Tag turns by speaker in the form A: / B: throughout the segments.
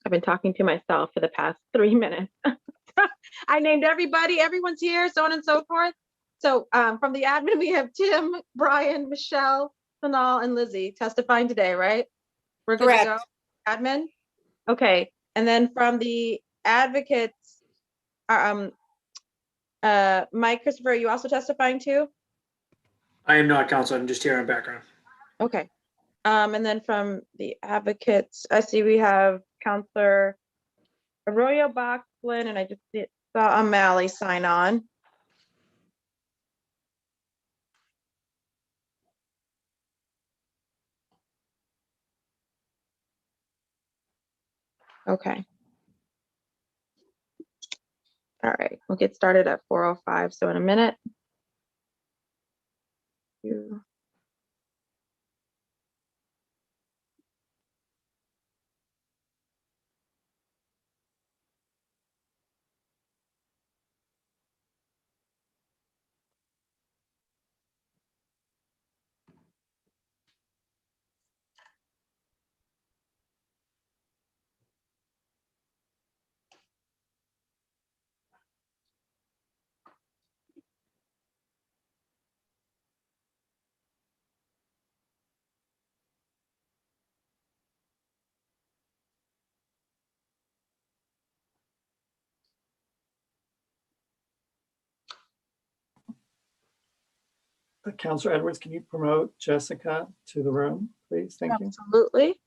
A: I've been talking to myself for the past 3 minutes. I named everybody, everyone's here, so on and so forth. So from the admin, we have Tim, Brian, Michelle, Sanal, and Lizzie testifying today, right? We're good to go, admin? Okay, and then from the advocates, Mike Christopher, are you also testifying too?
B: I am not, counsel. I'm just here in background.
A: Okay. And then from the advocates, I see we have Counselor Arroyo, Bach, Flynn, and I just saw O'Malley sign on. Okay. All right, we'll get started at 4:05, so in a minute.
C: Counselor Edwards, can you promote Jessica to the room, please? Thank you.
A: Absolutely.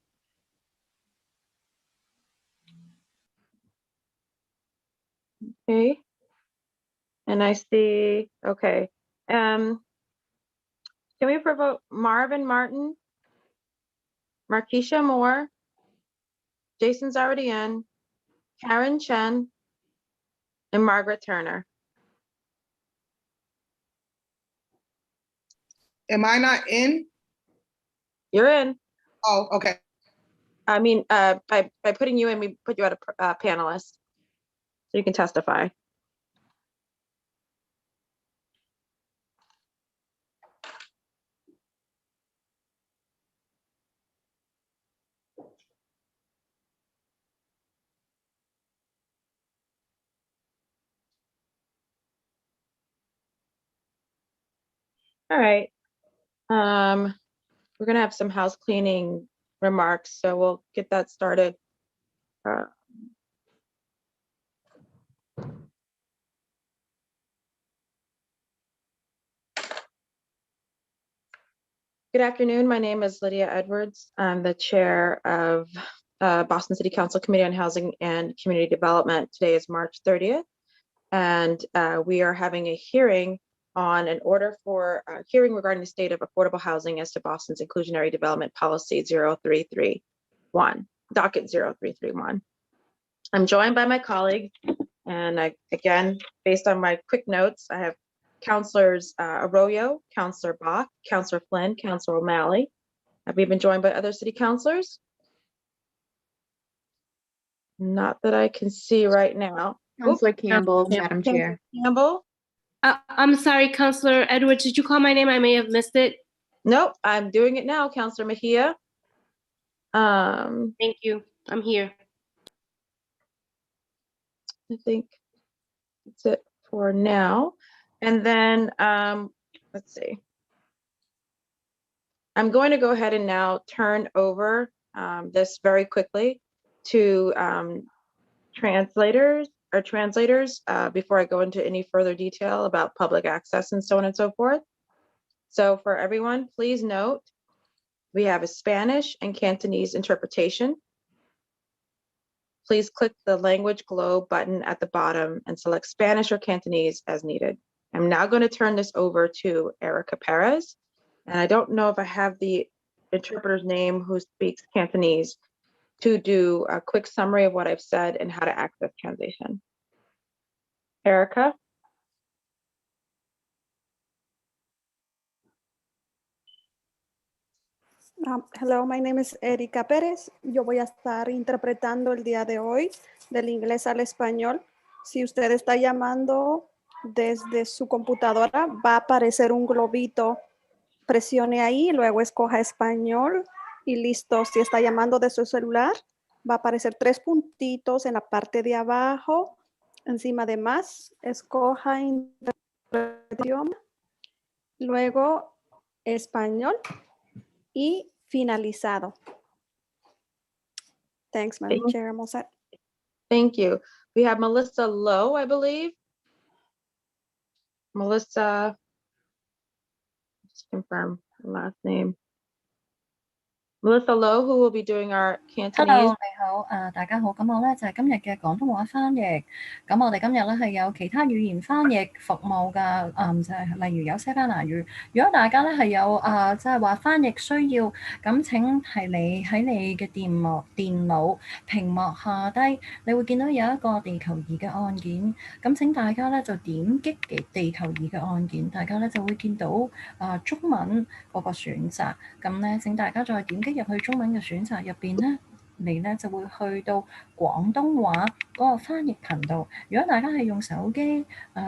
A: Okay. And I see, okay. Can we promote Marvin Martin, Markeisha Moore, Jason's already in, Karen Chen, and Margaret Turner.
D: Am I not in?
A: You're in.
D: Oh, okay.
A: I mean, by putting you in, we put you at a panelist, so you can testify. All right. We're gonna have some house cleaning remarks, so we'll get that started. Good afternoon. My name is Lydia Edwards. I'm the chair of Boston City Council Committee on Housing and Community Development. Today is March 30th, and we are having a hearing on an order for hearing regarding the state of affordable housing as to Boston's Inclusionary Development Policy 0331, Docket 0331. I'm joined by my colleagues, and again, based on my quick notes, I have Councilors Arroyo, Councilor Bach, Councilor Flynn, Councilor O'Malley. Have we been joined by other city councilors? Not that I can see right now.
E: Councilor Campbell, Madam Chair.
A: Campbell?
F: I'm sorry, Councilor Edwards, did you call my name? I may have missed it.
A: Nope, I'm doing it now, Councilor Mejia.
F: Thank you. I'm here.
A: I think that's it for now. And then, let's see. I'm going to go ahead and now turn over this very quickly to translators before I go into any further detail about public access and so on and so forth. So for everyone, please note, we have a Spanish and Cantonese interpretation. Please click the language globe button at the bottom and select Spanish or Cantonese as needed. I'm now going to turn this over to Erika Pérez. And I don't know if I have the interpreter's name who speaks Cantonese to do a quick summary of what I've said and how to access translation. Erika?
G: Hello, my name is Erika Pérez. Yo voy a estar interpretando el día de hoy del inglés al español. Si usted está llamando desde su computadora, va a aparecer un globito. Presione ahí, luego escoja español y listo. Si está llamando de su celular, Va a aparecer 3 puntitos en la parte de abajo. Encima de más, escoja idioma, luego español y finalizado. Thanks, Madam Chair. I'm all set.
A: Thank you. We have Melissa Lowe, I believe. Melissa, just confirm the last name. Melissa Lowe, who will be doing our
H: Hello，
A: Cantonese.
H: 你好，大家好，咁我咧就係今日嘅廣東話翻譯，咁我哋今日咧係有其他語言翻譯服務嘅，就係例如有西班牙語。如果大家咧係有即係話翻譯需要，咁請係你喺你嘅電腦屏幕下低，你會見到有一個地球儀嘅按鍵，咁請大家咧就點擊地球儀嘅按鍵，大家咧就會見到中文嗰個選擇，咁咧請大家再點擊入去中文嘅選擇入邊咧。你咧就會去到廣東話嗰個翻譯頻道。如果大家係用手機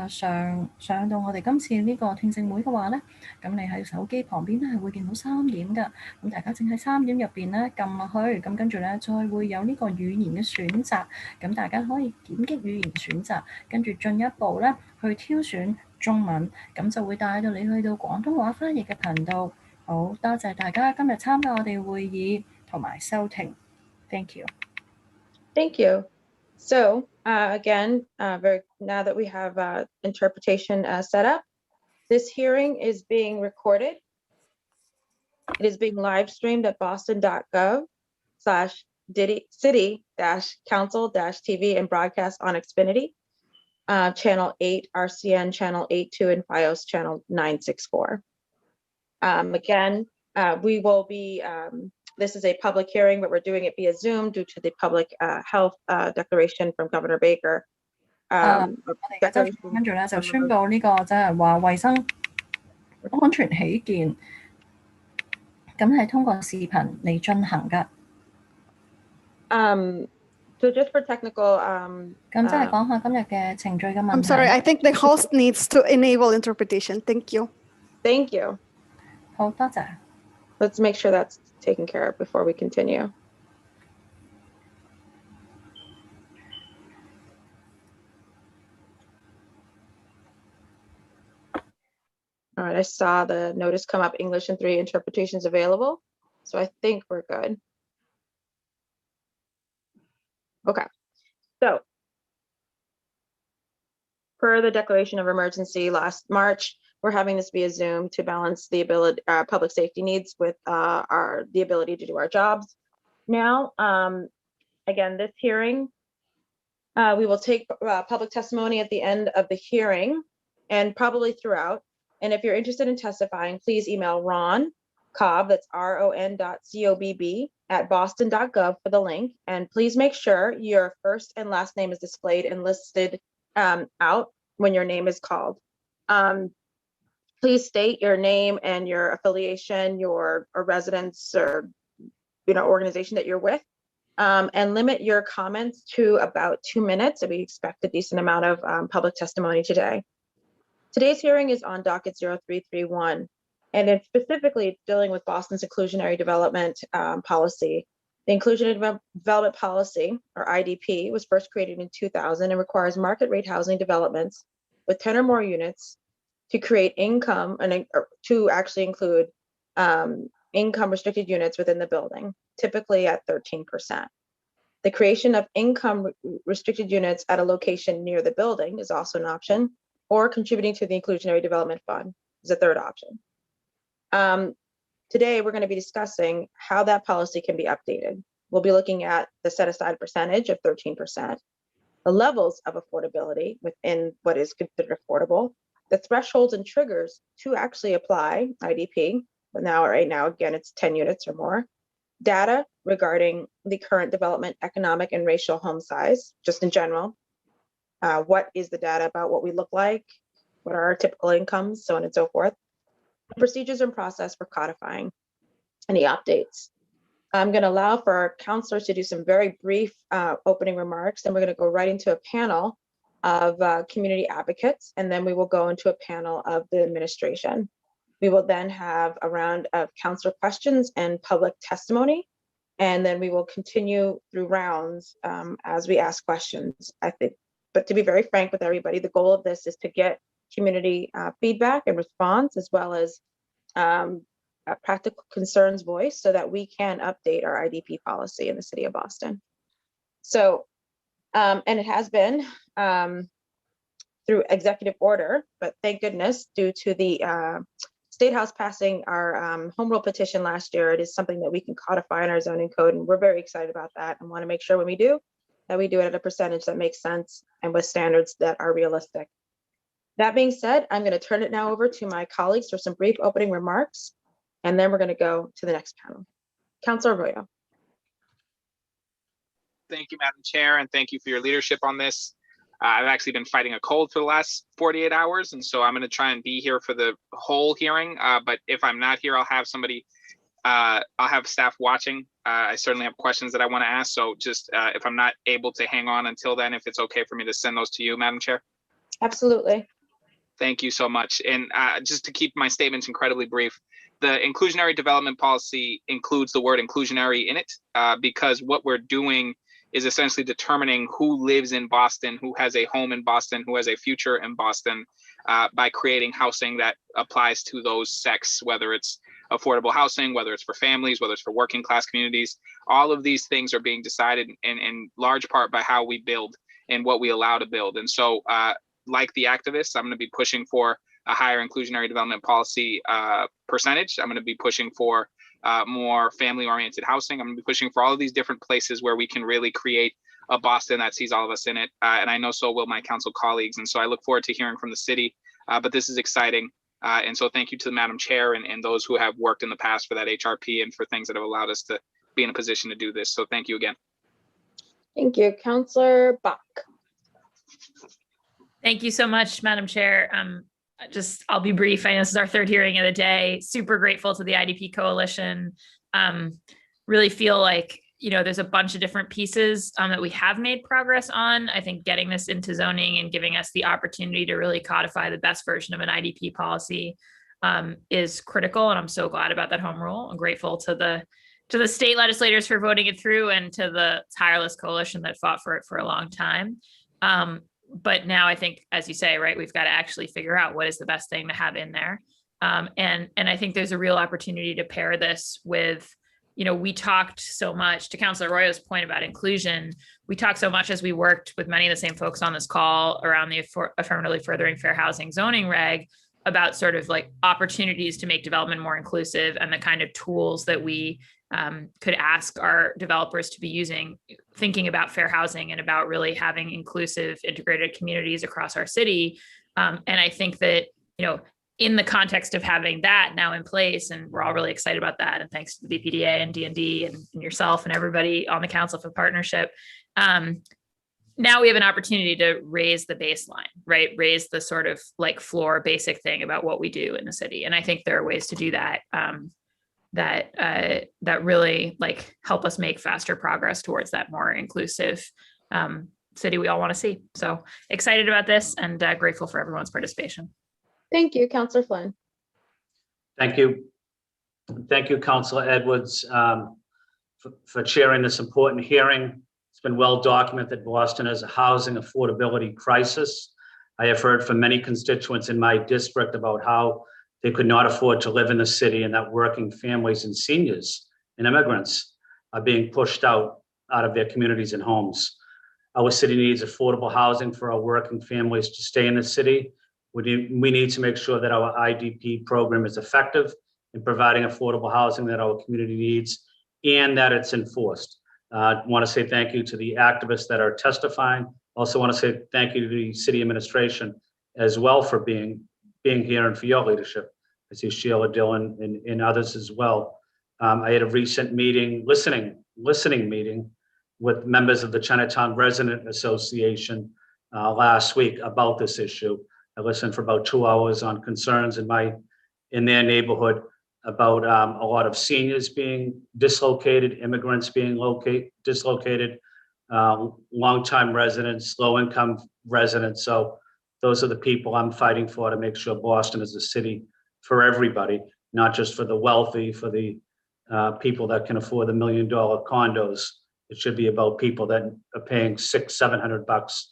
H: 上到我哋今次呢個聽證會嘅話咧，咁你喺手機旁邊咧係會見到3點㗎。咁大家請喺3點入邊咧撳落去，咁跟住咧再會有呢個語言嘅選擇。咁大家可以點擊語言選擇，跟住進一步咧去挑選中文，咁就會帶到你去到廣東話翻譯嘅頻道。好多謝大家今日參加我哋會議同埋收聽。Thank you.
A: Thank you. So again, now that we have interpretation set up, this hearing is being recorded. It is being live streamed at boston.gov/city-council-TV and broadcast on Xfinity, channel 8, RCN channel 82, and FiOS channel 964. Again, we will be this is a public hearing, but we're doing it via Zoom due to the public health declaration from Governor Baker.
H: 我哋跟住咧就宣布呢個即係話衞生安全起見，咁係通過視頻嚟進行㗎。
A: So just for technical,
H: 咁即係講下今日嘅程序嘅問題。
G: I'm sorry, I think the host needs to enable interpretation. Thank you.
A: Thank you.
H: 好，多謝。
A: Let's make sure that's taken care of before we continue. All right, I saw the notice come up, English and 3 interpretations available. So I think we're good. Okay, so per the declaration of emergency last March, we're having this via Zoom to balance the ability, public safety needs with the ability to do our jobs. Now, again, this hearing, we will take public testimony at the end of the hearing and probably throughout. And if you're interested in testifying, please email Ron Cobb, that's ron.cobb at boston.gov for the link. And please make sure your first and last name is displayed and listed out when your name is called. Please state your name and your affiliation, your residence or organization that you're with, and limit your comments to about 2 minutes. And we expect a decent amount of public testimony today. Today's hearing is on docket 0331, and it's specifically dealing with Boston's inclusionary development policy. The Inclusionary Development Policy, or IDP, was first created in 2000 and requires market rate housing developments with 10 or more units to create income and to actually include income restricted units within the building, typically at 13%. The creation of income restricted units at a location near the building is also an option, or contributing to the Inclusionary Development Fund is a third option. Today, we're going to be discussing how that policy can be updated. We'll be looking at the set aside percentage of 13%, the levels of affordability within what is considered affordable, the thresholds and triggers to actually apply IDP, but right now, again, it's 10 units or more, data regarding the current development, economic and racial home size, just in general. What is the data about what we look like? What are our typical incomes, so on and so forth. Procedures and process for codifying any updates. I'm going to allow for our counselors to do some very brief opening remarks, and we're going to go right into a panel of community advocates, and then we will go into a panel of the administration. We will then have a round of counselor questions and public testimony, And then we will continue through rounds as we ask questions, I think. But to be very frank with everybody, the goal of this is to get community feedback and response, as well as practical concerns voiced, so that we can update our IDP policy in the city of Boston. So, and it has been through executive order, but thank goodness, due to the State House passing our home rule petition last year, it is something that we can codify in our zoning code, and we're very excited about that and want to make sure when we do, that we do it at a percentage that makes sense and with standards that are realistic. That being said, I'm going to turn it now over to my colleagues for some brief opening remarks, and then we're going to go to the next panel. Councilor Arroyo.
I: Thank you, Madam Chair, and thank you for your leadership on this. I've actually been fighting a cold for the last 48 hours, and so I'm going to try and be here for the whole hearing. But if I'm not here, I'll have somebody, I'll have staff watching. I certainly have questions that I want to ask. So just if I'm not able to hang on until then, if it's okay for me to send those to you, Madam Chair.
A: Absolutely.
I: Thank you so much. And just to keep my statements incredibly brief, the inclusionary development policy includes the word inclusionary in it because what we're doing is essentially determining who lives in Boston, who has a home in Boston, who has a future in Boston by creating housing that applies to those sects, whether it's affordable housing, whether it's for families, whether it's for working class communities. All of these things are being decided in large part by how we build and what we allow to build. And so like the activists, I'm going to be pushing for a higher inclusionary development policy percentage. I'm going to be pushing for more family-oriented housing. I'm going to be pushing for all of these different places where we can really create a Boston that sees all of us in it. And I know so will my council colleagues. And so I look forward to hearing from the city, but this is exciting. And so thank you to the Madam Chair and those who have worked in the past for that HRP and for things that have allowed us to be in a position to do this. So thank you again.
A: Thank you. Councilor Bach.
J: Thank you so much, Madam Chair. I'll be brief. I know this is our third hearing of the day. Super grateful to the IDP Coalition. Really feel like, there's a bunch of different pieces that we have made progress on. I think getting this into zoning and giving us the opportunity to really codify the best version of an IDP policy is critical. And I'm so glad about that home rule. I'm grateful to the state legislators for voting it through and to the tireless coalition that fought for it for a long time. But now I think, as you say, right, we've got to actually figure out what is the best thing to have in there. And I think there's a real opportunity to pair this with, we talked so much, to Councilor Arroyo's point about inclusion, we talked so much as we worked with many of the same folks on this call around the affirmatively furthering fair housing zoning reg about sort of like opportunities to make development more inclusive and the kind of tools that we could ask our developers to be using, thinking about fair housing and about really having inclusive, integrated communities across our city. And I think that, in the context of having that now in place, and we're all really excited about that, and thanks to the BPDA and D&D and yourself and everybody on the council for partnership, now we have an opportunity to raise the baseline, right? Raise the sort of like floor basic thing about what we do in the city. And I think there are ways to do that that really like help us make faster progress towards that more inclusive city we all want to see. So excited about this and grateful for everyone's participation.
A: Thank you, Councilor Flynn.
K: Thank you. Thank you, Councilor Edwards, for chairing this important hearing. It's been well documented that Boston has a housing affordability crisis. I have heard from many constituents in my district about how they could not afford to live in the city and that working families and seniors and immigrants are being pushed out of their communities and homes. Our city needs affordable housing for our working families to stay in the city. We need to make sure that our IDP program is effective in providing affordable housing that our community needs and that it's enforced. I want to say thank you to the activists that are testifying. Also want to say thank you to the city administration as well for being here and for your leadership. I see Sheila Dillon and others as well. I had a recent listening meeting with members of the Chinatown Resident Association last week about this issue. I listened for about 2 hours on concerns in their neighborhood about a lot of seniors being dislocated, immigrants being dislocated, longtime residents, low-income residents. So those are the people I'm fighting for to make sure Boston is a city for everybody, not just for the wealthy, for the people that can afford the $1 million condos. It should be about people that are paying $600-700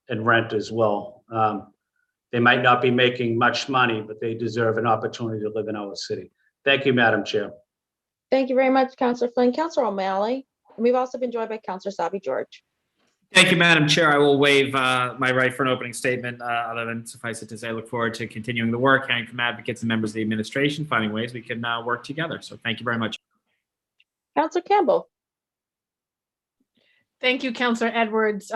K: in rent as well. They might not be making much money, but they deserve an opportunity to live in our city. Thank you, Madam Chair.
A: Thank you very much, Councillor Flynn. Councillor O'Malley. And we've also been joined by Councillor Sabi George.
L: Thank you, Madam Chair. I will waive my right for an opening statement, other than suffice it to say I look forward to continuing the work, hearing from advocates and members of the administration, finding ways we can work together. So thank you very much.
A: Councillor Campbell.
M: Thank you, Councillor Edwards.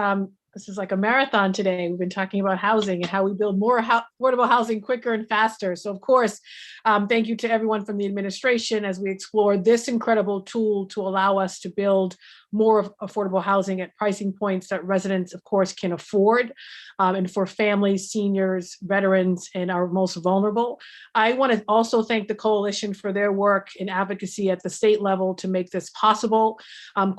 M: This is like a marathon today. We've been talking about housing and how we build more affordable housing quicker and faster. So of course, thank you to everyone from the administration as we explore this incredible tool to allow us to build more affordable housing at pricing points that residents, of course, can afford, and for families, seniors, veterans, and our most vulnerable. I want to also thank the coalition for their work in advocacy at the state level to make this possible. Of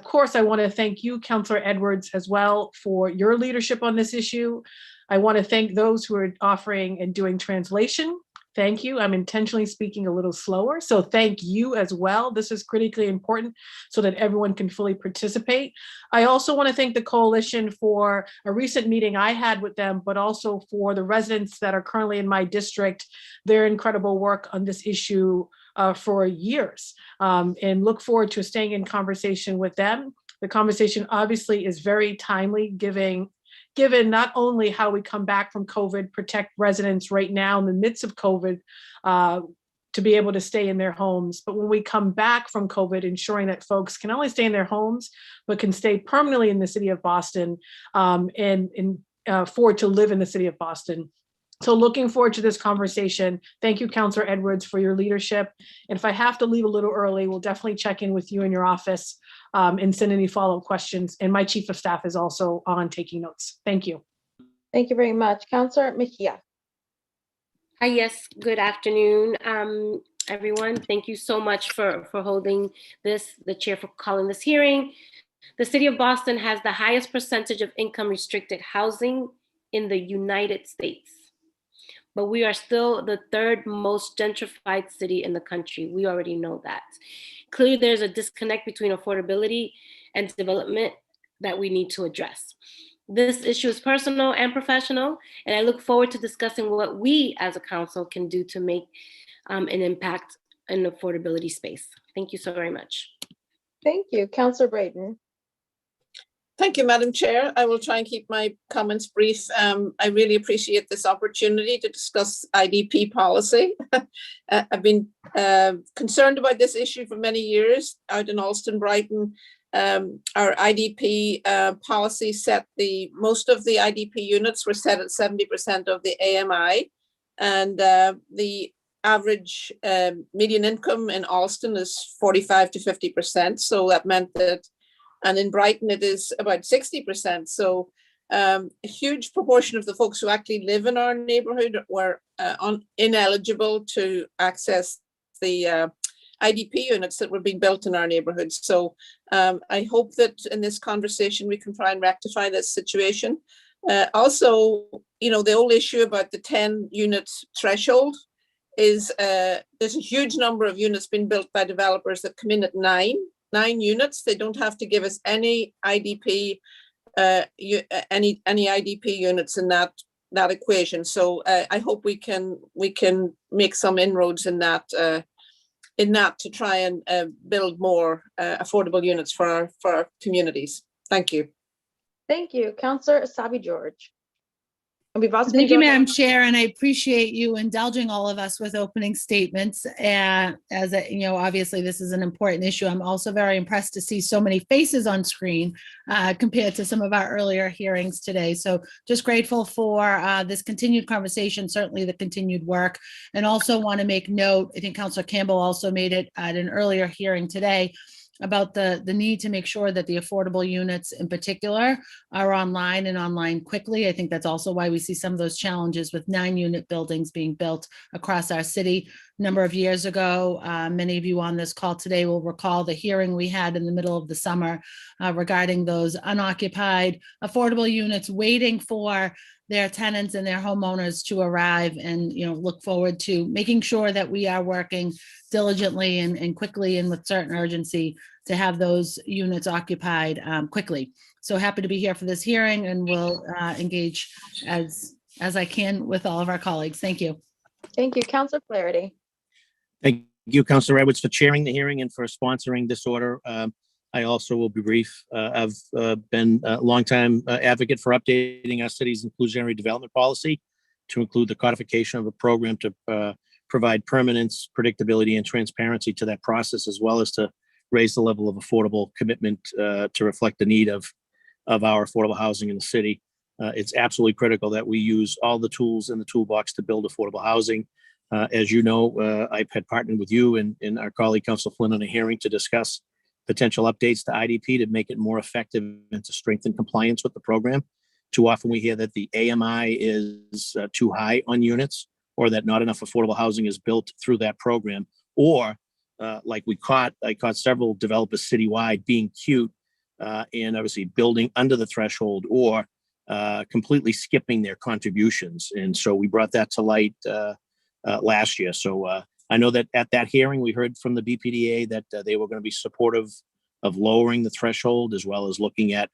M: course, I want to thank you, Councillor Edwards, as well for your leadership on this issue. I want to thank those who are offering and doing translation. Thank you. I'm intentionally speaking a little slower, so thank you as well. This is critically important so that everyone can fully participate. I also want to thank the coalition for a recent meeting I had with them, but also for the residents that are currently in my district, their incredible work on this issue for years, and look forward to staying in conversation with them. The conversation obviously is very timely, given not only how we come back from COVID, protect residents right now in the midst of COVID to be able to stay in their homes, but when we come back from COVID, ensuring that folks can not only stay in their homes, but can stay permanently in the city of Boston and afford to live in the city of Boston. So looking forward to this conversation. Thank you, Councillor Edwards, for your leadership. And if I have to leave a little early, we'll definitely check in with you in your office and send any follow-up questions. And my chief of staff is also on taking notes. Thank you.
A: Thank you very much. Councillor Mejia.
F: Hi, yes, good afternoon, everyone. Thank you so much for holding this, the chair for calling this hearing. The city of Boston has the highest percentage of income restricted housing in the United States. But we are still the third most gentrified city in the country. We already know that. Clearly, there's a disconnect between affordability and development that we need to address. This issue is personal and professional, and I look forward to discussing what we as a council can do to make an impact in the affordability space. Thank you so very much.
A: Thank you. Councillor Brayden.
N: Thank you, Madam Chair. I will try and keep my comments brief. I really appreciate this opportunity to discuss IDP policy. I've been concerned about this issue for many years. Out in Alston, Brighton, our IDP policy set most of the IDP units were set at 70% of the AMI, and the average median income in Alston is 45 to 50%. So that meant that, and in Brighton, it is about 60%. So a huge proportion of the folks who actually live in our neighborhood were ineligible to access the IDP units that were being built in our neighborhoods. So I hope that in this conversation, we can try and rectify this situation. Also, the whole issue about the 10 unit threshold is there's a huge number of units being built by developers that come in at nine units. They don't have to give us any IDP, any IDP units in that equation. So I hope we can make some inroads in that to try and build more affordable units for our communities. Thank you.
A: Thank you, Councillor Sabi George. And we've also
O: Thank you, Madam Chair, and I appreciate you indulging all of us with opening statements. Obviously this is an important issue. I'm also very impressed to see so many faces on screen compared to some of our earlier hearings today. So just grateful for this continued conversation, certainly the continued work, and also want to make note, I think Councillor Campbell also made it at an earlier hearing today, about the need to make sure that the affordable units in particular are online and online quickly. I think that's also why we see some of those challenges with 9-unit buildings being built across our city. A number of years ago, many of you on this call today will recall the hearing we had in the middle of the summer regarding those unoccupied affordable units waiting for their tenants and their homeowners to arrive, and, look forward to making sure that we are working diligently and quickly and with certain urgency to have those units occupied quickly. So happy to be here for this hearing, and will engage as I can with all of our colleagues. Thank you.
A: Thank you. Councilor Flaherty.
P: Thank you, Councilor Edwards, for chairing the hearing and for sponsoring this order. I also will be brief. I've been a longtime advocate for updating our city's inclusionary development policy to include the codification of a program to provide permanence, predictability, and transparency to that process, as well as to raise the level of affordable commitment to reflect the need of our affordable housing in the city. It's absolutely critical that we use all the tools in the toolbox to build affordable housing. As you know, I've had partnered with you and our colleague, Council Flynn, on a hearing to discuss potential updates to IDP to make it more effective and to strengthen compliance with the program. Too often we hear that the AMI is too high on units, or that not enough affordable housing is built through that program, or like I caught several developers citywide being cute and obviously building under the threshold, or completely skipping their contributions. And so we brought that to light last year. So I know that at that hearing, we heard from the BPDA that they were going to be supportive of lowering the threshold, as well as looking at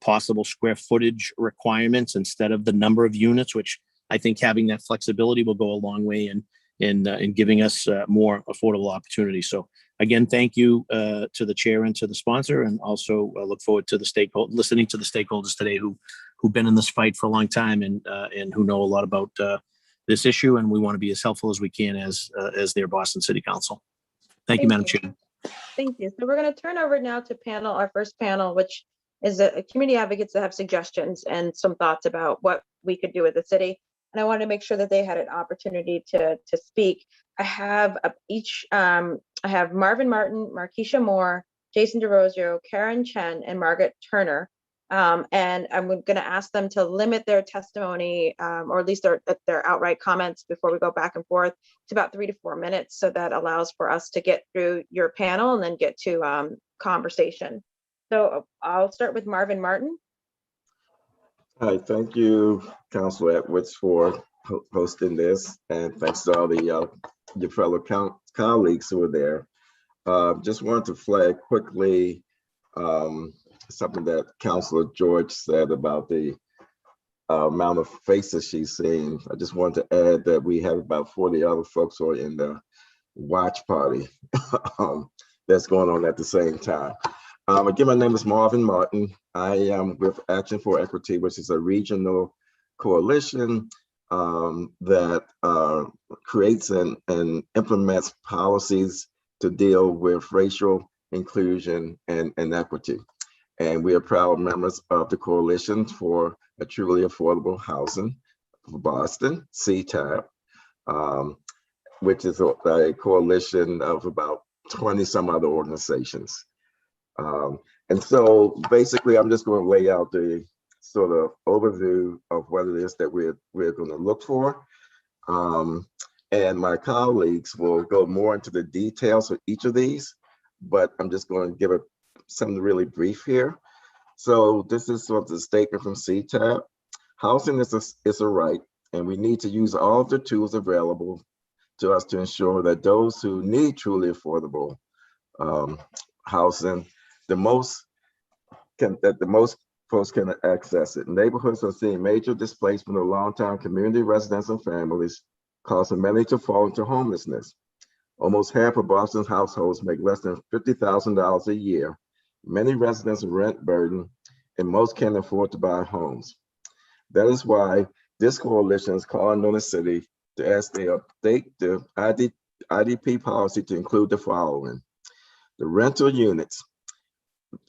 P: possible square footage requirements instead of the number of units, which I think having that flexibility will go a long way in giving us more affordable opportunities. So again, thank you to the chair and to the sponsor, and also look forward to listening to the stakeholders today who've been in this fight for a long time and who know a lot about this issue, and we want to be as helpful as we can as their Boston City Council. Thank you, Madam Chair.
A: Thank you. So we're going to turn over now to our first panel, which is community advocates that have suggestions and some thoughts about what we could do with the city. And I wanted to make sure that they had an opportunity to speak. I have I have Marvin Martin, Markeisha Moore, Jason DeRosio, Karen Chen, and Margaret Turner. And I'm going to ask them to limit their testimony, or at least their outright comments before we go back and forth, to about 3 to 4 minutes. So that allows for us to get through your panel and then get to conversation. So I'll start with Marvin Martin.
Q: Hi, thank you, Councilor Edwards, for hosting this, and thanks to all the your fellow colleagues who were there. Just wanted to flag quickly something that Councilor George said about the amount of faces she's seen. I just wanted to add that we have about 40 other folks who are in the watch party that's going on at the same time. Again, my name is Marvin Martin. I am with Action for Equity, which is a regional coalition that creates and implements policies to deal with racial inclusion and equity. And we are proud members of the Coalition for a Truly Affordable Housing for Boston, CTAP, which is a coalition of about 20 some other organizations. And so basically, I'm just going to lay out the sort of overview of what it is that we're going to look for. And my colleagues will go more into the details of each of these, but I'm just going to give something really brief here. So this is sort of the statement from CTAP. Housing is a right, and we need to use all of the tools available to us to ensure that those who need truly affordable housing, the most folks can access it. Neighborhoods are seeing major displacement of long-term community residents and families, causing many to fall into homelessness. Almost half of Boston's households make less than $50,000 a year. Many residents are rent burdened, and most can't afford to buy homes. That is why this coalition is calling on the city to ask they update the IDP policy to include the following: the rental units,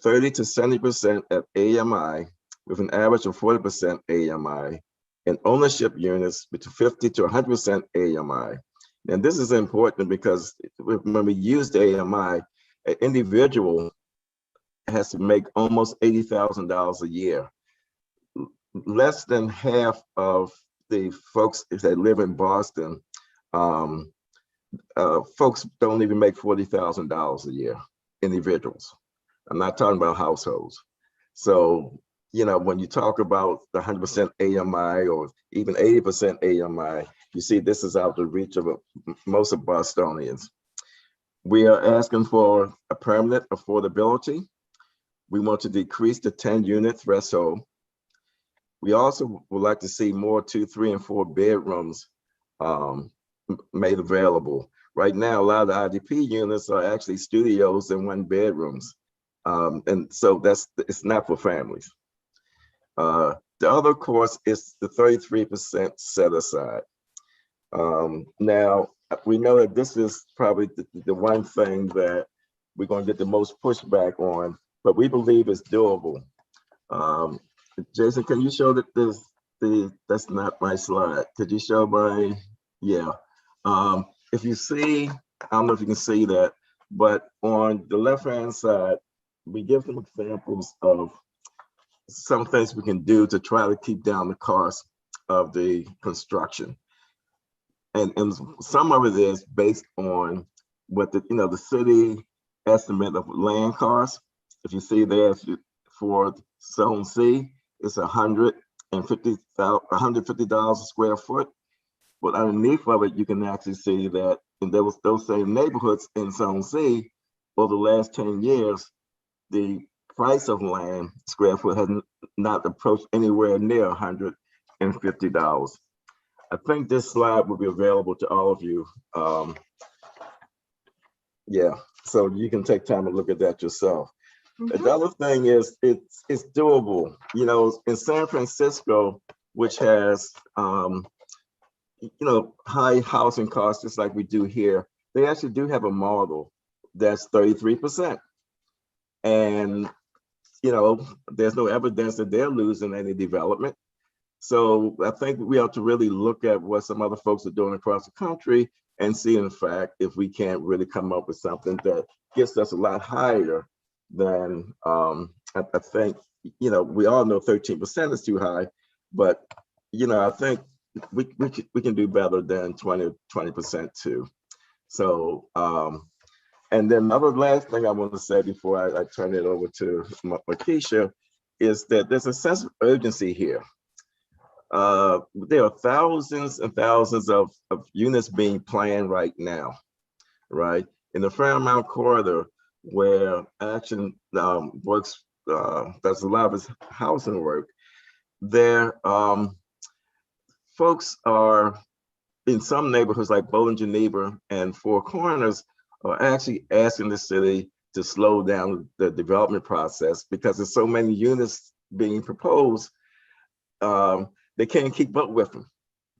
Q: 30 to 70% at AMI, with an average of 40% AMI, and ownership units between 50 to 100% AMI. And this is important because when we use the AMI, an individual has to make almost $80,000 a year. Less than half of the folks that live in Boston, folks don't even make $40,000 a year, individuals. I'm not talking about households. So when you talk about the 100% AMI or even 80% AMI, you see this is out of reach of most of Bostonians. We are asking for a permanent affordability. We want to decrease the 10-unit threshold. We also would like to see more 2, 3, and 4 bedrooms made available. Right now, a lot of the IDP units are actually studios and 1 bedrooms. And so it's not for families. The other, of course, is the 33% set aside. Now, we know that this is probably the one thing that we're going to get the most pushback on, but we believe it's doable. Jason, can you show that that's not my slide. Could you show my, yeah. If you see, I don't know if you can see that, but on the left-hand side, we give some examples of some things we can do to try to keep down the cost of the construction. And some of it is based on what the city estimate of land costs. If you see there, for Zone C, it's $150 a square foot. But underneath of it, you can actually see that in those same neighborhoods in Zone C, over the last 10 years, the price of land square foot has not approached anywhere near $150. I think this slide will be available to all of you. Yeah, so you can take time to look at that yourself. The other thing is it's doable. In San Francisco, which has high housing costs just like we do here, they actually do have a model that's 33%. And there's no evidence that they're losing any development. So I think we have to really look at what some other folks are doing across the country and see, in fact, if we can't really come up with something that gets us a lot higher than, I think, we all know 13% is too high, but, I think we can do better than 20% too. So, and then the other last thing I want to say before I turn it over to Makisha is that there's a sense of urgency here. There are thousands and thousands of units being planned right now, right? In the Fairmount corridor, where Action works, does a lot of its housing work, there, folks are in some neighborhoods like Bowling, Geneva, and Four Corners are actually asking the city to slow down the development process because there's so many units being proposed. They can't keep up with them.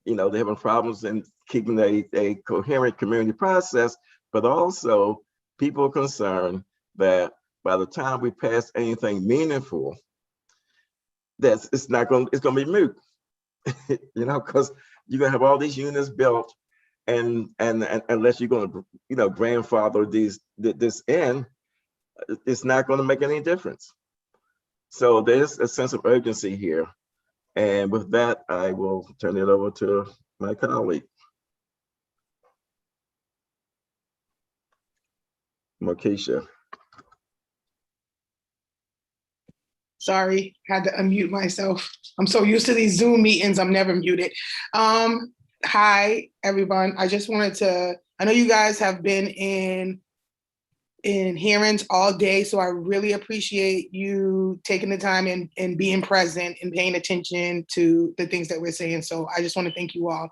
Q: They're having problems in keeping a coherent community process, but also people are concerned that by the time we pass anything meaningful, that it's going to be moot, because you're going to have all these units built, and unless you're going to, grandfather this in, it's not going to make any difference. So there's a sense of urgency here. And with that, I will turn it over to my colleague, Makisha.
D: Sorry, had to unmute myself. I'm so used to these Zoom meetings, I'm never muted. Hi, everyone. I just wanted to, I know you guys have been in hearings all day, so I really appreciate you taking the time and being present and paying attention to the things that we're saying. So I just want to thank you all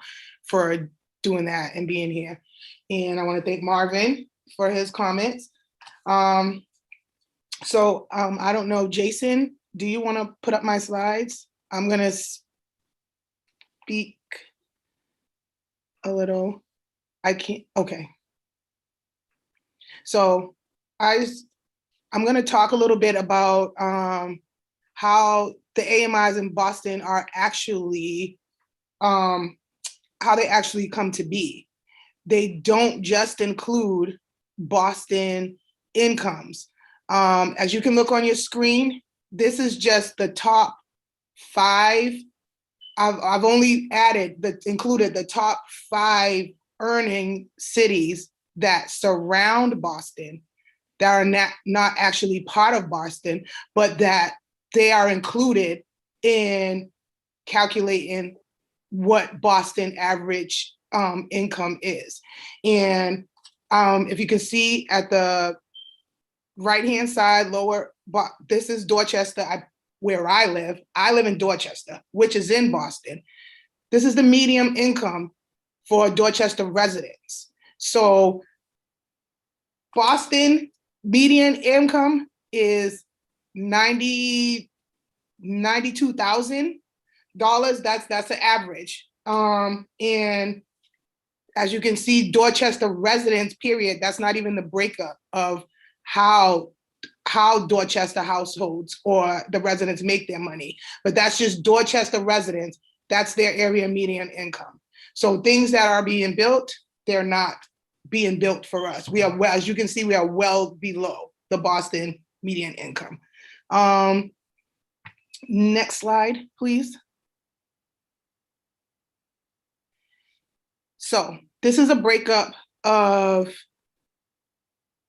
D: for doing that and being here. And I want to thank Marvin for his comments. I don't know, Jason, do you want to put up my slides? I'm going to speak a little. I can't, okay. So I'm going to talk a little bit about how the AMIs in Boston are actually, how they actually come to be. They don't just include Boston incomes. As you can look on your screen, this is just the top 5. I've only included the top 5 earning cities that surround Boston, that are not actually part of Boston, but that they are included in calculating what Boston average income is. And if you can see at the right-hand side, lower, this is Dorchester, where I live. I live in Dorchester, which is in Boston. This is the median income for Dorchester residents. So Boston median income is $92,000. That's the average. And as you can see, Dorchester residents, period, that's not even the breakup of how Dorchester households or the residents make their money, but that's just Dorchester residents. That's their area median income. So things that are being built, they're not being built for us. We are, well, as you can see, we are well below the Boston median income. Next slide, please. So this is a breakup of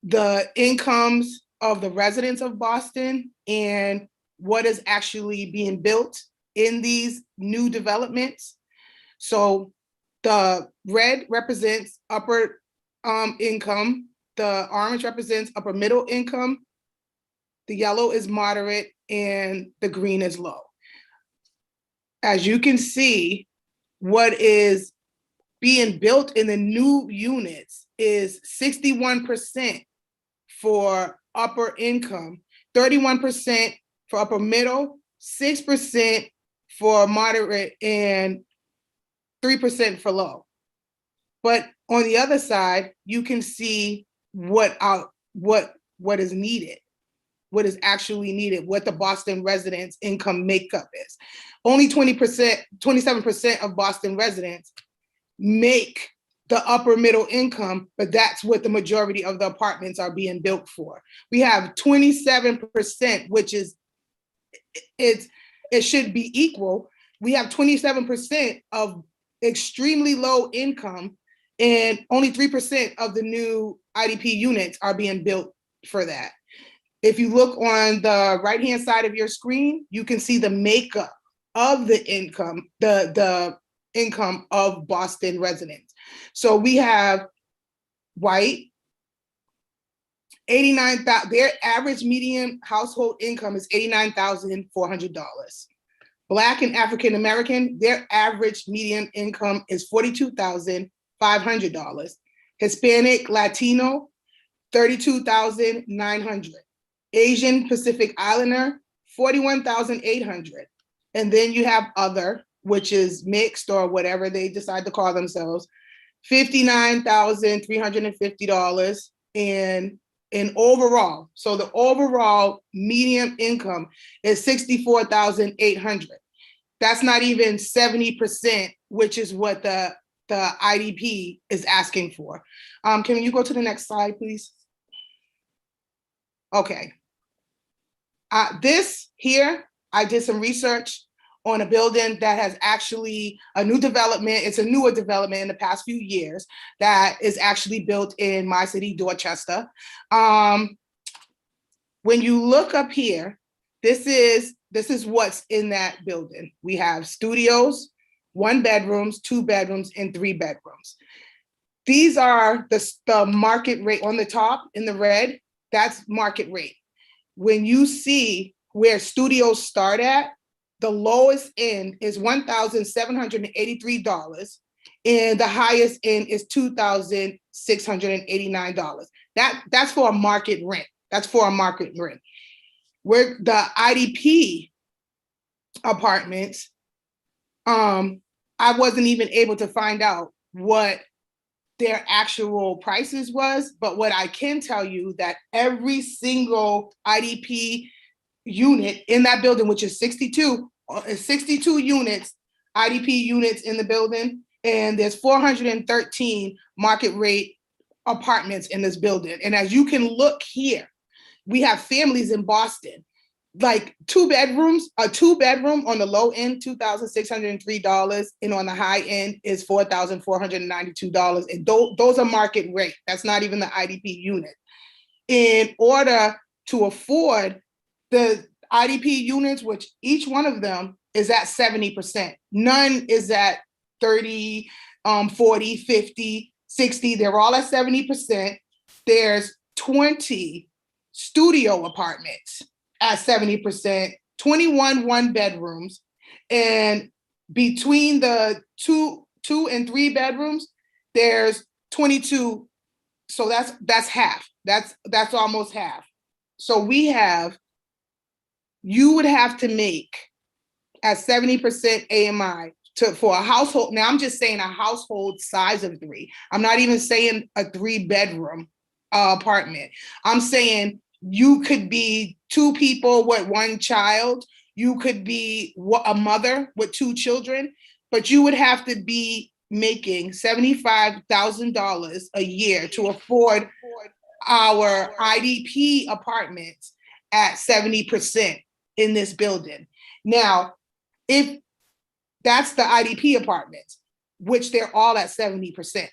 D: the incomes of the residents of Boston and what is actually being built in these new developments. So the red represents upper income, the orange represents upper middle income, the yellow is moderate, and the green is low. As you can see, what is being built in the new units is 61% for upper income, 31% for upper middle, 6% for moderate, and 3% for low. But on the other side, you can see what is needed, what is actually needed, what the Boston residents' income makeup is. Only 27% of Boston residents make the upper middle income, but that's what the majority of the apartments are being built for. We have 27%, which is, it should be equal. We have 27% of extremely low income, and only 3% of the new IDP units are being built for that. If you look on the right-hand side of your screen, you can see the makeup of the income, the income of Boston residents. So we have white, 89,000, their average median household income is $89,400. Black and African American, their average median income is $42,500. Hispanic, Latino, $32,900. Asian Pacific Islander, $41,800. And then you have other, which is mixed or whatever they decide to call themselves, $59,350. And overall, so the overall median income is $64,800. That's not even 70%, which is what the IDP is asking for. Can you go to the next slide, please? Okay. This here, I did some research on a building that has actually a new development. It's a newer development in the past few years that is actually built in my city, Dorchester. When you look up here, this is what's in that building. We have studios, 1 bedrooms, 2 bedrooms, and 3 bedrooms. These are the market rate on the top in the red, that's market rate. When you see where studios start at, the lowest end is $1,783, and the highest end is $2,689. That's for a market rent. That's for a market rent. Where the IDP apartments, I wasn't even able to find out what their actual prices was, but what I can tell you that every single IDP unit in that building, which is 62 units, IDP units in the building, and there's 413 market rate apartments in this building. And as you can look here, we have families in Boston, like 2 bedrooms, a 2-bedroom on the low end, $2,603, and on the high end is $4,492. And those are market rate. That's not even the IDP unit. In order to afford, the IDP units, which each one of them is at 70%. None is at 30, 40, 50, 60. They're all at 70%. There's 20 studio apartments at 70%, 21 one bedrooms, and between the two and 3 bedrooms, there's 22. So that's half. That's almost half. So you would have to make at 70% AMI for a household. Now I'm just saying a household size of 3. I'm not even saying a 3-bedroom apartment. I'm saying you could be 2 people with 1 child. You could be a mother with 2 children, but you would have to be making $75,000 a year to afford our IDP apartments at 70% in this building. Now, if that's the IDP apartments, which they're all at 70%.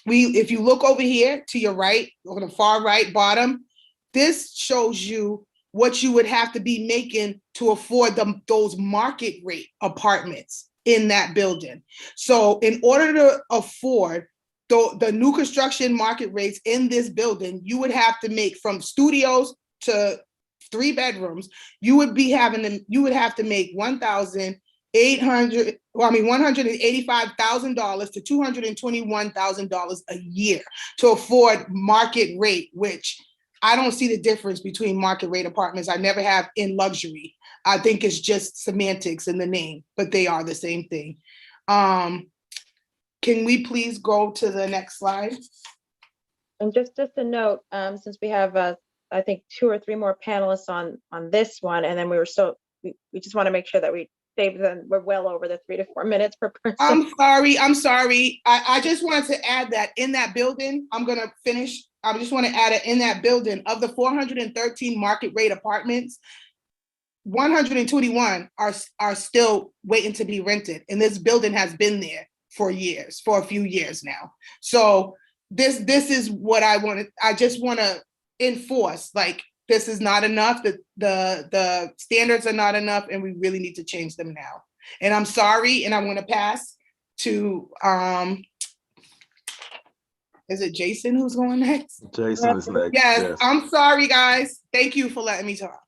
D: If you look over here to your right, on the far right bottom, this shows you what you would have to be making to afford those market rate apartments in that building. So in order to afford the new construction market rates in this building, you would have to make from studios to 3 bedrooms, you would have to make $185,000 to $221,000 a year to afford market rate, which I don't see the difference between market rate apartments. I never have in luxury. I think it's just semantics in the name, but they are the same thing. Can we please go to the next slide?
A: And just a note, since we have, I think 2 or 3 more panelists on this one, and then we just want to make sure that we save them. We're well over the 3 to 4 minutes per person.
D: I'm sorry. I just wanted to add that in that building, I'm going to finish. I just want to add it in that building of the 413 market rate apartments, 121 are still waiting to be rented. And this building has been there for a few years now. So this is what I wanted. I just want to enforce, like, this is not enough. The standards are not enough, and we really need to change them now. And I'm sorry, and I want to pass to, is it Jason who's going next?
Q: Jason is next.
D: Yes, I'm sorry, guys. Thank you for letting me talk.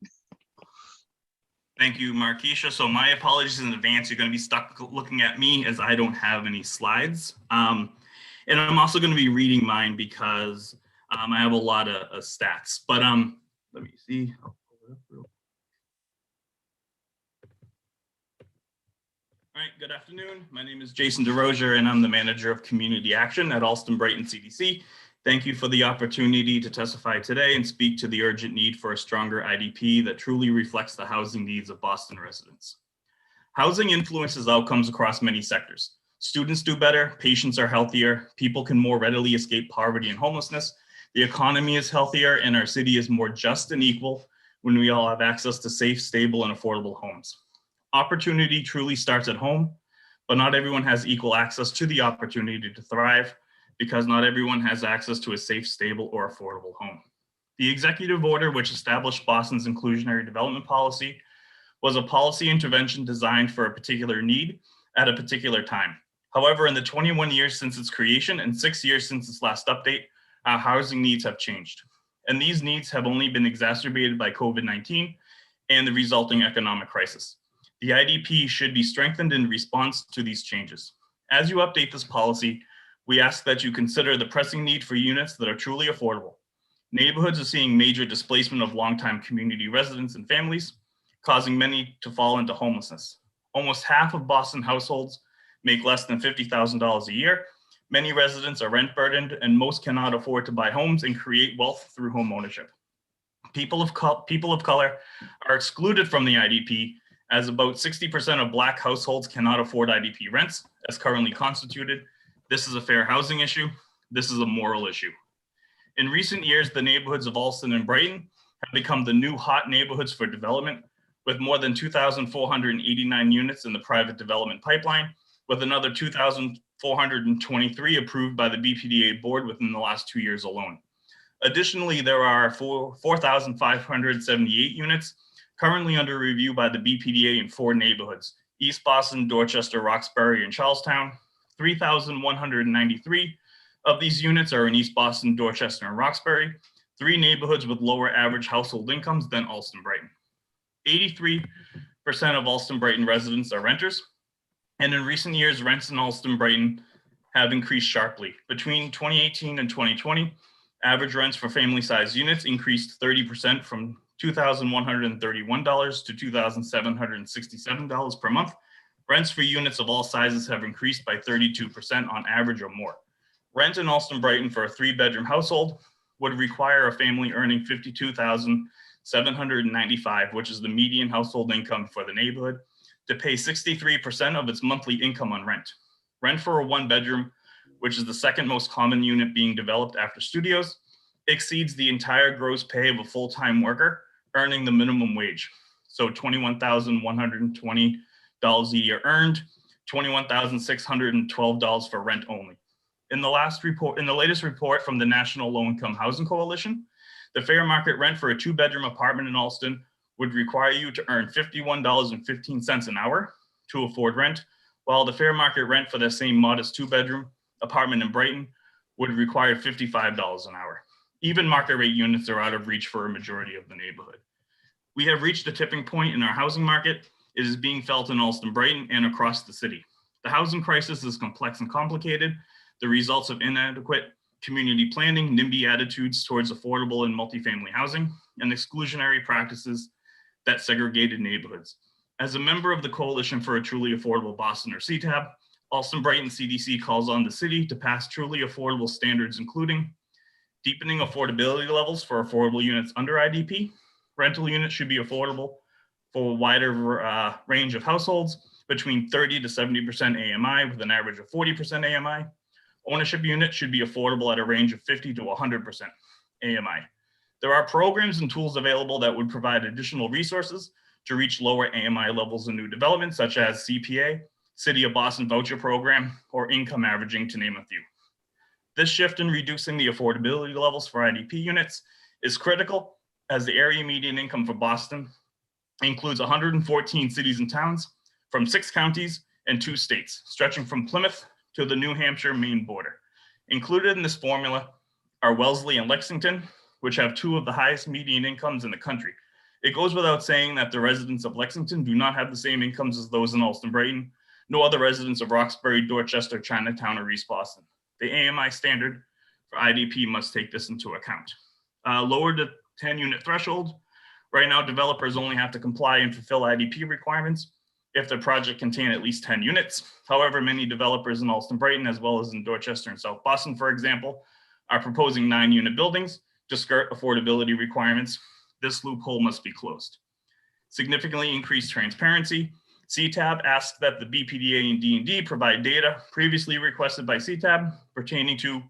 R: Thank you, Markeisha. So my apologies in advance. You're going to be stuck looking at me as I don't have any slides. And I'm also going to be reading mine because I have a lot of stats. But let me see. I'll pull it up real. All right, good afternoon. My name is Jason DeRozier, and I'm the manager of community action at Alston Brighton CDC. Thank you for the opportunity to testify today and speak to the urgent need for a stronger IDP that truly reflects the housing needs of Boston residents. Housing influences outcomes across many sectors. Students do better, patients are healthier, people can more readily escape poverty and homelessness, the economy is healthier, and our city is more just and equal when we all have access to safe, stable, and affordable homes. Opportunity truly starts at home, but not everyone has equal access to the opportunity to thrive, because not everyone has access to a safe, stable, or affordable home. The executive order, which established Boston's inclusionary development policy, was a policy intervention designed for a particular need at a particular time. However, in the 21 years since its creation and 6 years since its last update, our housing needs have changed. And these needs have only been exacerbated by COVID-19 and the resulting economic crisis. The IDP should be strengthened in response to these changes. As you update this policy, we ask that you consider the pressing need for units that are truly affordable. Neighborhoods are seeing major displacement of longtime community residents and families, causing many to fall into homelessness. Almost half of Boston households make less than $50,000 a year. Many residents are rent burdened, and most cannot afford to buy homes and create wealth through home ownership. People of color are excluded from the IDP, as about 60% of Black households cannot afford IDP rents as currently constituted. This is a fair housing issue. This is a moral issue. In recent years, the neighborhoods of Alston and Brighton have become the new hot neighborhoods for development, with more than 2,489 units in the private development pipeline, with another 2,423 approved by the BPDA board within the last 2 years alone. Additionally, there are 4,578 units currently under review by the BPDA in 4 neighborhoods: East Boston, Dorchester, Roxbury, and Charlestown. 3,193 of these units are in East Boston, Dorchester, and Roxbury, 3 neighborhoods with lower average household incomes than Allston Brighton. 83% of Allston Brighton residents are renters, and in recent years, rents in Allston Brighton have increased sharply. Between 2018 and 2020, average rents for family-sized units increased 30% from $2,131 to $2,767 per month. Rents for units of all sizes have increased by 32% on average or more. Rent in Allston Brighton for a 3-bedroom household would require a family earning $52,795, which is the median household income for the neighborhood, to pay 63% of its monthly income on rent. Rent for a 1-bedroom, which is the second most common unit being developed after studios, exceeds the entire gross pay of a full-time worker earning the minimum wage. So $21,120 a year earned, $21,612 for rent only. In the latest report from the National Low Income Housing Coalition, the fair market rent for a 2-bedroom apartment in Allston would require you to earn $51.15 an hour to afford rent, while the fair market rent for the same modest 2-bedroom apartment in Brighton would require $55 an hour. Even market rate units are out of reach for a majority of the neighborhood. We have reached a tipping point in our housing market. It is being felt in Allston Brighton and across the city. The housing crisis is complex and complicated, the results of inadequate community planning, NIMBY attitudes towards affordable and multifamily housing, and exclusionary practices that segregated neighborhoods. As a member of the Coalition for a Truly Affordable Boston, or CTAB, Allston Brighton CDC calls on the city to pass truly affordable standards, including deepening affordability levels for affordable units under IDP. Rental units should be affordable for a wider range of households, between 30 to 70% AMI with an average of 40% AMI. Ownership units should be affordable at a range of 50 to 100% AMI. There are programs and tools available that would provide additional resources to reach lower AMI levels in new developments, such as CPA, City of Boston Voucher Program, or income averaging, to name a few. This shift in reducing the affordability levels for IDP units is critical, as the area median income for Boston includes 114 cities and towns from 6 counties and 2 states, stretching from Plymouth to the New Hampshire-Maine border. Included in this formula are Wellesley and Lexington, which have 2 of the highest median incomes in the country. It goes without saying that the residents of Lexington do not have the same incomes as those in Allston Brighton, no other residents of Roxbury, Dorchester, Chinatown, or East Boston. The AMI standard for IDP must take this into account. Lower the 10-unit threshold. Right now, developers only have to comply and fulfill IDP requirements if their project contain at least 10 units. However, many developers in Allston Brighton, as well as in Dorchester and South Boston, for example, are proposing 9-unit buildings to skirt affordability requirements. This loophole must be closed. Significantly increased transparency. CTAB asks that the BPDA and D&D provide data previously requested by CTAB pertaining to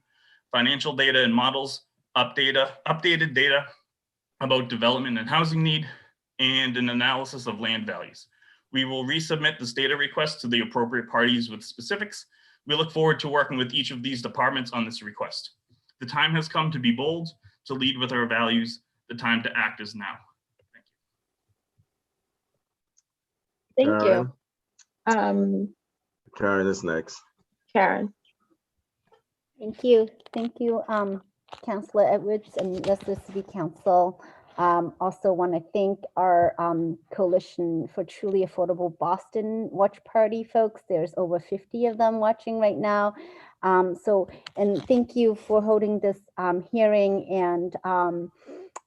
R: financial data and models, updated data about development and housing need, and an analysis of land values. We will resubmit this data request to the appropriate parties with specifics. We look forward to working with each of these departments on this request. The time has come to be bold, to lead with our values. The time to act is now.
A: Thank
Q: Karen.
A: you.
Q: Karen is next.
A: Karen.
S: Thank you. Thank you, Councillor Edwards and rest of the City Council. Also want to thank our Coalition for Truly Affordable Boston Watch Party folks. There's over 50 of them watching right now. And thank you for holding this hearing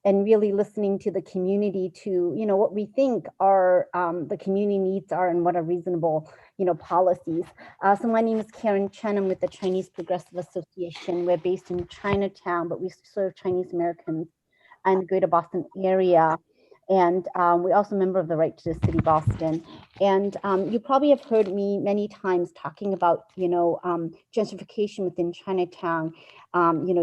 S: and really listening to the community to, what we think are the community needs are and what are reasonable, policies. So my name is Karen Chen. I'm with the Chinese Progressive Association. We're based in Chinatown, but we serve Chinese Americans in the greater Boston area. And we're also a member of the Right to the City Boston. And you probably have heard me many times talking about, gentrification within Chinatown,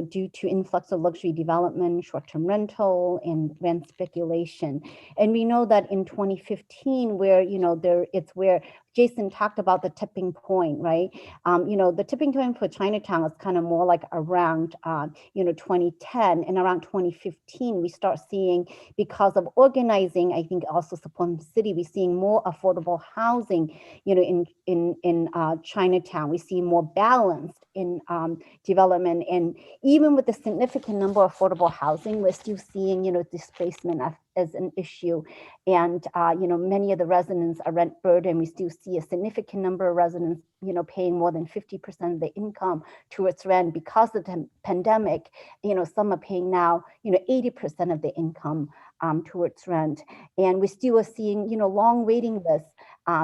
S: due to influx of luxury development, short-term rental, and rent speculation. And we know that in 2015, where, it's where Jason talked about the tipping point, right? The tipping point for Chinatown is kind of more like around, 2010, and around 2015, we start seeing, because of organizing, I think also supporting the city, we're seeing more affordable housing, in Chinatown. We see more balanced in development, and even with the significant number of affordable housing, we're still seeing, displacement as an issue. And, many of the residents are rent burdened. We still see a significant number of residents, paying more than 50% of their income towards rent because of the pandemic. Some are paying now, 80% of their income towards rent. And we still are seeing, long waiting lists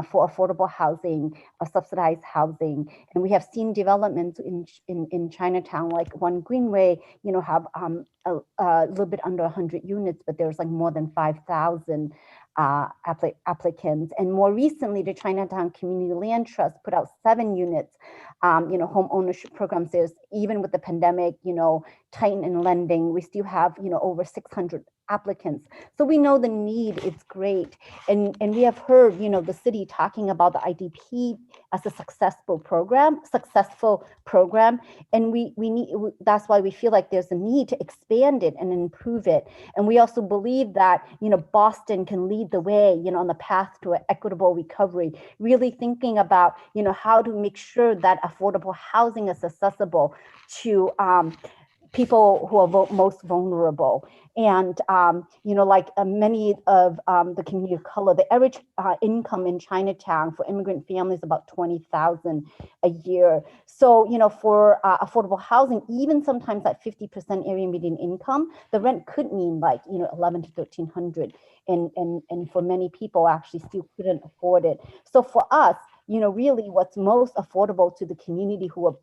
S: for affordable housing or subsidized housing. And we have seen developments in Chinatown, like One Greenway, have a little bit under 100 units, but there's like more than 5,000 applicants. And more recently, the Chinatown Community Land Trust put out 7 units, home ownership programs. There's, even with the pandemic, tighten in lending, we still have, over 600 applicants. So we know the need is great. And we have heard, the city talking about the IDP as a successful program. And we need, that's why we feel like there's a need to expand it and improve it. And we also believe that, Boston can lead the way, on the path to an equitable recovery, really thinking about, how to make sure that affordable housing is accessible to people who are most vulnerable. And, like many of the community of color, the average income in Chinatown for immigrant families is about $20,000 a year. So, for affordable housing, even sometimes at 50% area median income, the rent could mean like, $1,100 to $1,300. And for many people actually still couldn't afford it. So for us, really what's most affordable to the community who are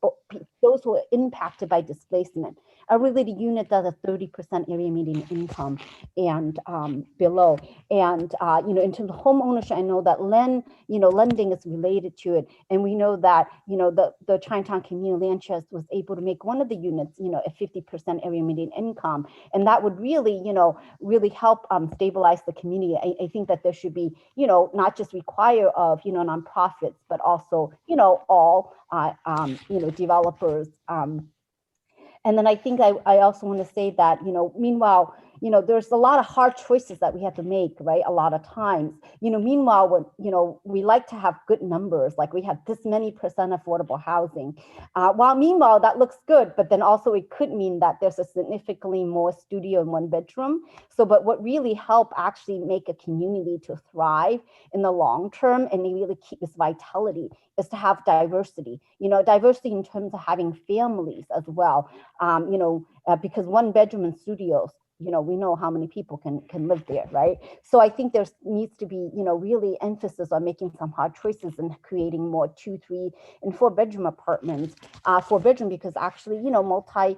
S: those who are impacted by displacement are really the unit that are 30% area median income and below. And, in terms of home ownership, I know that lending is related to it. And we know that, the Chinatown Community Land Trust was able to make one of the units, a 50% area median income. And that would really, really help stabilize the community. I think that there should be, not just require of, nonprofits, but also, all, developers. And then I think I also want to say that, meanwhile, there's a lot of hard choices that we have to make, right? A lot of times, meanwhile, when, we like to have good numbers, like we have this many percent affordable housing. While meanwhile, that looks good, but then also it could mean that there's a significantly more studio in one bedroom. So, but what really help actually make a community to thrive in the long term and really keep this vitality is to have diversity, diversity in terms of having families as well, because one bedroom and studios, we know how many people can live there, right? So I think there needs to be, really emphasis on making some hard choices and creating more 2, 3, and 4 bedroom apartments, 4 bedroom, because actually, multi,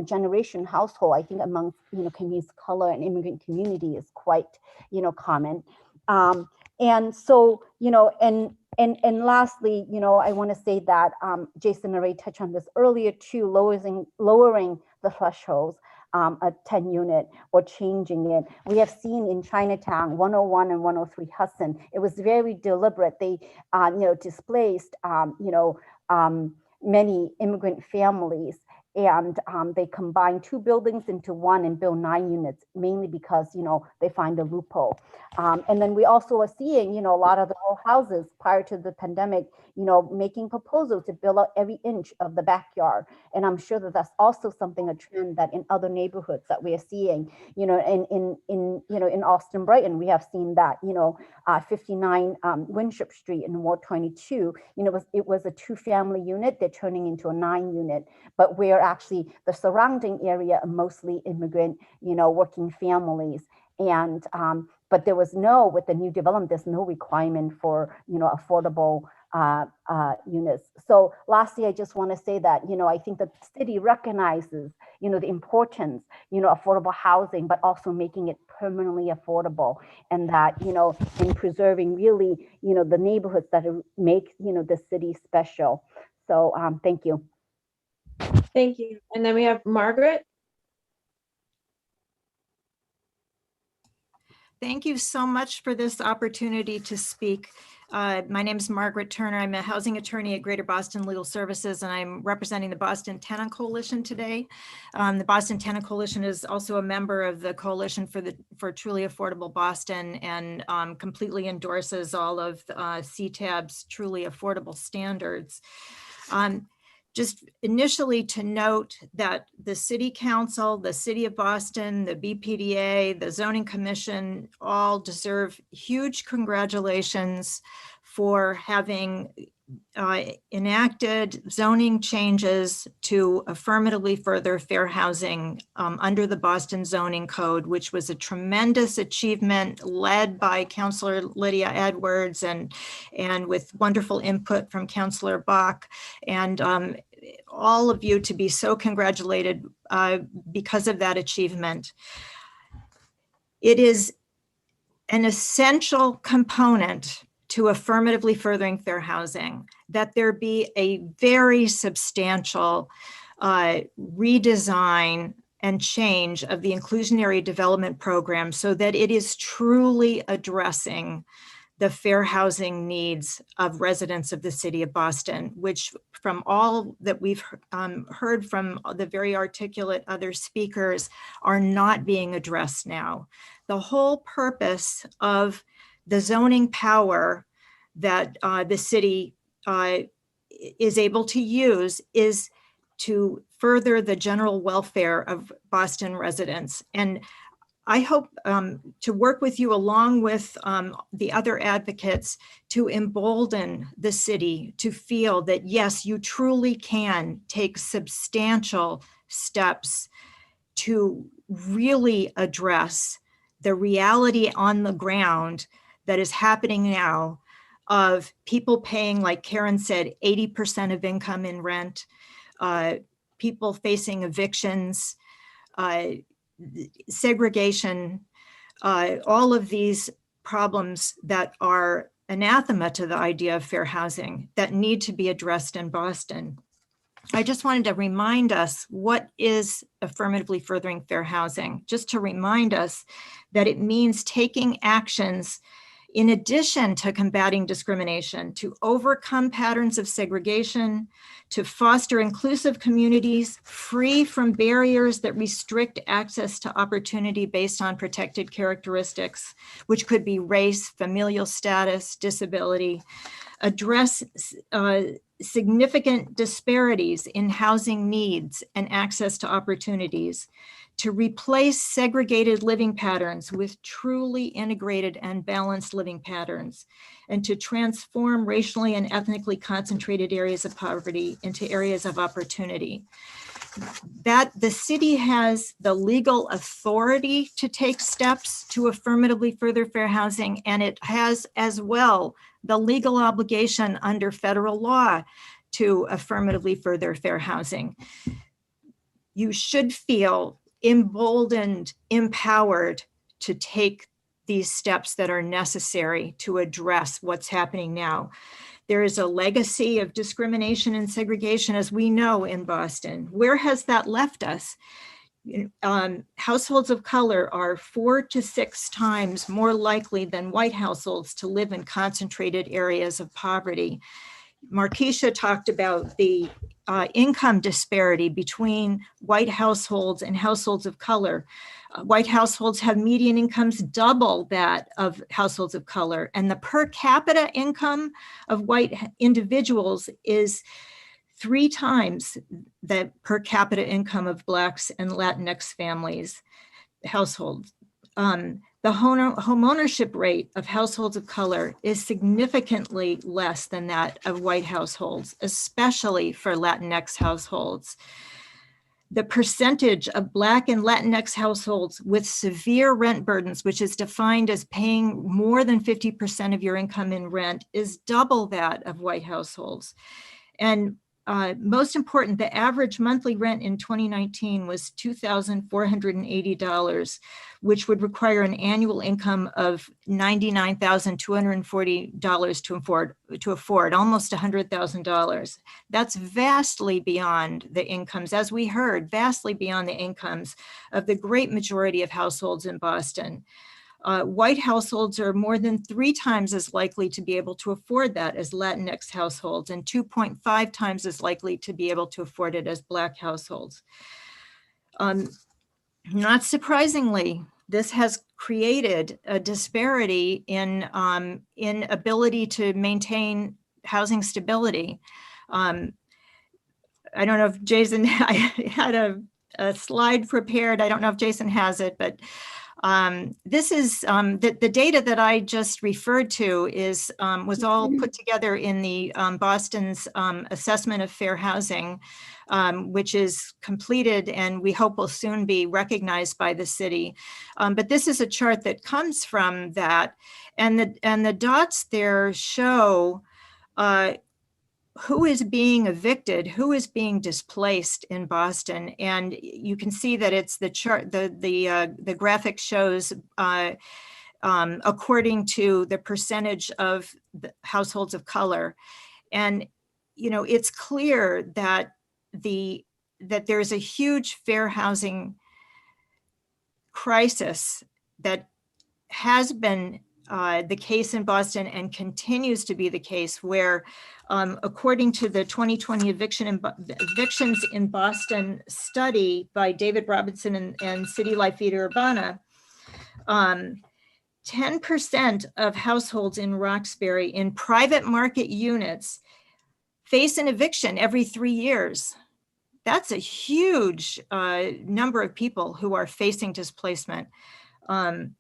S: generation household, I think among, communities of color and immigrant community is quite, common. And so, and lastly, I want to say that Jason already touched on this earlier too, lowering the thresholds, a 10 unit or changing it. We have seen in Chinatown, 101 and 103 Hudson, it was very deliberate. They, displaced, many immigrant families. And they combined 2 buildings into one and build 9 units, mainly because, they find a loophole. And then we also are seeing, a lot of the old houses prior to the pandemic, making proposals to build out every inch of the backyard. And I'm sure that that's also something, a trend that in other neighborhoods that we are seeing, in Austin, Brighton, we have seen that, 59 Winship Street in Ward 22, it was a 2-family unit. They're turning into a 9 unit, but where actually the surrounding area are mostly immigrant, working families. And, but there was with the new development, there's no requirement for, affordable units. So lastly, I just want to say that, I think the city recognizes, the importance, affordable housing, but also making it permanently affordable. And that, in preserving really, the neighborhoods that make, the city special. So thank you.
A: Thank you. And then we have Margaret.
T: Thank you so much for this opportunity to speak. My name is Margaret Turner. I'm a housing attorney at Greater Boston Legal Services, and I'm representing the Boston Tenant Coalition today. The Boston Tenant Coalition is also a member of the Coalition for Truly Affordable Boston, and completely endorses all of CTAB's Truly Affordable standards. Just initially to note that the City Council, the City of Boston, the BPDA, the Zoning Commission all deserve huge congratulations for having enacted zoning changes to affirmatively further fair housing under the Boston Zoning Code, which was a tremendous achievement led by Councilor Lydia Edwards and with wonderful input from Councilor Bach, and all of you to be so congratulated because of that achievement. It is an essential component to affirmatively furthering fair housing that there be a very substantial redesign and change of the inclusionary development program so that it is truly addressing the fair housing needs of residents of the city of Boston, which from all that we've heard from the very articulate other speakers are not being addressed now. The whole purpose of the zoning power that the city is able to use is to further the general welfare of Boston residents. And I hope to work with you along with the other advocates to embolden the city to feel that, yes, you truly can take substantial steps to really address the reality on the ground that is happening now of people paying, like Karen said, 80% of income in rent, people facing evictions, segregation, all of these problems that are anathema to the idea of fair housing that need to be addressed in Boston. I just wanted to remind us what is affirmatively furthering fair housing, just to remind us that it means taking actions in addition to combating discrimination, to overcome patterns of segregation, to foster inclusive communities free from barriers that restrict access to opportunity based on protected characteristics, which could be race, familial status, disability, address significant disparities in housing needs and access to opportunities, to replace segregated living patterns with truly integrated and balanced living patterns, and to transform racially and ethnically concentrated areas of poverty into areas of opportunity. That the city has the legal authority to take steps to affirmatively further fair housing, and it has as well the legal obligation under federal law to affirmatively further fair housing. You should feel emboldened, empowered to take these steps that are necessary to address what's happening now. There is a legacy of discrimination and segregation, as we know, in Boston. Where has that left us? Households of color are 4 to 6 times more likely than white households to live in concentrated areas of poverty. Markeisha talked about the income disparity between white households and households of color. White households have median incomes double that of households of color, and the per capita income of white individuals is 3 times the per capita income of Blacks and Latinx families, households. The homeownership rate of households of color is significantly less than that of white households, especially for Latinx households. the percentage of Black and Latinx households with severe rent burdens, which is defined as paying more than 50% of your income in rent, is double that of white households. And most important, the average monthly rent in 2019 was $2,480, which would require an annual income of $99,240 to afford almost $100,000. That's vastly beyond the incomes, as we heard, vastly beyond the incomes of the great majority of households in Boston. White households are more than 3 times as likely to be able to afford that as Latinx households, and 2.5 times as likely to be able to afford it as Black households. Not surprisingly, this has created a disparity in ability to maintain housing stability. I don't know if Jason, I had a slide prepared. I don't know if Jason has it, but this is the data that I just referred to is was all put together in the Boston's assessment of fair housing, which is completed and we hope will soon be recognized by the city. But this is a chart that comes from that, and the dots there show who is being evicted, who is being displaced in Boston. And you can see that it's the chart, the graphic shows according to the percentage of the households of color. And, you know, it's clear that that there's a huge fair housing crisis that has been the case in Boston and continues to be the case, where according to the 2020 Evictions in Boston study by David Robinson and City Life Vida Urbana, 10% of households in Roxbury in private market units face an eviction every 3 years. That's a huge number of people who are facing displacement. In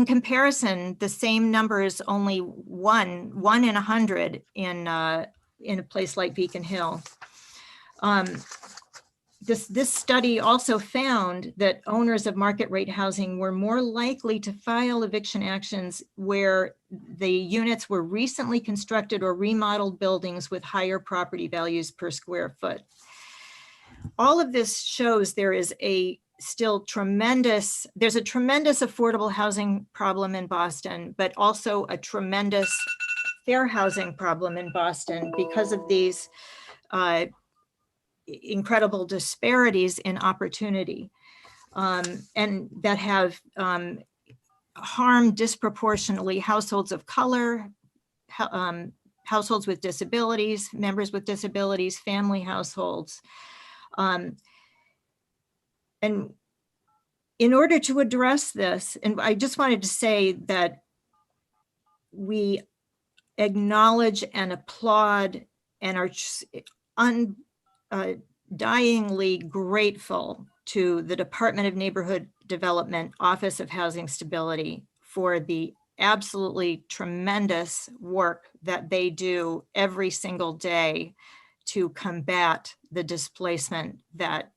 T: comparison, the same number is only one in 100 in a place like Beacon Hill. This study also found that owners of market rate housing were more likely to file eviction actions where the units were recently constructed or remodeled buildings with higher property values per square foot. All of this shows there is there's a tremendous affordable housing problem in Boston, but also a tremendous fair housing problem in Boston because of these incredible disparities in opportunity, and that have harmed disproportionately households of color, households with disabilities, members with disabilities, family households. And in order to address this, and I just wanted to say that we acknowledge and applaud and are undyingly grateful to the Department of Neighborhood Development, Office of Housing Stability, for the absolutely tremendous work that they do every single day to combat the displacement that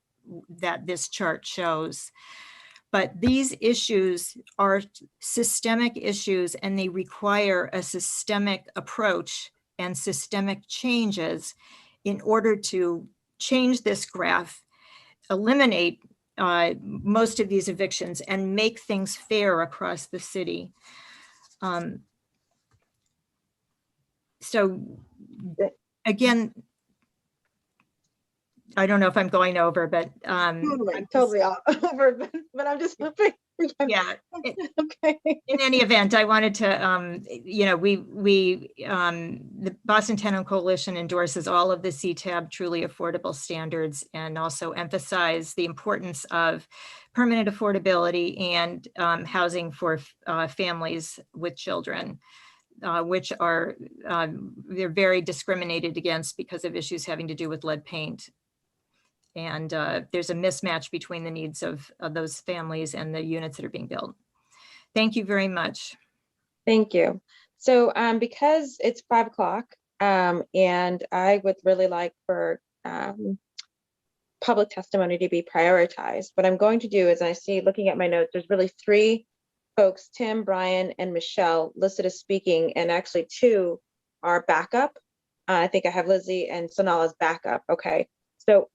T: this chart shows. But these issues are systemic issues, and they require a systemic approach and systemic changes in order to change this graph, eliminate most of these evictions, and make things fair across the city. So again, I don't know if I'm going over, but
A: totally over, but I'm just hoping.
T: Yeah.
A: Okay.
T: In any event, I wanted to, you know, the Boston Tenant Coalition endorses all of the CTAB truly affordable standards, and also emphasize the importance of permanent affordability and housing for families with children, which are they're very discriminated against because of issues having to do with lead paint. And there's a mismatch between the needs of those families and the units that are being built. Thank you very much.
A: Thank you. So because it's 5 o'clock and I would really like for public testimony to be prioritized. What I'm going to do is, I see, looking at my notes, there's really 3 folks, Tim, Brian, and Michelle listed as speaking, and actually 2 are backup. I think I have Lizzie and Sonala's backup. Okay, so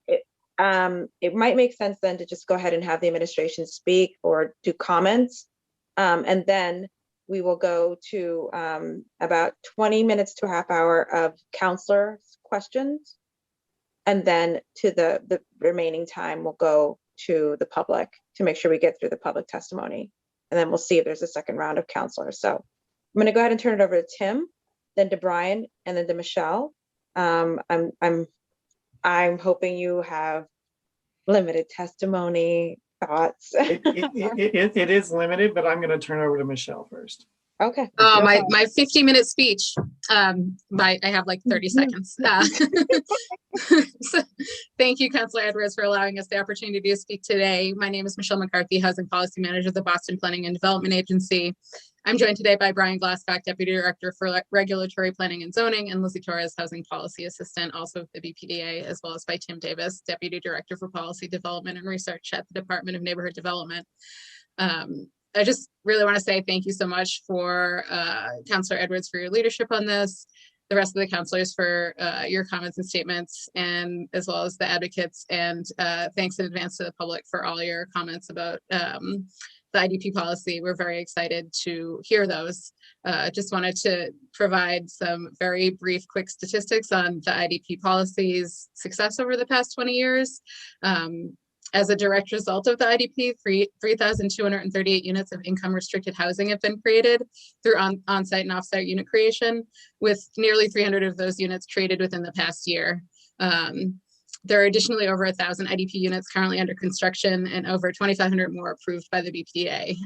A: it might make sense then to just go ahead and have the administration speak or do comments. And then we will go to about 20 minutes to a half hour of counselor questions. And then to the remaining time, we'll go to the public to make sure we get through the public testimony. And then we'll see if there's a second round of counselors. So I'm gonna go ahead and turn it over to Tim, then to Brian, and then to Michelle. I'm hoping you have limited testimony thoughts.
C: It is limited, but I'm going to turn over to Michelle first.
A: Okay.
U: My 15-minute speech. I have like 30 seconds. So, thank you, Councilor Edwards, for allowing us the opportunity to speak today. My name is Michelle McCarthy, Housing Policy Manager of the Boston Planning and Development Agency. I'm joined today by Brian Glasscock, Deputy Director for Regulatory Planning and Zoning, and Lizzie Torres, Housing Policy Assistant, also with the BPDA, as well as by Tim Davis, Deputy Director for Policy Development and Research at the Department of Neighborhood Development. I just really want to say thank you so much for Councilor Edwards for your leadership on this, the rest of the councilors for your comments and statements, and as well as the advocates, and thanks in advance to the public for all your comments about the IDP policy. We're very excited to hear those. Just wanted to provide some very brief, quick statistics on the IDP policy's success over the past 20 years. As a direct result of the IDP, 3,238 units of income restricted housing have been created through on-site and off-site unit creation, with nearly 300 of those units created within the past year. There are additionally over 1,000 IDP units currently under construction and over 2,500 more approved by the BPDA.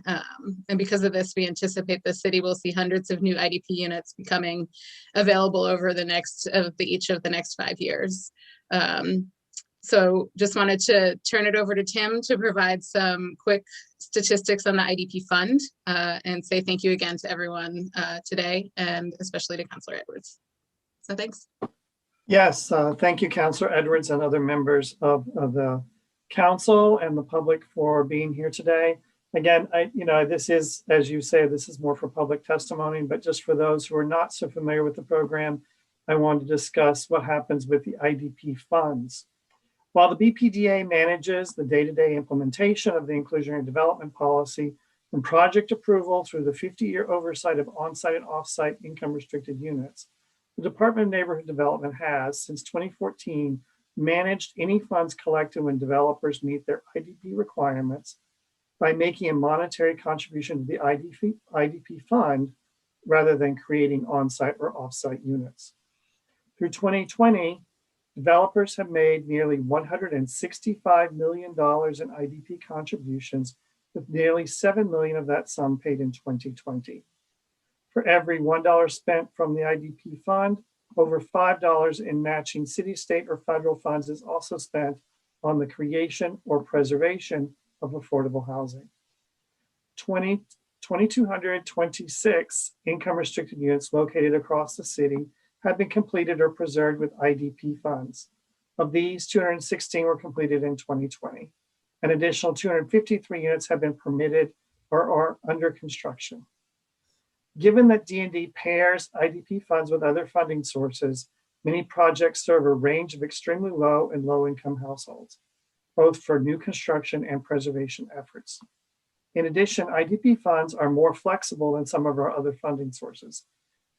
U: And because of this, we anticipate the city will see hundreds of new IDP units becoming available over each of the next 5 years. So just wanted to turn it over to Tim to provide some quick statistics on the IDP fund and say thank you again to everyone today, and especially to Councilor Edwards. So thanks.
C: Yes, thank you, Councilor Edwards, and other members of the council and the public for being here today. Again, this is, as you say, this is more for public testimony, but just for those who are not so familiar with the program, I wanted to discuss what happens with the IDP funds. While the BPDA manages the day-to-day implementation of the inclusionary development policy, from project approval through the 50-year oversight of on-site and off-site income restricted units, the Department of Neighborhood Development has, since 2014, managed any funds collected when developers meet their IDP requirements by making a monetary contribution to the IDP fund rather than creating on-site or off-site units. Through 2020, developers have made nearly $165 million in IDP contributions, with nearly $7 million of that sum paid in 2020. For every $1 spent from the IDP fund, over $5 in matching city, state, or federal funds is also spent on the creation or preservation of affordable housing. 2,226 income restricted units located across the city have been completed or preserved with IDP funds. Of these, 216 were completed in 2020. An additional 253 units have been permitted or are under construction. Given that D&D pairs IDP funds with other funding sources, many projects serve a range of extremely low and low income households, both for new construction and preservation efforts. In addition, IDP funds are more flexible than some of our other funding sources.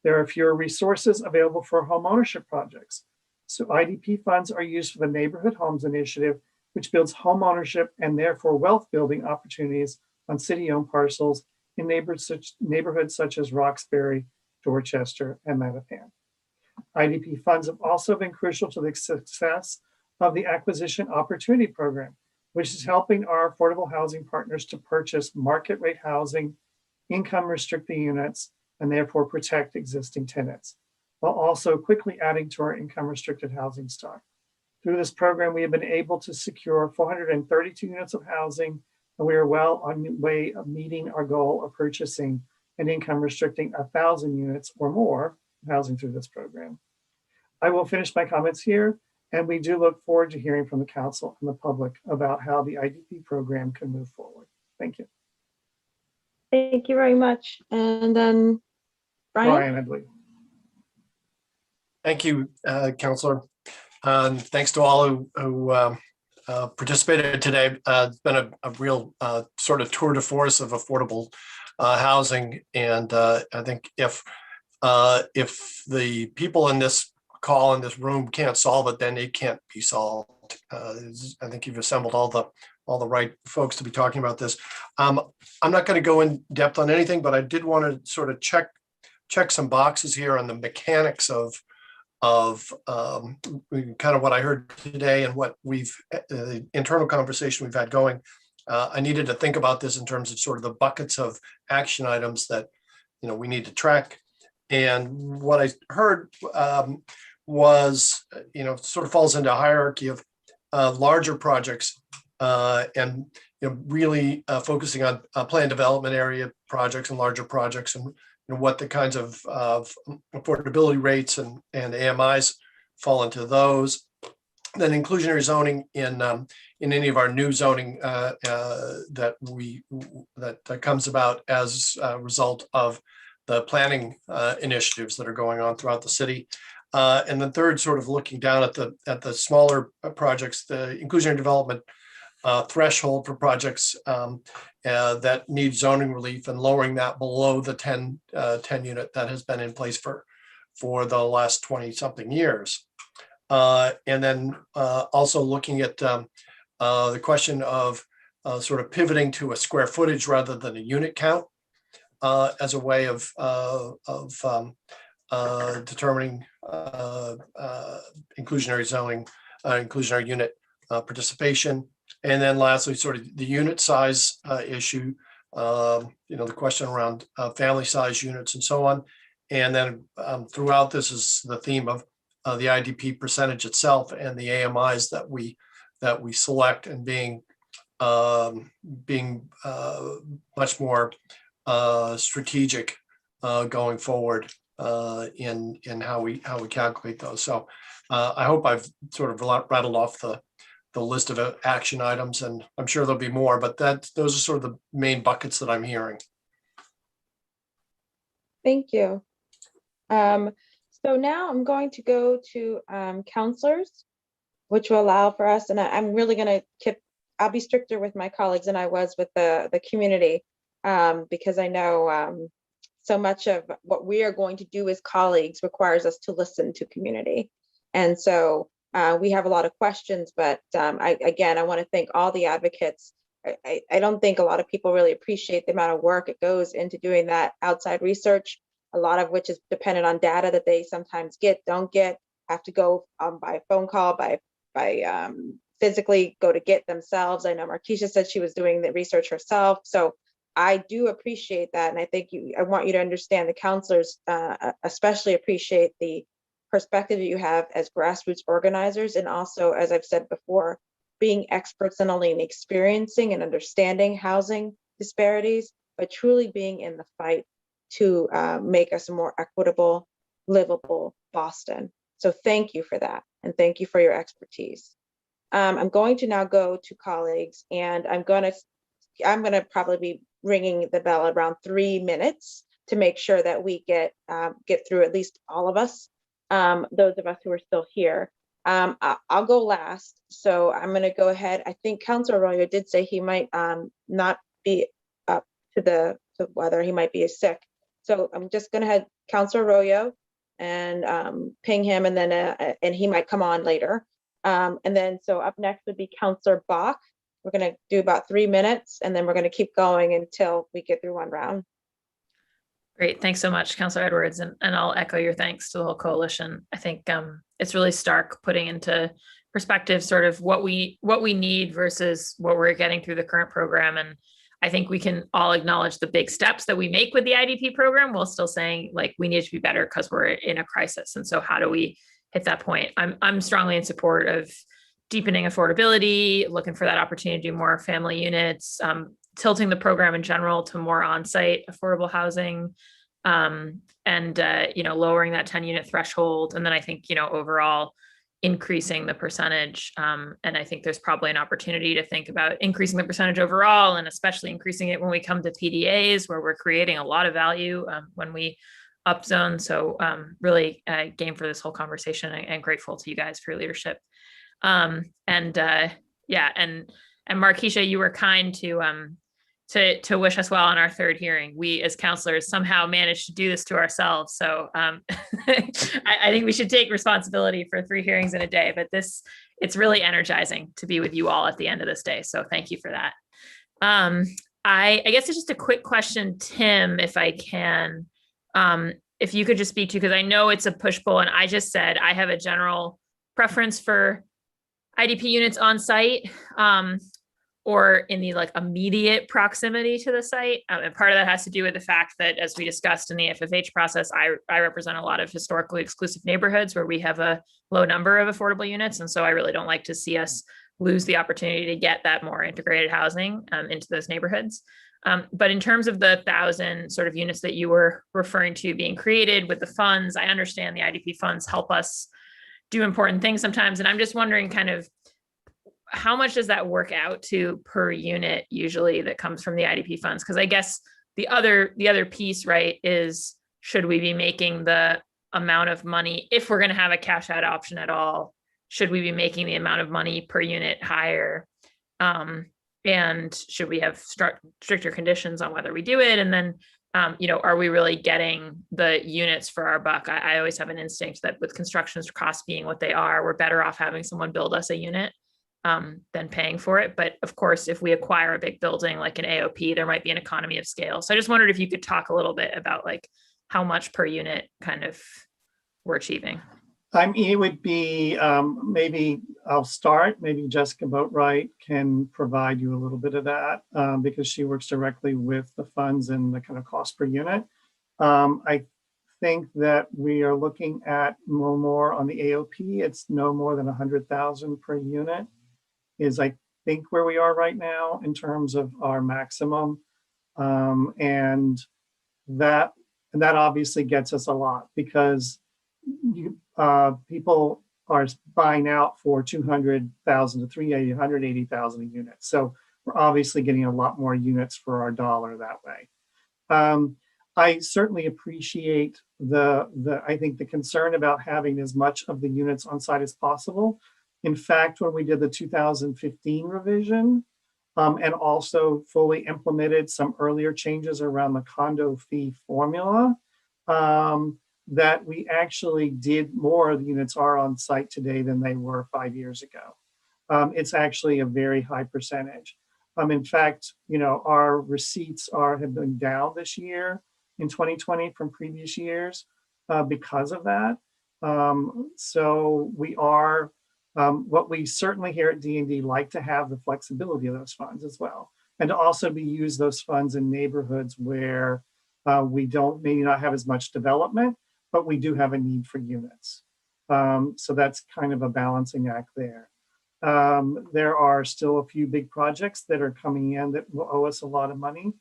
C: There are fewer resources available for homeownership projects. So IDP funds are used for the Neighborhood Homes Initiative, which builds homeownership and therefore wealth building opportunities on city-owned parcels in neighborhoods such as Roxbury, Dorchester, and Mattapan. IDP funds have also been crucial to the success of the Acquisition Opportunity Program, which is helping our affordable housing partners to purchase market rate housing, income restricted units, and therefore protect existing tenants, while also quickly adding to our income restricted housing stock. Through this program, we have been able to secure 432 units of housing, and we are well on the way of meeting our goal of purchasing and income restricting 1,000 units or more of housing through this program. I will finish my comments here And we do look forward to hearing from the council and the public about how the IDP program can move forward. Thank you.
A: Thank you very much. And then
C: Brian, I believe.
B: Thank you, Councilor. Thanks to all who participated today. It's been a real sort of tour de force of affordable housing. And I think if the people in this call in this room can't solve it, then it can't be solved. I think you've assembled all the right folks to be talking about this. I'm not going to go in depth on anything, but I did want to sort of check some boxes here on the mechanics of kind of what I heard today and what we've the internal conversation we've had going. I needed to think about this in terms of sort of the buckets of action items that we need to track. And what I heard was sort of falls into a hierarchy of larger projects and really focusing on planned development area projects and larger projects, and what the kinds of affordability rates and AMIs fall into those. Then inclusionary zoning in any of our new zoning that comes about as a result of the planning initiatives that are going on throughout the city. And then third, sort of looking down at the smaller projects, the inclusionary development threshold for projects that need zoning relief, and lowering that below the 10 unit that has been in place for the last 20 something years. And then also looking at the question of sort of pivoting to a square footage rather than a unit count as a way of determining inclusionary zoning, inclusionary unit participation. And then lastly, sort of the unit size issue, the question around family size units and so on. And then throughout this is the theme of the IDP percentage itself and the AMIs that we select, and being much more strategic going forward in how we calculate those. So I hope I've sort of rattled off the list of action items, and I'm sure there'll be more, but those are sort of the main buckets that I'm hearing.
A: Thank you. So now I'm going to go to counselors, which will allow for us, and I'm really going to I'll be stricter with my colleagues than I was with the community, because I know so much of what we are going to do as colleagues requires us to listen to community. And so we have a lot of questions, but I want to thank all the advocates. I don't think a lot of people really appreciate the amount of work it goes into doing that outside research, a lot of which is dependent on data that they sometimes don't get, have to go by phone call, by physically go to get themselves. I know Markeisha said she was doing the research herself. So I do appreciate that. And I want you to understand the counselors especially appreciate the perspective that you have as grassroots organizers, and also, as I've said before, being experts not only in experiencing and understanding housing disparities, but truly being in the fight to make us a more equitable, livable Boston. So thank you for that, and thank you for your expertise. I'm going to now go to colleagues, and I'm gonna probably be ringing the bell around 3 minutes to make sure that we get through at least all of us. Those of us who are still here. I'll go last. So I'm going to go ahead. I think Councilor Arroyo did say he might not be up to whether he might be sick. So I'm just going to have Councilor Arroyo and ping him, and then and he might come on later. And then so up next would be Councilor Bach. We're going to do about 3 minutes, and then we're going to keep going until we get through one round.
J: Great. Thanks so much, Councilor Edwards. And I'll echo your thanks to the whole coalition. I think it's really stark putting into perspective sort of what we need versus what we're getting through the current program. And I think we can all acknowledge the big steps that we make with the IDP program while still saying, like, we need to be better because we're in a crisis. And so how do we hit that point? I'm strongly in support of deepening affordability, looking for that opportunity to do more family units, tilting the program in general to more on-site affordable housing, and lowering that 10 unit threshold. And then I think, overall, increasing the percentage. And I think there's probably an opportunity to think about increasing the percentage overall, and especially increasing it when we come to PDAs, where we're creating a lot of value when we upzone. So really game for this whole conversation, and grateful to you guys for your leadership. And Markeisha, you were kind to wish us well on our third hearing. We as counselors somehow managed to do this to ourselves. So I think we should take responsibility for 3 hearings in a day, but it's really energizing to be with you all at the end of this day. So thank you for that. I guess it's just a quick question, Tim, if I can, if you could just speak to, because I know it's a push-pull, and I just said I have a general preference for IDP units on site, or in the like immediate proximity to the site. And part of that has to do with the fact that, as we discussed in the FFH process, I represent a lot of historically exclusive neighborhoods where we have a low number of affordable units. And so I really don't like to see us lose the opportunity to get that more integrated housing into those neighborhoods. But in terms of the 1,000 sort of units that you were referring to being created with the funds, I understand the IDP funds help us do important things sometimes. And I'm just wondering kind of, how much does that work out to per unit usually that comes from the IDP funds? Because I guess the other piece, right, is should we be making the amount of money, if we're going to have a cash out option at all, should we be making the amount of money per unit higher? And should we have stricter conditions on whether we do it? And then, are we really getting the units for our buck? I always have an instinct that with construction costs being what they are, we're better off having someone build us a unit than paying for it. But of course, if we acquire a big building like an AOP, there might be an economy of scale. So I just wondered if you could talk a little bit about like how much per unit kind of we're achieving.
C: It would be, maybe I'll start, maybe Jessica Boatwright can provide you a little bit of that because she works directly with the funds and the kind of cost per unit. I think that we are looking at more on the AOP. It's no more than 100,000 per unit is, I think, where we are right now in terms of our maximum. And that obviously gets us a lot because people are buying out for 200,000 to 380,000 units. So we're obviously getting a lot more units for our dollar that way. I certainly appreciate I think the concern about having as much of the units on site as possible. In fact, when we did the 2015 revision and also fully implemented some earlier changes around the condo fee formula, that we actually did more of the units are on site today than they were 5 years ago. It's actually a very high percentage. In fact, our receipts have been down this year in 2020 from previous years because of that. So we are, what we certainly here at D&D like to have the flexibility of those funds as well. And to also use those funds in neighborhoods where we maybe not have as much development, but we do have a need for units. So that's kind of a balancing act there. There are still a few big projects that are coming in that will owe us a lot of money.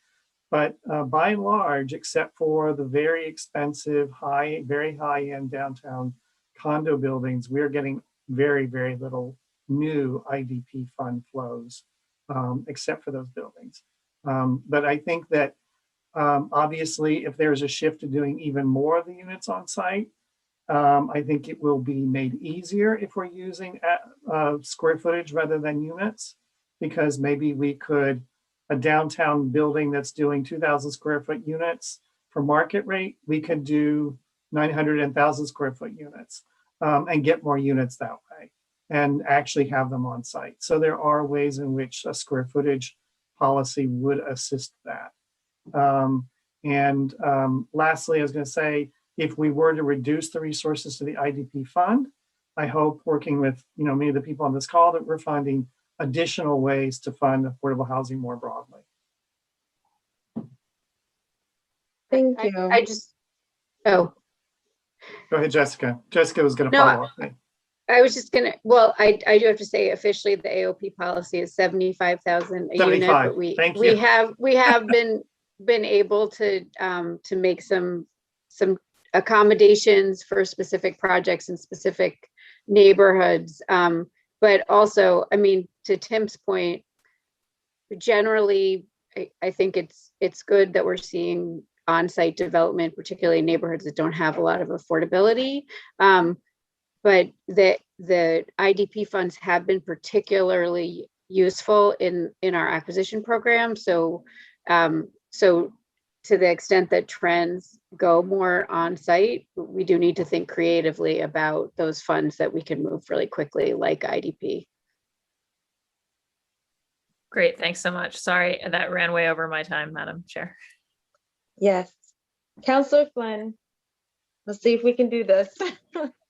C: But by and large, except for the very expensive, very high-end downtown condo buildings, we're getting very, very little new IDP fund flows, except for those buildings. But I think that obviously, if there's a shift to doing even more of the units on site, I think it will be made easier if we're using square footage rather than units, because maybe we could, a downtown building that's doing 2,000 square foot units for market rate, we could do 900 and 1,000 square foot units and get more units that way and actually have them on site. So there are ways in which a square footage policy would assist that. Lastly, I was going to say, if we were to reduce the resources to the IDP fund, I hope working with many of the people on this call that we're finding additional ways to fund affordable housing more broadly.
A: Thank you.
N: Go
C: ahead, Jessica. Jessica was going to follow up.
E: I was just going to, I do have to say officially the AOP policy is 75,000 a unit, but we have been able to make some accommodations for specific projects and specific neighborhoods. But also, I mean, to Tim's point, generally, I think it's good that we're seeing on-site development, particularly in neighborhoods that don't have a lot of affordability. But the IDP funds have been particularly useful in our acquisition program. So to the extent that trends go more on-site, we do need to think creatively about those funds that we can move really quickly, like IDP.
J: Great, thanks so much. Sorry, that ran way over my time, Madam Chair.
A: Yes. Councillor Flynn, let's see if we can do this.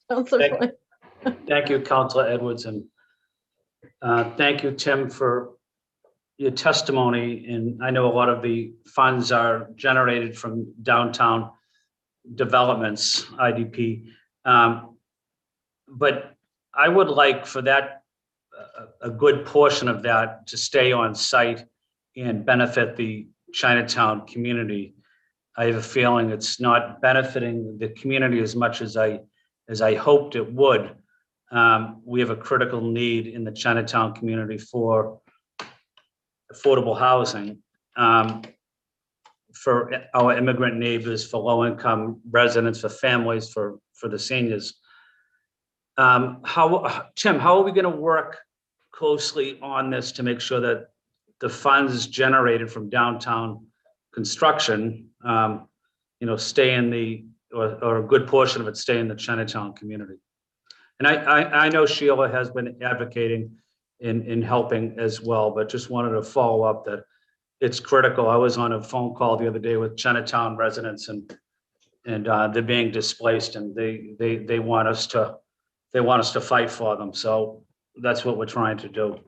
A: Councillor Flynn.
K: Thank you, Councillor Edwards, and thank you, Tim, for your testimony. And I know a lot of the funds are generated from downtown developments, IDP. But I would like for that, a good portion of that to stay on site and benefit the Chinatown community. I have a feeling it's not benefiting the community as much as I hoped it would. We have a critical need in the Chinatown community for affordable housing for our immigrant neighbors, for low-income residents, for families, for the seniors. Tim, how are we going to work closely on this to make sure that the funds generated from downtown construction, stay in the, or a good portion of it stay in the Chinatown community? And I know Sheila has been advocating in helping as well, but just wanted to follow up that it's critical. I was on a phone call the other day with Chinatown residents, and they're being displaced, and they want us to fight for them. So that's what we're trying to do.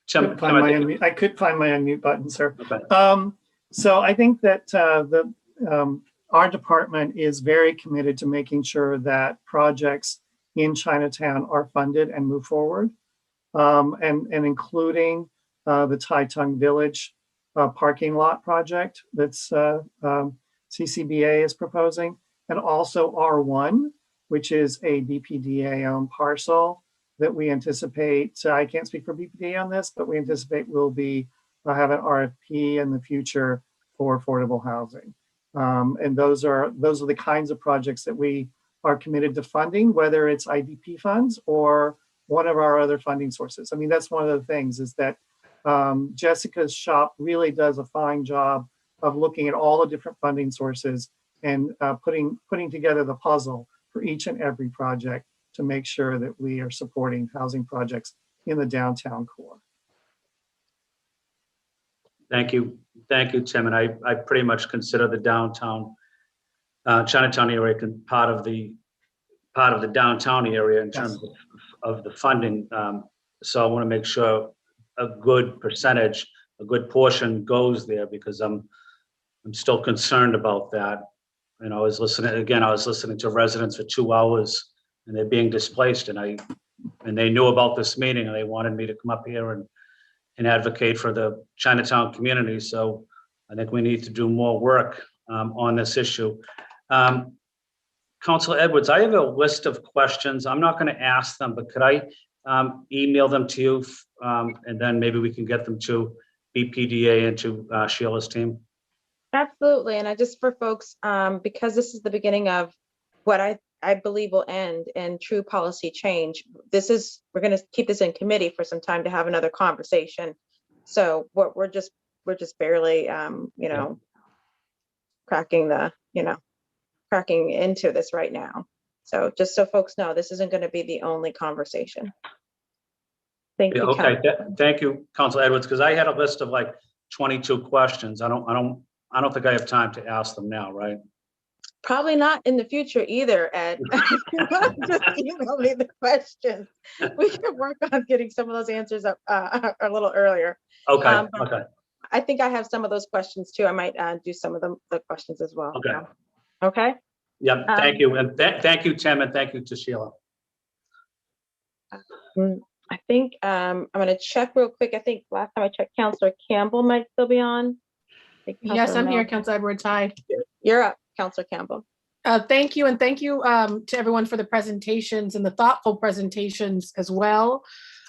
K: Tim,
C: I could find my unmute button, sir. Okay. So I think that our department is very committed to making sure that projects in Chinatown are funded and move forward, and including the Tai Tung Village parking lot project that's CCBA is proposing, and also R1, which is a BPDA-owned parcel that we anticipate, I can't speak for BPDA on this, but we anticipate will be have an RFP in the future for affordable housing. And those are the kinds of projects that we are committed to funding, whether it's IDP funds or one of our other funding sources. I mean, that's one of the things is that Jessica's shop really does a fine job of looking at all the different funding sources and putting together the puzzle for each and every project to make sure that we are supporting housing projects in the downtown core.
K: Thank you, Tim. And I pretty much consider the downtown Chinatown area part of the downtown area in terms of the funding. So I want to make sure a good percentage, a good portion goes there, because I'm still concerned about that. And I was listening to residents for 2 hours, and they're being displaced, and they knew about this meeting, and they wanted me to come up here and advocate for the Chinatown community. So I think we need to do more work on this issue. Councilor Edwards, I have a list of questions. I'm not going to ask them, but could I email them to you, and then maybe we can get them to BPDA and to Sheila's team?
A: Absolutely. And I just, for folks, because this is the beginning of what I believe will end in true policy change. We're going to keep this in committee for some time to have another conversation. So we're just barely, cracking into this right now. So just so folks know, this isn't going to be the only conversation. Thank you.
K: Okay. Thank you, Councilor Edwards, because I had a list of like 22 questions. I don't think I have time to ask them now, right?
A: Probably not in the future either, Ed. Just email me the questions. We can work on getting some of those answers up a little earlier.
K: Okay. Okay.
A: I think I have some of those questions too. I might do some of the questions as well.
K: Okay.
A: Okay.
K: Yeah. Thank you, and thank you, Tim, and thank you to Sheila.
A: I think I'm going to check real quick. I think last time I checked, Councillor Campbell might still be on.
M: Yes, I'm here, Councillor Edwards. Hi.
A: You're up, Councillor Campbell.
M: Thank you. And thank you to everyone for the presentations and the thoughtful presentations as well.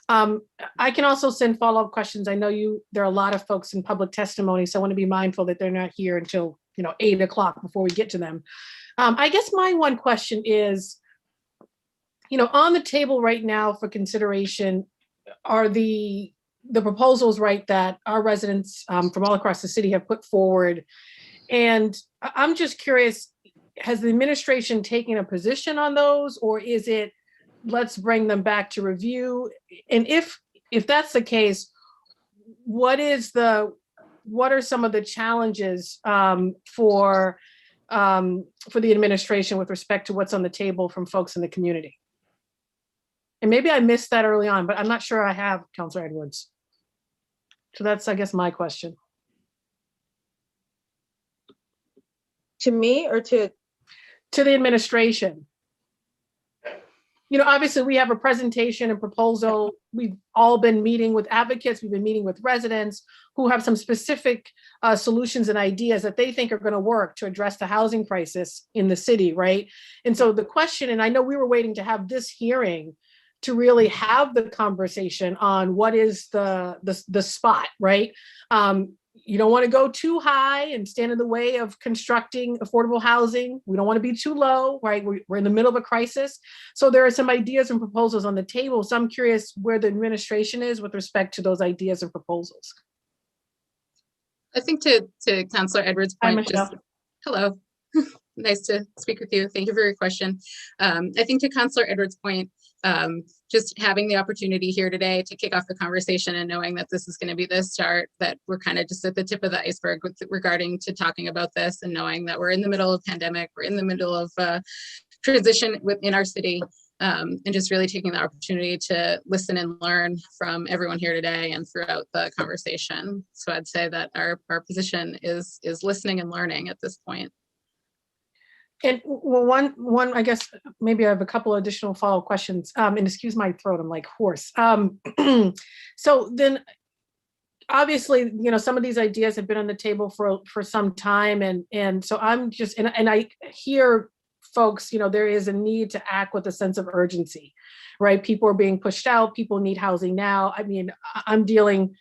M: I can also send follow-up questions. I know there are a lot of folks in public testimony, so I want to be mindful that they're not here until 8 o'clock before we get to them. I guess my one question is, on the table right now for consideration are the proposals, right, that our residents from all across the city have put forward. And I'm just curious, has the administration taken a position on those, or is it, let's bring them back to review? And if that's the case, what are some of the challenges for the administration with respect to what's on the table from folks in the community? And maybe I missed that early on, but I'm not sure I have, Councilor Edwards. So that's, I guess, my question.
A: To me or to
M: the administration? Obviously we have a presentation and proposal. We've all been meeting with advocates. We've been meeting with residents who have some specific solutions and ideas that they think are going to work to address the housing crisis in the city, right? And so the question, and I know we were waiting to have this hearing to really have the conversation on what is the spot, right? You don't want to go too high and stand in the way of constructing affordable housing. We don't want to be too low, right? We're in the middle of a crisis. So there are some ideas and proposals on the table. So I'm curious where the administration is with respect to those ideas and proposals.
U: I think to Councilor Edwards' point, hello, nice to speak with you. Thank you for your question. I think to Councilor Edwards' point, just having the opportunity here today to kick off the conversation and knowing that this is going to be the start, that we're kind of just at the tip of the iceberg regarding to talking about this, and knowing that we're in the middle of pandemic, we're in the middle of transition within our city, and just really taking the opportunity to listen and learn from everyone here today and throughout the conversation. So I'd say that our position is listening and learning at this point.
M: And well, one, I guess maybe I have a couple of additional follow-up questions. And excuse my throat, I'm like hoarse. So then, obviously, some of these ideas have been on the table for some time, and so I'm just, and I hear folks, there is a need to act with a sense of urgency, right? People are being pushed out. People need housing now. I mean, I'm dealing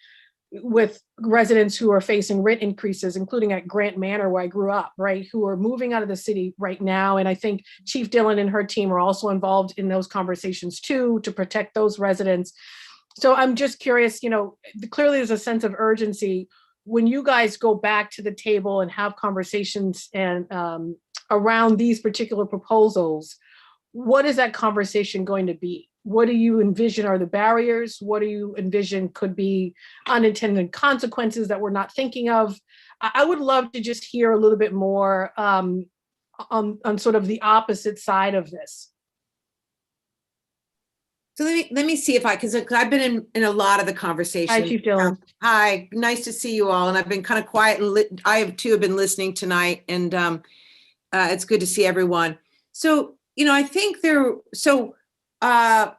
M: with residents who are facing rent increases, including at Grant Manor, where I grew up, right, who are moving out of the city right now. And I think Chief Dillon and her team are also involved in those conversations too, to protect those residents. So I'm just curious, clearly there's a sense of urgency. When you guys go back to the table and have conversations and around these particular proposals, what is that conversation going to be? What do you envision are the barriers? What do you envision could be unintended consequences that we're not thinking of? I would love to just hear a little bit more on sort of the opposite side of this.
G: So let me see if because I've been in a lot of the conversation.
M: Hi, Chief Dillon.
G: Hi, nice to see you all. And I've been kind of quiet, and I have too been listening tonight, and it's good to see everyone. So I think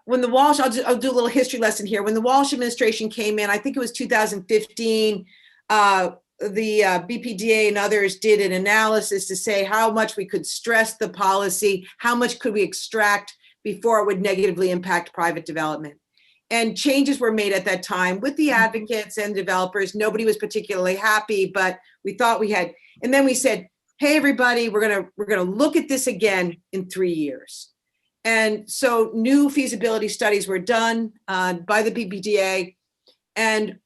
G: when the Walsh, I'll do a little history lesson here. When the Walsh administration came in, I think it was 2015, the BPDA and others did an analysis to say how much we could stress the policy, how much could we extract before it would negatively impact private development. And changes were made at that time with the advocates and developers. Nobody was particularly happy, but we thought we had, and then we said, hey, everybody, we're gonna look at this again in 3 years. And so new feasibility studies were done by the BPDA. And,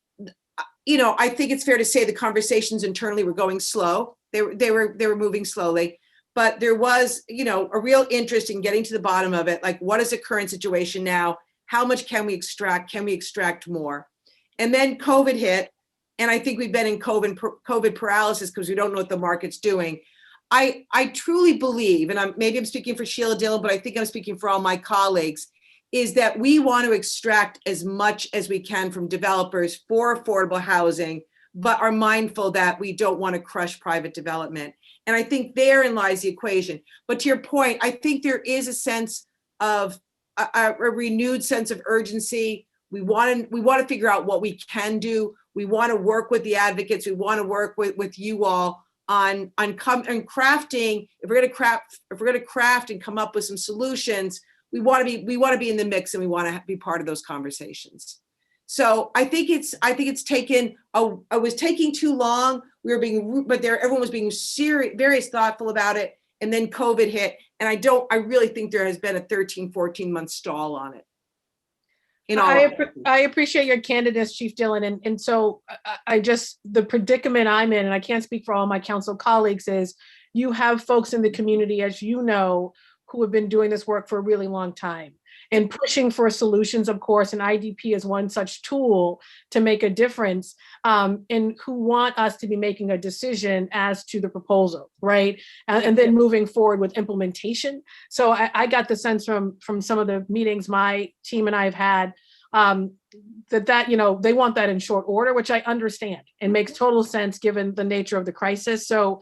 G: I think it's fair to say the conversations internally were going slow. They were moving slowly, but there was, a real interest in getting to the bottom of it. Like, what is the current situation now? How much can we extract? Can we extract more? And then COVID hit. And I think we've been in COVID paralysis because we don't know what the market's doing. I truly believe, and maybe I'm speaking for Sheila Dillon, but I think I'm speaking for all my colleagues, is that we want to extract as much as we can from developers for affordable housing, but are mindful that we don't want to crush private development. And I think therein lies the equation. But to your point, I think there is a sense of a renewed sense of urgency. We want to figure out what we can do. We want to work with the advocates. We want to work with you all on crafting. If we're going to craft and come up with some solutions, we want to be in the mix, and we want to be part of those conversations. So I think it was taking too long. Everyone was being very thoughtful about it. And then COVID hit. And I really think there has been a 13, 14 month stall on it.
M: I appreciate your candidness, Chief Dillon. And so the predicament I'm in, and I can't speak for all my council colleagues, is you have folks in the community, as you know, who have been doing this work for a really long time and pushing for solutions, of course, and IDP is one such tool to make a difference, and who want us to be making a decision as to the proposal, right? And then moving forward with implementation. So I got the sense from some of the meetings my team and I have had, that they want that in short order, which I understand and makes total sense given the nature of the crisis. So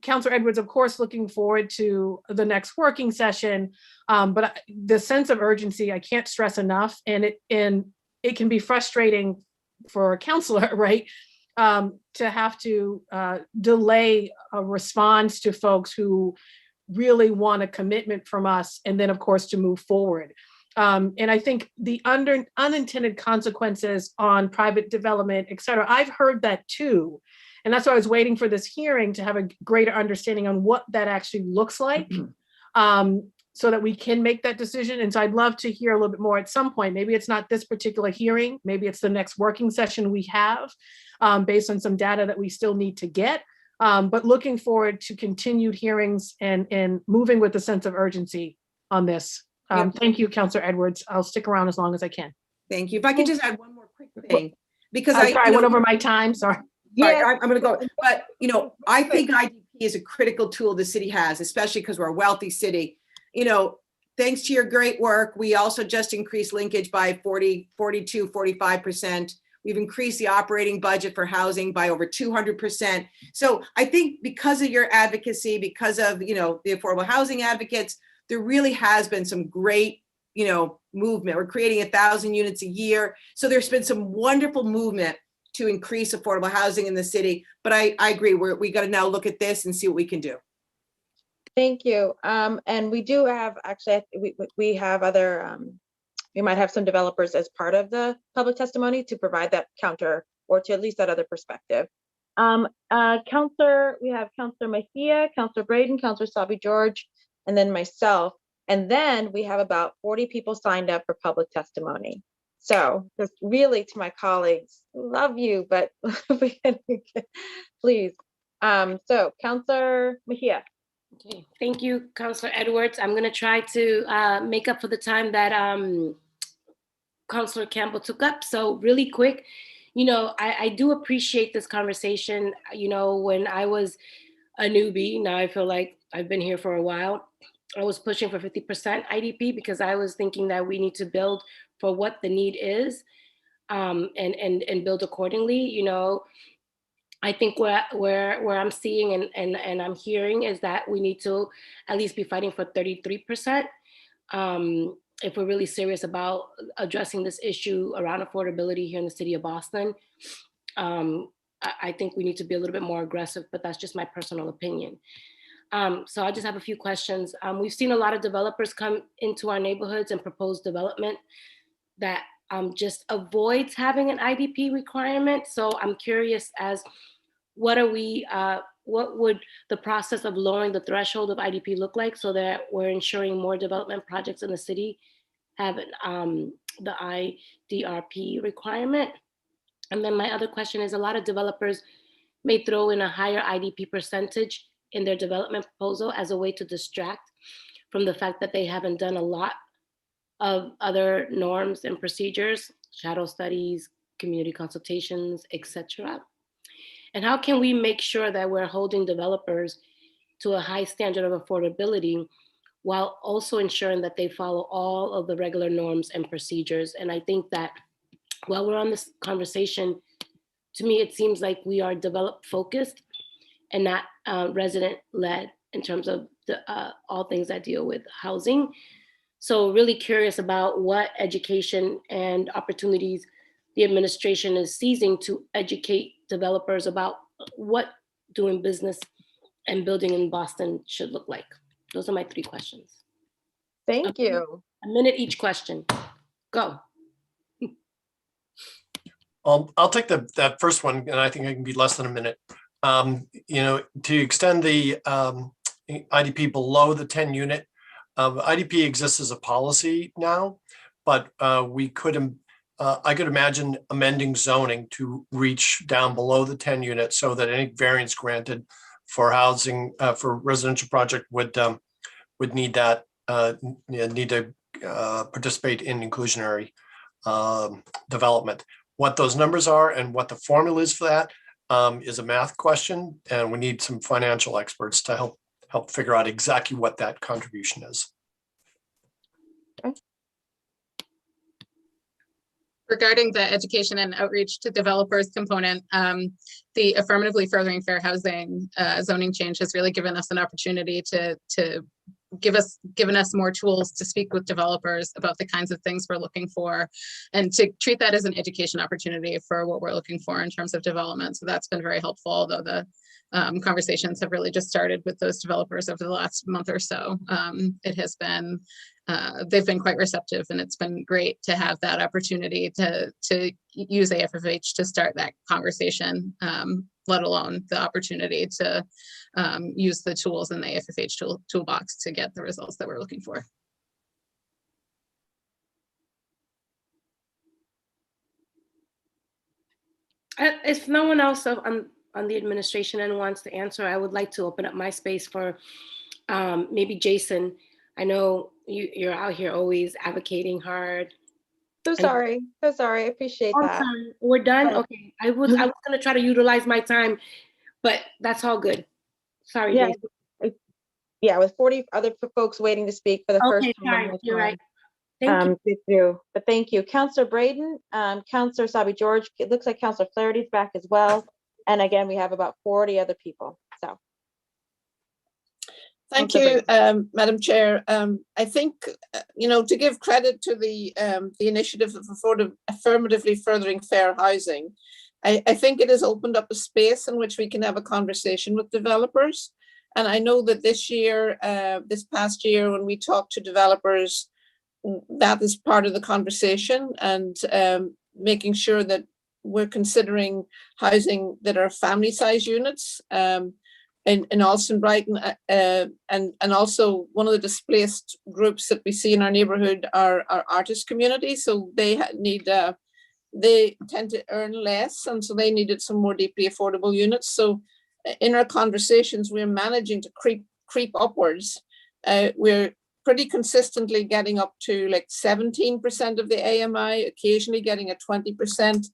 M: Councilor Edwards, of course, looking forward to the next working session, but the sense of urgency, I can't stress enough, and it can be frustrating for a councilor, right, to have to delay a response to folks who really want a commitment from us, and then, of course, to move forward. And I think the unintended consequences on private development, et cetera, I've heard that too. And that's why I was waiting for this hearing to have a greater understanding on what that actually looks like, so that we can make that decision. And so I'd love to hear a little bit more at some point. Maybe it's not this particular hearing, maybe it's the next working session we have, based on some data that we still need to get. But looking forward to continued hearings and moving with a sense of urgency on this. Thank you, Councilor Edwards. I'll stick around as long as I can.
G: Thank you. If I could just add one more quick thing, because
M: I went over my time, sorry.
G: Yeah, I'm going to go. But, I think IDP is a critical tool the city has, especially because we're a wealthy city. Thanks to your great work, we also just increased linkage by 45%. We've increased the operating budget for housing by over 200%. So I think because of your advocacy, because of, the affordable housing advocates, there really has been some great, movement. We're creating 1,000 units a year. So there's been some wonderful movement to increase affordable housing in the city. But I agree, we got to now look at this and see what we can do.
A: Thank you. And we do have, actually, we have other, we might have some developers as part of the public testimony to provide that counter, or to at least that other perspective. We have Councilor Mejia, Councilor Braden, Councilor Sabi George, and then myself. And then we have about 40 people signed up for public testimony. So just really, to my colleagues, love you, but please. So Councilor Mejia.
F: Okay, thank you, Councilor Edwards. I'm gonna try to make up for the time that Councilor Campbell took up. So really quick, I do appreciate this conversation. When I was a newbie, now I feel like I've been here for a while, I was pushing for 50% IDP because I was thinking that we need to build for what the need is, and build accordingly. I think where I'm seeing and I'm hearing is that we need to at least be fighting for 33%. If we're really serious about addressing this issue around affordability here in the city of Boston, I think we need to be a little bit more aggressive, but that's just my personal opinion. So I just have a few questions. We've seen a lot of developers come into our neighborhoods and propose development that just avoids having an IDP requirement. So I'm curious as what would the process of lowering the threshold of IDP look like so that we're ensuring more development projects in the city have the IDRP requirement? And then my other question is, a lot of developers may throw in a higher IDP percentage in their development proposal as a way to distract from the fact that they haven't done a lot of other norms and procedures, shadow studies, community consultations, etc. And how can we make sure that we're holding developers to a high standard of affordability while also ensuring that they follow all of the regular norms and procedures? And I think that while we're on this conversation, to me, it seems like we are develop focused and not resident led in terms of all things that deal with housing. So really curious about what education and opportunities the administration is seizing to educate developers about what doing business and building in Boston should look like? Those are my 3 questions.
A: Thank you.
F: A minute each question. Go.
B: I'll take that first one, and I think it can be less than a minute. To extend the IDP below the 10 unit, IDP exists as a policy now, but we could, I could imagine amending zoning to reach down below the 10 unit so that any variance granted for housing, for residential project would need that, need to participate in inclusionary development. What those numbers are and what the formula is for that is a math question, and we need some financial experts to help figure out exactly what that contribution is.
U: Regarding the education and outreach to developers component, the affirmatively furthering fair housing zoning change has really given us an opportunity to given us more tools to speak with developers about the kinds of things we're looking for, and to treat that as an education opportunity for what we're looking for in terms of development. So that's been very helpful, although the conversations have really just started with those developers over the last month or so. It has been, they've been quite receptive, and it's been great to have that opportunity to use AFFH to start that conversation, let alone the opportunity to use the tools in the AFFH toolbox to get the results that we're looking for.
F: If no one else on the administration end wants to answer, I would like to open up my space for maybe Jason. I know you're out here always advocating hard.
A: So sorry. I appreciate that.
F: Sorry. We're done. Okay. I was going to try to utilize my time, but that's all good. Sorry.
A: Yeah.
F: Jason.
A: Yeah. With 40 other folks waiting to speak for the first time.
F: Sorry. You're right. Thank
A: you. But thank you, Councillor Braden, Councillor Sabi George. It looks like Councillor Flaherty's back as well. And again, we have about 40 other people. So.
N: Thank you, Madam Chair. I think, to give credit to the initiative of affirmatively furthering fair housing, I think it has opened up a space in which we can have a conversation with developers. And I know that this past year, when we talked to developers, that is part of the conversation, and making sure that we're considering housing that are family size units. In Alston, Brighton, and also one of the displaced groups that we see in our neighbourhood are artist communities. So they tend to earn less, and so they needed some more deeply affordable units. So in our conversations, we're managing to creep upwards. We're pretty consistently getting up to like 17% of the AMI, occasionally getting a 20%.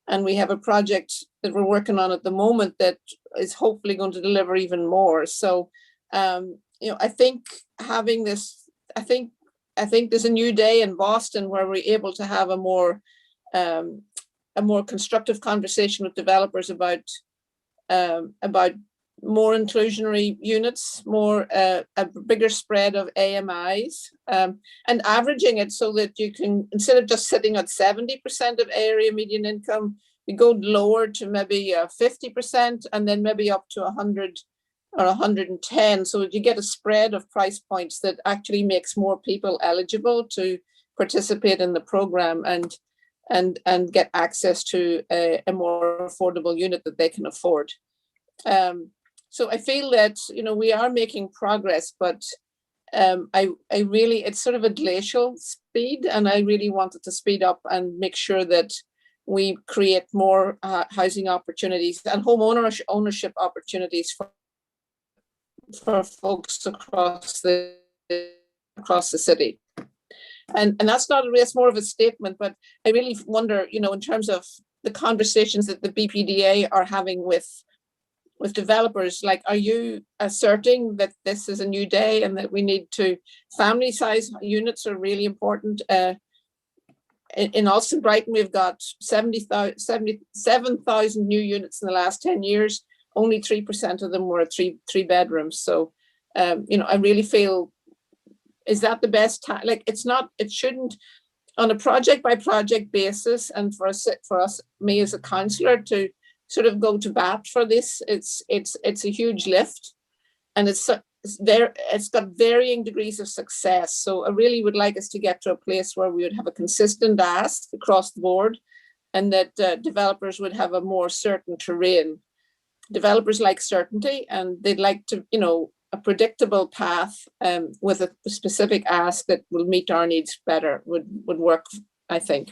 N: And we have a project that we're working on at the moment that is hopefully going to deliver even more. So, I think having this, I think there's a new day in Boston where we're able to have a more constructive conversation with developers about more inclusionary units, a bigger spread of AMIs, and averaging it so that you can, instead of just sitting at 70% of area median income, you go lower to maybe 50%, and then maybe up to 100 or 110. So you get a spread of price points that actually makes more people eligible to participate in the program and get access to a more affordable unit that they can afford. So I feel that, we are making progress, but I really, it's sort of a glacial speed, and I really wanted to speed up and make sure that we create more housing opportunities and home ownership opportunities for folks across the city. And that's not a race, more of a statement, but I really wonder, in terms of the conversations that the BPDA are having with developers, like, are you asserting that this is a new day and that we need to, family size units are really important. In Alston, Brighton, we've got 77,000 new units in the last 10 years. Only 3% of them were three bedrooms. So, I really feel, is that the best time? Like, it shouldn't, on a project by project basis, and for us, me as a councillor, to sort of go to bat for this, it's a huge lift. and it's got varying degrees of success. So I really would like us to get to a place where we would have a consistent ask across the board, and that developers would have a more certain terrain. Developers like certainty, and they'd like to, a predictable path with a specific ask that will meet our needs better would work, I think.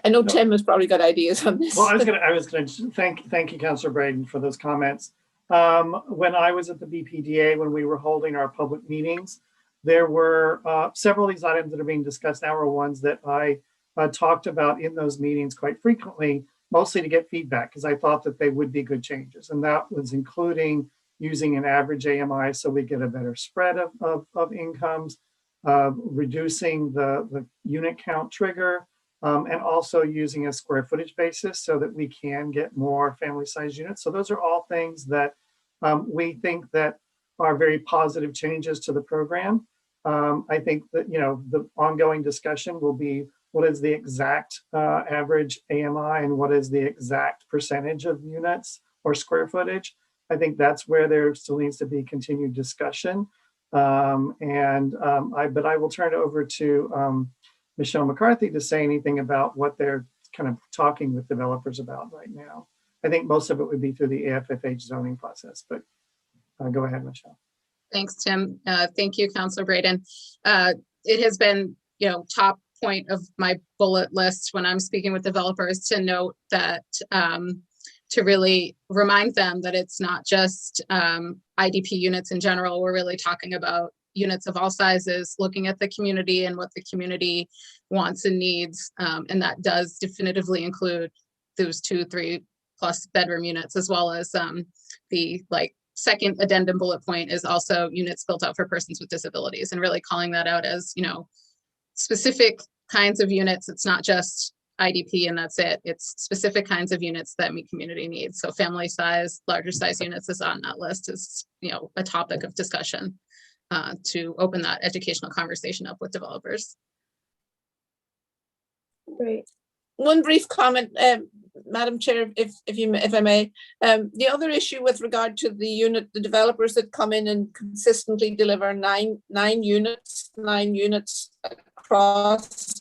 N: I know Tim has probably got ideas on this.
C: Well, I was gonna thank you, Councillor Braden, for those comments. When I was at the BPDA, when we were holding our public meetings, there were several of these items that are being discussed now are ones that I talked about in those meetings quite frequently, mostly to get feedback, because I thought that they would be good changes. And that was including using an average AMI so we get a better spread of incomes, reducing the unit count trigger, and also using a square footage basis so that we can get more family size units. So those are all things that we think that are very positive changes to the program. I think that, the ongoing discussion will be what is the exact average AMI and what is the exact percentage of units or square footage. I think that's where there still needs to be continued discussion. But I will turn it over to Michelle McCarthy to say anything about what they're kind of talking with developers about right now. I think most of it would be through the AFFH zoning process, but go ahead, Michelle.
U: Thanks, Tim. Thank you, Councilor Braden. It has been, top point of my bullet list when I'm speaking with developers to note that, to really remind them that it's not just IDP units in general. We're really talking about units of all sizes, looking at the community and what the community wants and needs. And that does definitively include those 2-3+ bedroom units, as well as the second addendum bullet point is also units built out for persons with disabilities, and really calling that out as, specific kinds of units. It's not just IDP and that's it. It's specific kinds of units that meet community needs. So family size, larger size units is on that list, is, a topic of discussion to open that educational conversation up with developers.
N: Great. One brief comment, Madam Chair, if I may. The other issue with regard to the developers that come in and consistently deliver nine units across.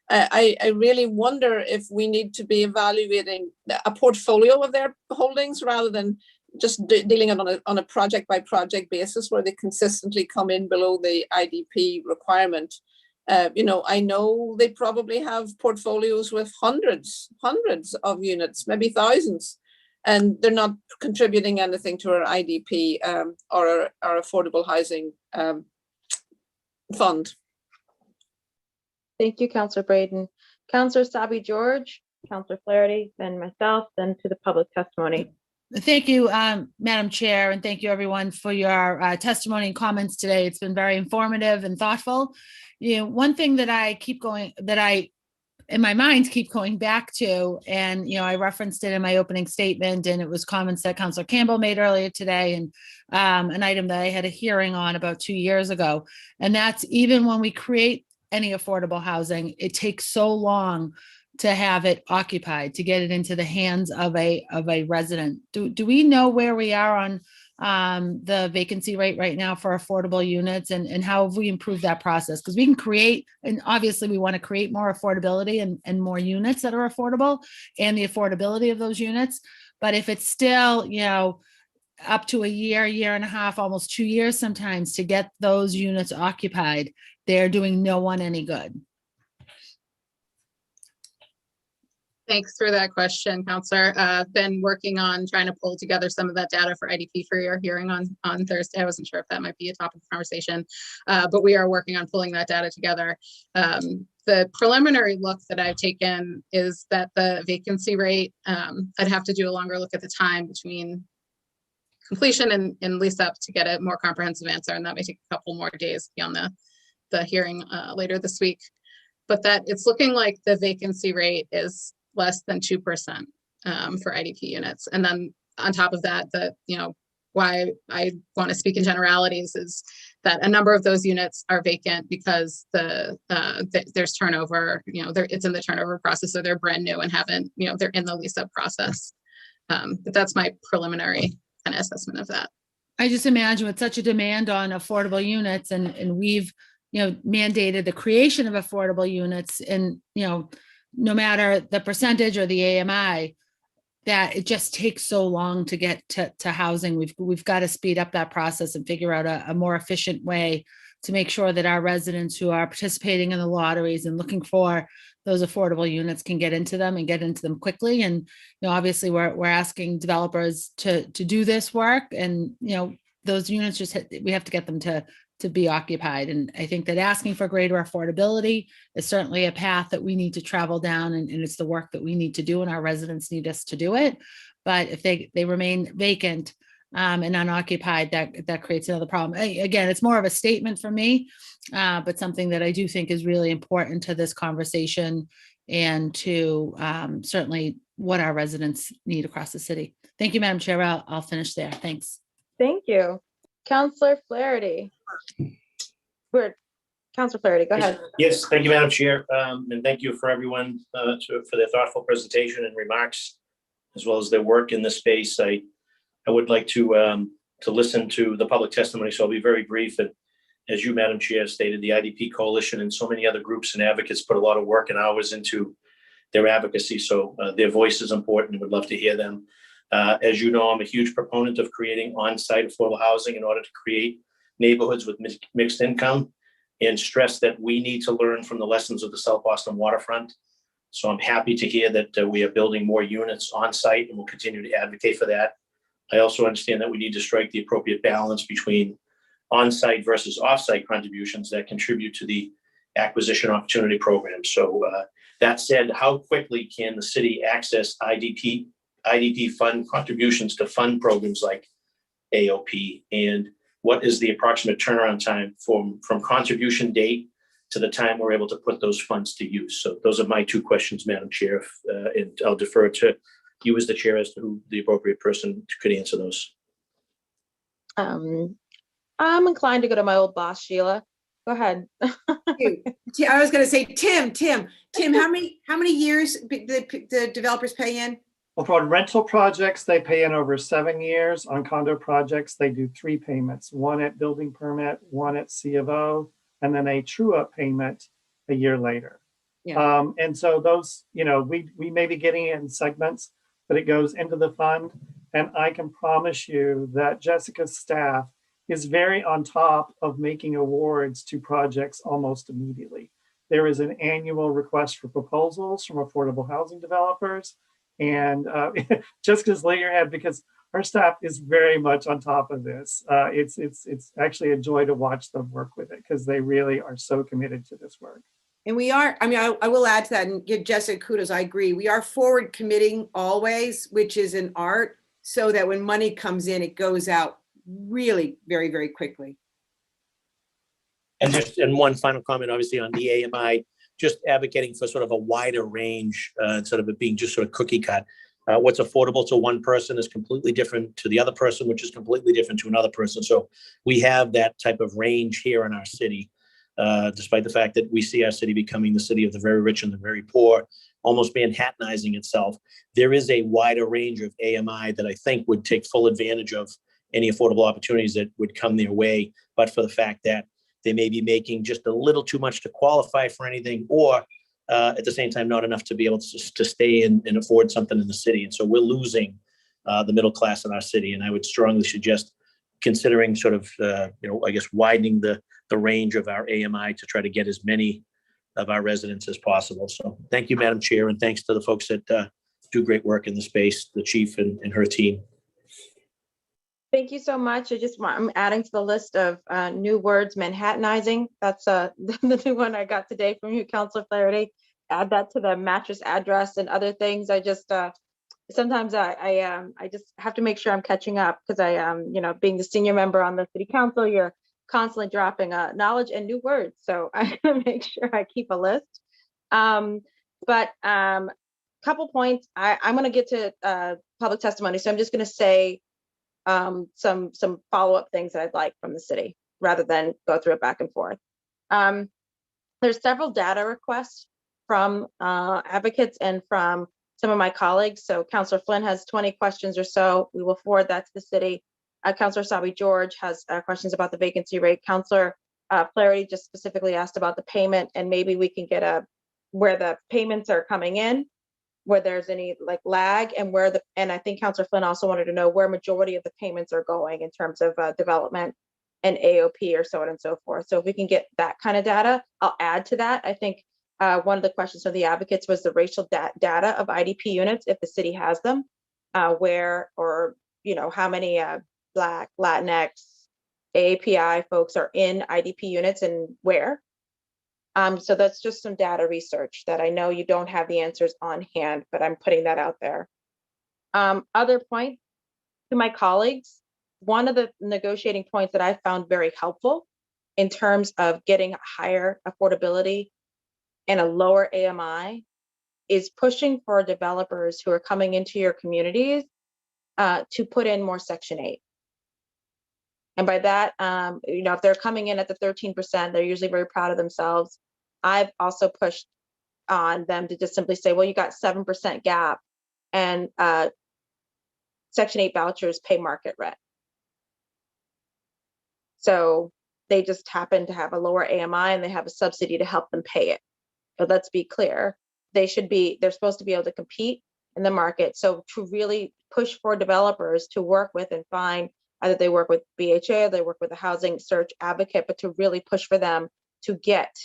N: I really wonder if we need to be evaluating a portfolio of their holdings rather than just dealing on a project by project basis where they consistently come in below the IDP requirement. I know they probably have portfolios with hundreds of units, maybe thousands, and they're not contributing anything to our IDP or our affordable housing fund.
A: Thank you, Councillor Braden. Councillor Sabi George, Councillor Flaherty, then myself, then to the public testimony.
O: Thank you, Madam Chair, and thank you everyone for your testimony and comments today. It's been very informative and thoughtful. One thing that in my mind keep going back to, and I referenced it in my opening statement, and it was comments that Councillor Campbell made earlier today, and an item that I had a hearing on about 2 years ago. And that's even when we create any affordable housing, it takes so long to have it occupied, to get it into the hands of a resident. Do we know where we are on the vacancy rate right now for affordable units, and how have we improved that process? Because we can create, and obviously we want to create more affordability and more units that are affordable, and the affordability of those units. But if it's still, up to a year and a half, almost 2 years sometimes to get those units occupied, they're doing no one any good.
U: Thanks for that question, Councillor. I've been working on trying to pull together some of that data for IDP for your hearing on Thursday. I wasn't sure if that might be a topic of conversation, but we are working on pulling that data together. The preliminary look that I've taken is that the vacancy rate, I'd have to do a longer look at the time between completion and lease up to get a more comprehensive answer, and that may take a couple more days beyond the hearing later this week. But that it's looking like the vacancy rate is less than 2% for IDP units. And then on top of that, why I want to speak in generalities is that a number of those units are vacant because there's turnover, it's in the turnover process, so they're brand new and haven't, they're in the lease up process. But that's my preliminary kind my assessment of that.
O: I just imagine with such a demand on affordable units and we've, mandated the creation of affordable units and, no matter the percentage or the AMI, that it just takes so long to get to housing. We've got to speed up that process and figure out a more efficient way to make sure that our residents who are participating in the lotteries and looking for those affordable units can get into them and get into them quickly. And, obviously we're asking developers to do this work and, those units we have to get them to be occupied. And I think that asking for greater affordability is certainly a path that we need to travel down, and it's the work that we need to do, and our residents need us to do it. But if they remain vacant and unoccupied, that creates another problem. Again, it's more of a statement for me, but something that I do think is really important to this conversation and to certainly what our residents need across the city. Thank you, Madam Chair. I'll finish there. Thanks.
A: Thank you. Councillor Flaherty. Councillor Flaherty, go ahead.
P: Yes, thank you, Madam Chair. And thank you for everyone for their thoughtful presentation and remarks, as well as their work in this space. I would like to listen to the public testimony, so I'll be very brief. And as you, Madam Chair, stated, the IDP Coalition and so many other groups and advocates put a lot of work and hours into their advocacy. So their voice is important and would love to hear them. As you know, I'm a huge proponent of creating on-site affordable housing in order to create neighborhoods with mixed income, and stress that we need to learn from the lessons of the South Boston waterfront. So I'm happy to hear that we are building more units on-site, and we'll continue to advocate for that. I also understand that we need to strike the appropriate balance between on-site versus off-site contributions that contribute to the acquisition opportunity program. So that said, how quickly can the city access IDP fund contributions to fund programs like AOP? And what is the approximate turnaround time from contribution date to the time we're able to put those funds to use? So those are my two questions, Madam Chair, and I'll defer to you as the chair as to who the appropriate person could answer those.
A: I'm inclined to go to my old boss, Sheila. Go ahead.
G: I was going to say, Tim, how many years the developers pay in?
C: Well, for rental projects, they pay in over 7 years. On condo projects, they do 3 payments, one at building permit, one at C of O, and then a true up payment a year later. Yeah. And so those, we may be getting it in segments, but it goes into the fund. And I can promise you that Jessica's staff is very on top of making awards to projects almost immediately. There is an annual request for proposals from affordable housing developers. And Jessica's laying her head because our staff is very much on top of this. It's actually a joy to watch them work with it because they really are so committed to this work.
G: And we are, I will add to that and give Jessica kudos. I agree. We are forward committing always, which is an art, so that when money comes in, it goes out really very, very quickly.
P: And one final comment, obviously, on the AMI, just advocating for sort of a wider range instead of it being just sort of cookie cut. What's affordable to one person is completely different to the other person, which is completely different to another person. So we have that type of range here in our city, despite the fact that we see our city becoming the city of the very rich and the very poor, almost Manhattanizing itself. There is a wider range of AMI that I think would take full advantage of any affordable opportunities that would come their way, but for the fact that they may be making just a little too much to qualify for anything, or at the same time, not enough to be able to stay and afford something in the city. And so we're losing the middle class in our city. And I would strongly suggest considering sort of, I guess, widening the range of our AMI to try to get as many of our residents as possible. So thank you, Madam Chair, and thanks to the folks that do great work in the space, the chief and her team.
A: Thank you so much. I'm adding to the list of new words, Manhattanizing. That's the new one I got today from you, Councilor Flaherty. Add that to the mattress address and other things. I just sometimes I just have to make sure I'm catching up because being the senior member on the city council, you're constantly dropping knowledge and new words. So I make sure I keep a list. But couple points. I'm going to get to public testimony, so I'm just going to say some follow-up things that I'd like from the city rather than go through it back and forth. There's several data requests from advocates and from some of my colleagues. So Councillor Flynn has 20 questions or so. We will forward that to the city. Councillor Sabi George has questions about the vacancy rate. Councillor Flaherty just specifically asked about the payment, and maybe we can get where the payments are coming in, where there's any like lag, and and I think Councillor Flynn also wanted to know where majority of the payments are going in terms of development and AOP or so on and so forth. So if we can get that kind of data, I'll add to that. I think one of the questions from the advocates was the racial data of IDP units, if the city has them, where, or, how many Black, Latinx, AAPI folks are in IDP units and where. So that's just some data research that I know you don't have the answers on hand, but I'm putting that out there. Other point to my colleagues, one of the negotiating points that I found very helpful in terms of getting higher affordability and a lower AMI is pushing for developers who are coming into your communities to put in more Section 8. And by that, if they're coming in at the 13%, they're usually very proud of themselves. I've also pushed on them to just simply say, well, you got 7% gap, and Section 8 vouchers pay market rent. So they just happen to have a lower AMI and they have a subsidy to help them pay it. But let's be clear, they're supposed to be able to compete in the market. So to really push for developers to work with and find, either they work with BHA or they work with a housing search advocate, but to really push for them to get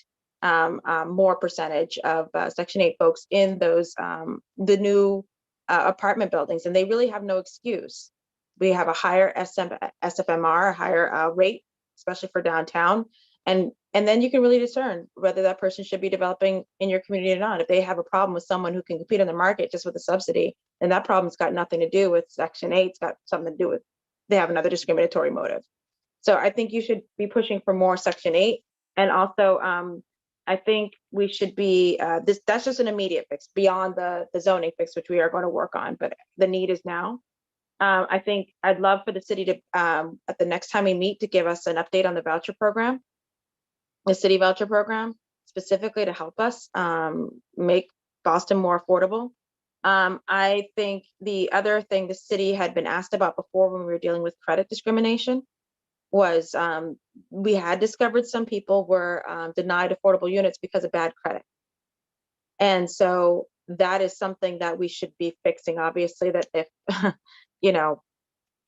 A: more percentage of Section 8 folks in those, the new apartment buildings. And they really have no excuse. We have a higher SFMR, a higher rate, especially for downtown. And then you can really discern whether that person should be developing in your community or not. If they have a problem with someone who can compete in the market just with a subsidy, then that problem's got nothing to do with Section 8. It's got something to do with, they have another discriminatory motive. So I think you should be pushing for more Section 8. And also, I think we should be, that's just an immediate fix beyond the zoning fix, which we are going to work on, but the need is now. I think I'd love for the city to, at the next time we meet, to give us an update on the voucher program, the city voucher program, specifically to help us make Boston more affordable. I think the other thing the city had been asked about before when we were dealing with credit discrimination was we had discovered some people were denied affordable units because of bad credit. And so that is something that we should be fixing. Obviously, that if,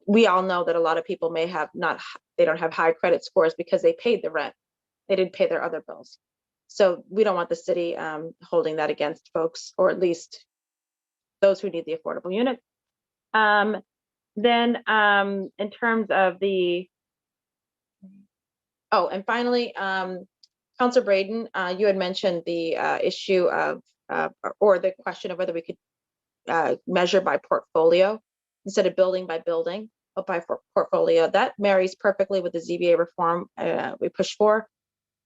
A: we all know that a lot of people may have they don't have high credit scores because they paid the rent. They didn't pay their other bills. So we don't want the city holding that against folks, or at least those who need the affordable unit. Then in terms of and finally, Councilor Braden, you had mentioned the issue of, or the question of whether we could measure by portfolio instead of building by building, but by portfolio. That marries perfectly with the ZBA reform we pushed for.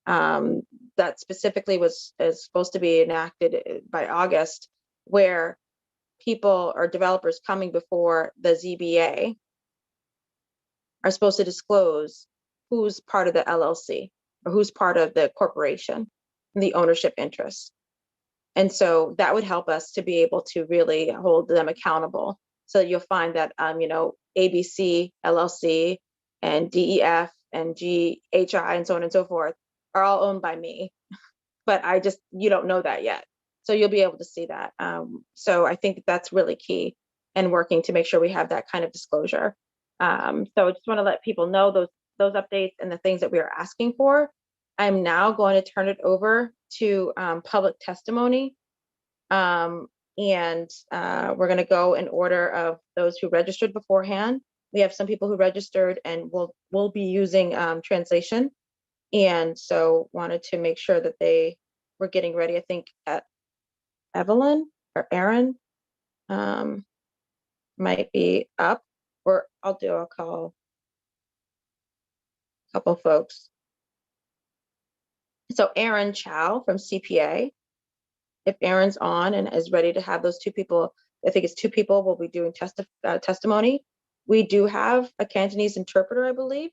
A: That specifically is supposed to be enacted by August, where people or developers coming before the ZBA are supposed to disclose who's part of the LLC or who's part of the corporation and the ownership interest. And so that would help us to be able to really hold them accountable. So you'll find that, ABC, LLC, and DEF, and GHI, and so on and so forth, are all owned by me. But you don't know that yet. So you'll be able to see that. So I think that's really key, and working to make sure we have that kind of disclosure. So I just want to let people know those updates and the things that we are asking for. I'm now going to turn it over to public testimony. And we're going to go in order of those who registered beforehand. We have some people who registered and will be using translation. And so wanted to make sure that they were getting ready. I think Evelyn or Aaron might be up, or I'll call a couple folks. So Aaron Chow from CPA, if Aaron's on and is ready to have those two people, I think it's two people will be doing testimony. We do have a Cantonese interpreter, I believe,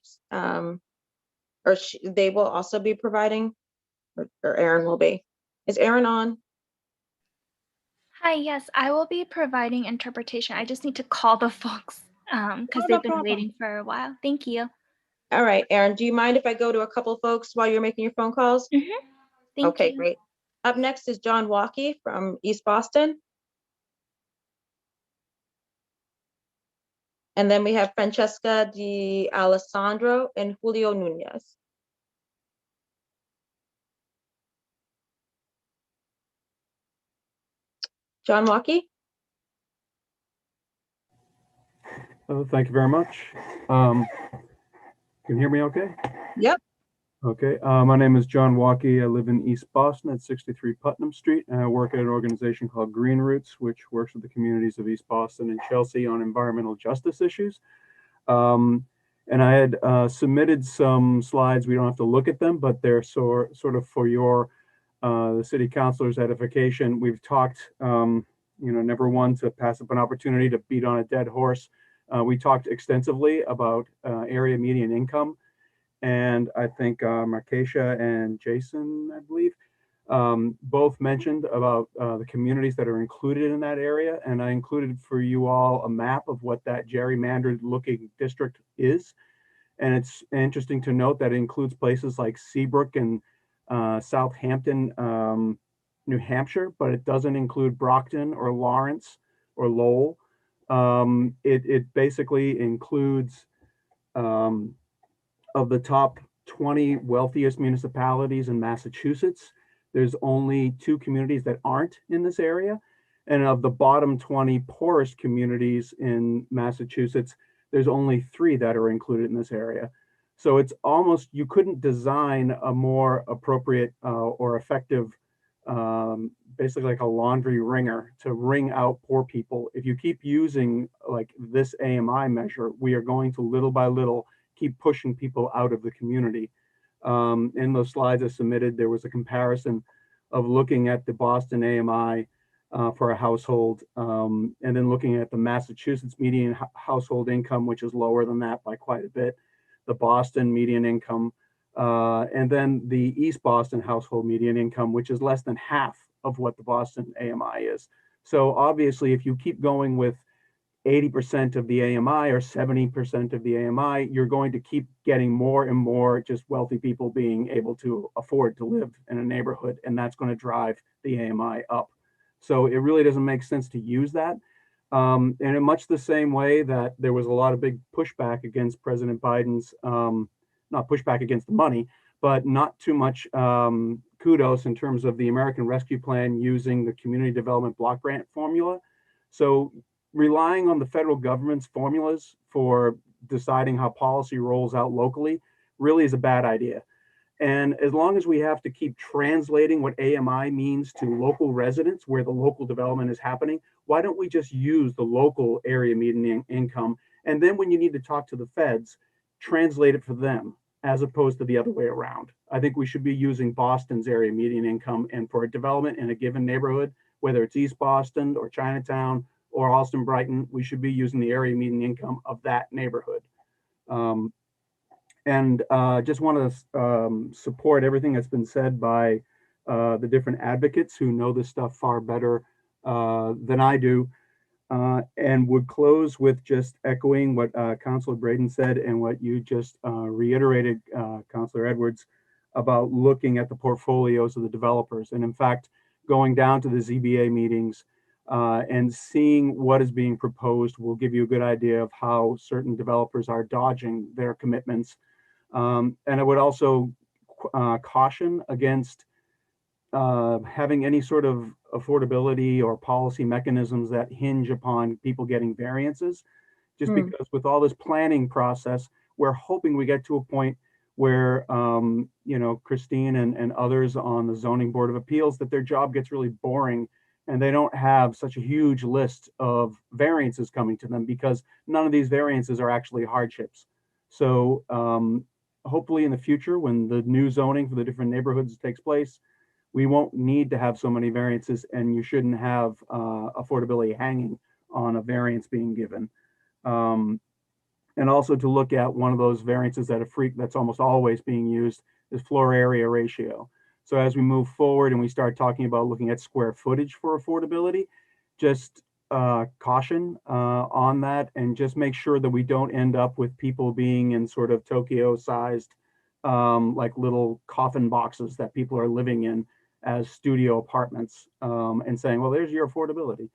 A: they will also be providing, or Aaron will be. Is Aaron on?
H: Hi, yes, I will be providing interpretation. I just need to call the folks because
A: Oh, no
H: they've been
A: problem.
H: waiting for a while. Thank you.
A: All right, Erin, do you mind if I go to a couple folks while you're making your phone calls?
H: Thank
A: Okay,
H: you.
A: great. Up next is John Walkie from East Boston. And then we have Francesca Di Alessandro and Julio Nunez. John Walkie?
V: Thank you very much. Can you hear me okay?
A: Yep.
V: Okay. My name is John Walkie. I live in East Boston at 63 Putnam Street, and I work at an organization called Green Roots, which works with the communities of East Boston and Chelsea on environmental justice issues. And I had submitted some slides. We don't have to look at them, but they're sort of for your the city councilors' edification. We've talked, never one to pass up an opportunity to beat on a dead horse. We talked extensively about area median income, and I think Markeisha and Jason, I believe, both mentioned about the communities that are included in that area. And I included for you all a map of what that gerrymandered looking district is. And it's interesting to note that it includes places like Seabrook and Southampton, New Hampshire, but it doesn't include Brockton or Lawrence or Lowell. It basically includes of the top 20 wealthiest municipalities in Massachusetts, there's only 2 communities that aren't in this area. And of the bottom 20 poorest communities in Massachusetts, there's only 3 that are included in this area. So it's almost, you couldn't design a more appropriate or effective, basically like a laundry wringer to wring out poor people. If you keep using like this AMI measure, we are going to little by little keep pushing people out of the community. In those slides I submitted, there was a comparison of looking at the Boston AMI for a household, and then looking at the Massachusetts median household income, which is lower than that by quite a bit, the Boston median income, and then the East Boston household median income, which is less than half of what the Boston AMI is. So obviously, if you keep going with 80% of the AMI or 70% of the AMI, you're going to keep getting more and more just wealthy people being able to afford to live in a neighborhood, and that's going to drive the AMI up. So it really doesn't make sense to use that. And in much the same way that there was a lot of big pushback against President Biden's, not pushback against the money, but not too much kudos in terms of the American Rescue Plan using the Community Development Block Grant formula. So relying on the federal government's formulas for deciding how policy rolls out locally really is a bad idea. And as long as we have to keep translating what AMI means to local residents where the local development is happening, why don't we just use the local area median income? And then when you need to talk to the feds, translate it for them as opposed to the other way around. I think we should be using Boston's area median income, and for a development in a given neighborhood, whether it's East Boston or Chinatown or Allston Brighton, we should be using the area median income of that neighborhood. Just want to support everything that's been said by the different advocates who know this stuff far better than I do, and would close with just echoing what Councilor Braden said and what you just reiterated, Councilor Edwards, about looking at the portfolios of the developers. And in fact, going down to the ZBA meetings and seeing what is being proposed will give you a good idea of how certain developers are dodging their commitments. And I would also caution against having any sort of affordability or policy mechanisms that hinge upon people getting variances, just because with all this planning process, we're hoping we get to a point where, Christine and others on the Zoning Board of Appeals, that their job gets really boring and they don't have such a huge list of variances coming to them because none of these variances are actually hardships. So hopefully in the future, when the new zoning for the different neighborhoods takes place, we won't need to have so many variances, and you shouldn't have affordability hanging on a variance being given. And also to look at one of those variances that's almost always being used is floor area ratio. So as we move forward and we start talking about looking at square footage for affordability, just caution on that, and just make sure that we don't end up with people being in sort of Tokyo-sized, like little coffin boxes that people are living in as studio apartments, and saying, well, there's your affordability.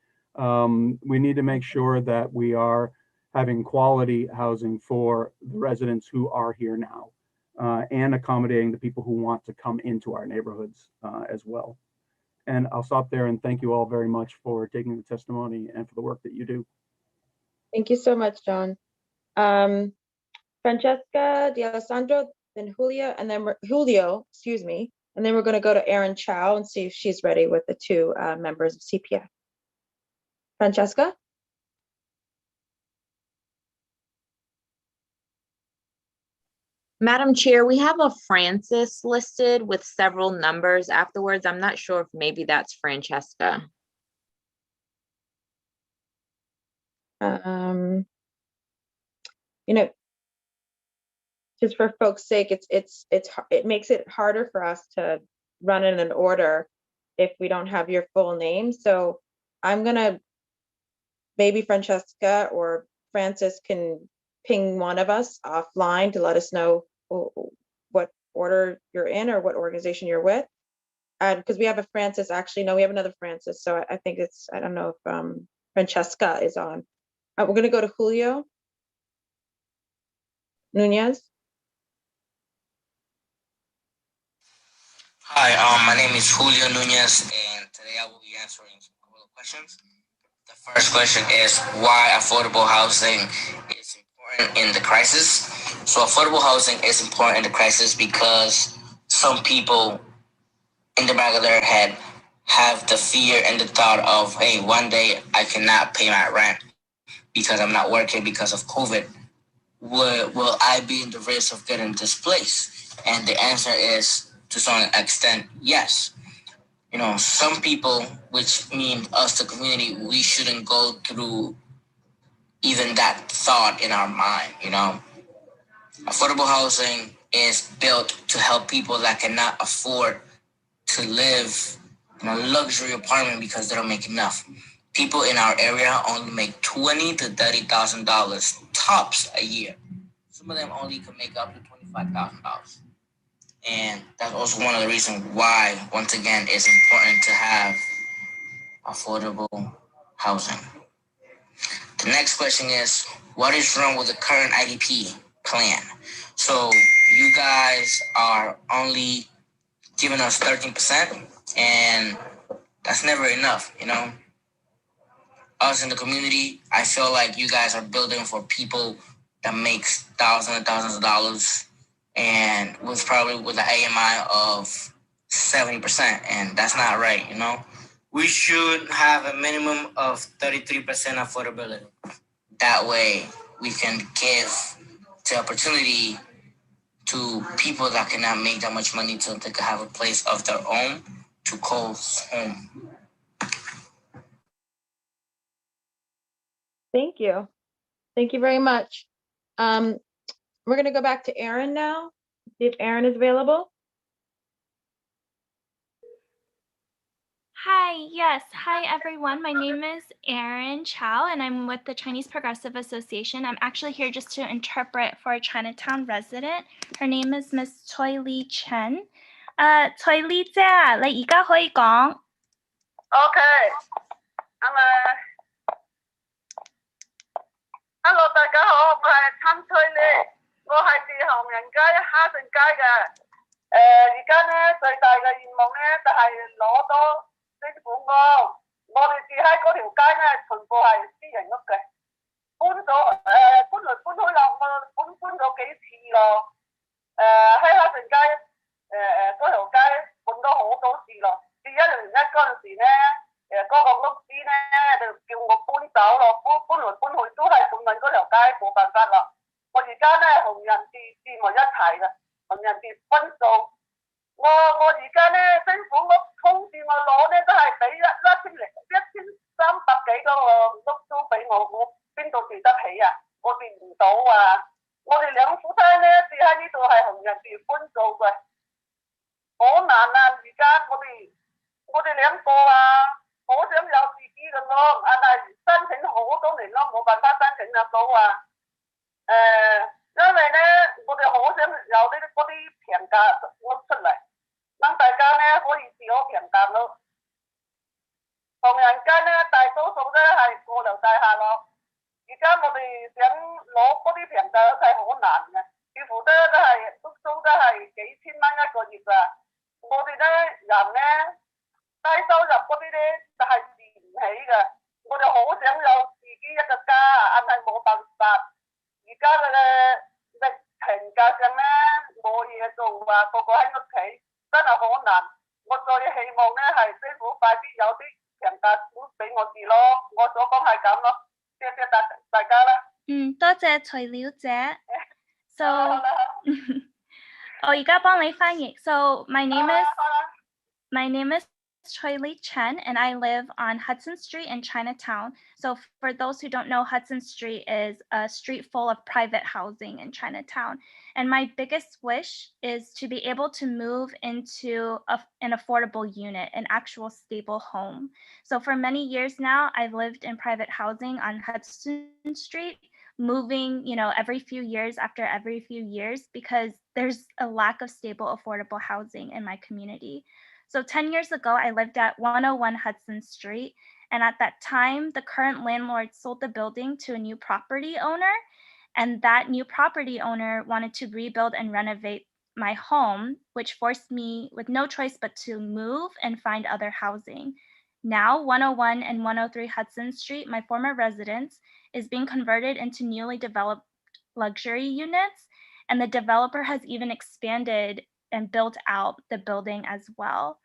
V: We need to make sure that we are having quality housing for the residents who are here now, and accommodating the people who want to come into our neighborhoods as well. And I'll stop there and thank you all very much for taking the testimony and for the work that you do.
A: Thank you so much, John. Francesca D'Alessandro, then Julio, and then Julio, excuse me, and then we're going to go to Erin Chow and see if she's ready with the two members of CPF. Francesca?
I: Madam Chair, we have a Francis listed with several numbers afterwards. I'm not sure if maybe that's Francesca.
A: You know, just for folks' sake, it makes it harder for us to run in an order if we don't have your full name. So I'm gonna, maybe Francesca or Francis can ping one of us offline to let us know what order you're in or what organization you're with. And because we have a Francis, actually, no, we have another Francis. So I think it's, I don't know if Francesca is on. We're gonna go to Julio Nunez.
L: Hi, my name is Julio Nunez, and today I will be answering a couple of questions. The first question is why affordable housing is important in the crisis. So affordable housing is important in the crisis because some people in the back of their head have the fear and the thought of, hey, one day I cannot pay my rent because I'm not working because of COVID. Will I be in the risk of getting displaced? And the answer is, to some extent, yes. You know, some people, which mean us, the community, we shouldn't go through even that thought in our mind, you know. Affordable housing is built to help people that cannot afford to live in a luxury apartment because they don't make enough. People in our area only make $20,000 to $30,000 tops a year. Some of them only can make up to $25,000. And that's also one of the reasons why, once again, it's important to have affordable housing. The next question is, what is wrong with the current IDP plan? So you guys are only giving us 13%, and that's never enough, you know? Us in the community, I feel like you guys are building for people that makes thousands and thousands of dollars, and with probably with an AMI of 70%, and that's not right, you know? We should have a minimum of 33% affordability. That way, we can give the opportunity to people that cannot make that much money so they can have a place of their own to call home.
A: Thank you. Thank you very much. We're going to go back to Erin now, see if Erin is available.
H: Hi, yes. Hi, everyone. My name is Erin Chow, and I'm with the Chinese Progressive Association. I'm actually here just to interpret for a Chinatown resident. Her name is Miss Choi Lee Chen. Choi Lee 姐啊，你而家可以講。
W: Hello， 大家好，我係陳翠莉，我係住行人街哈順街嘅。而家咧最大嘅願望咧就係攞多政府屋。我哋住喺嗰條街咧，全部係私人屋嘅。搬來搬去啦，我搬咗幾次咯。喺哈順街嗰條街搬咗好多次咯。至101嗰陣時咧。嗰個屋主咧就叫我搬走咯，搬來搬去都係搬緊嗰條街，冇辦法啦。我而家咧同人住埋一齊嘅，同人哋分數。我而家咧政府屋通知我攞咧都係俾1300幾個屋都俾我邊度住得起啊？我住唔到啊！我哋兩夫妻咧住喺呢度係同人哋分數嘅，好難啊！而家我哋兩個啊。好想有自己嘅咯，但係申請好多年咯，冇辦法申請得到啊。因為咧，我哋好想有呢啲嗰啲平價屋出嚟，等大家咧可以自我平價咯。唐人街咧，大多數咧係過流大廈咯。而家我哋想攞嗰啲平價屋係好難嘅，似乎都係租都係幾千蚊一個月啊。我哋咧人咧低收入嗰啲咧就係住唔起嘅。我哋好想有自己一個家，但係冇辦法。而家嘅疫情加上咧冇嘢做啊，個個喺屋企，真係好難。我最希望咧係政府快啲有啲平價屋俾我住咯。我所講係咁咯，謝謝大家啦。
H: 多謝徐了姐。So 我而家幫你翻譯。So my name is Choi Lee Chen, and I live on Hudson Street in Chinatown. So for those who don't know, Hudson Street is a street full of private housing in Chinatown. And my biggest wish is to be able to move into an affordable unit, an actual stable home. So for many years now, I've lived in private housing on Hudson Street, moving, every few years after every few years, because there's a lack of stable, affordable housing in my community. So 10 years ago, I lived at 101 Hudson Street. And at that time, the current landlord sold the building to a new property owner. And that new property owner wanted to rebuild and renovate my home, which forced me with no choice but to move and find other housing. Now, 101 and 103 Hudson Street, my former residence, is being converted into newly developed luxury units. And the developer has even expanded and built out the building as well.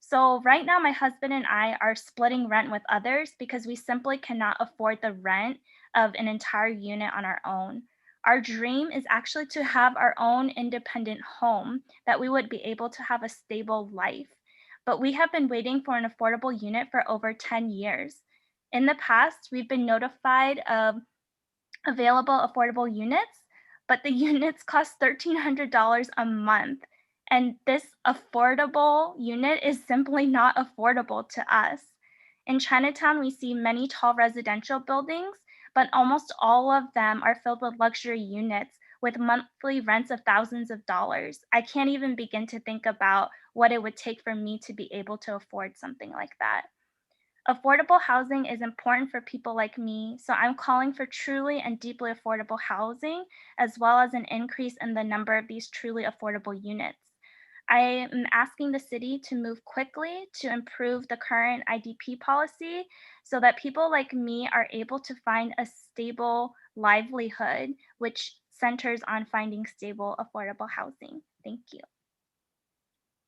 H: So right now, my husband and I are splitting rent with others because we simply cannot afford the rent of an entire unit on our own. Our dream is actually to have our own independent home that we would be able to have a stable life. But we have been waiting for an affordable unit for over 10 years. In the past, we've been notified of available affordable units, but the units cost $1,300 a month. And this affordable unit is simply not affordable to us. In Chinatown, we see many tall residential buildings, but almost all of them are filled with luxury units with monthly rents of thousands of dollars. I can't even begin to think about what it would take for me to be able to afford something like that. Affordable housing is important for people like me, so I'm calling for truly and deeply affordable housing, as well as an increase in the number of these truly affordable units. I am asking the city to move quickly to improve the current IDP policy so that people like me are able to find a stable livelihood, which centers on finding stable, affordable housing. Thank you.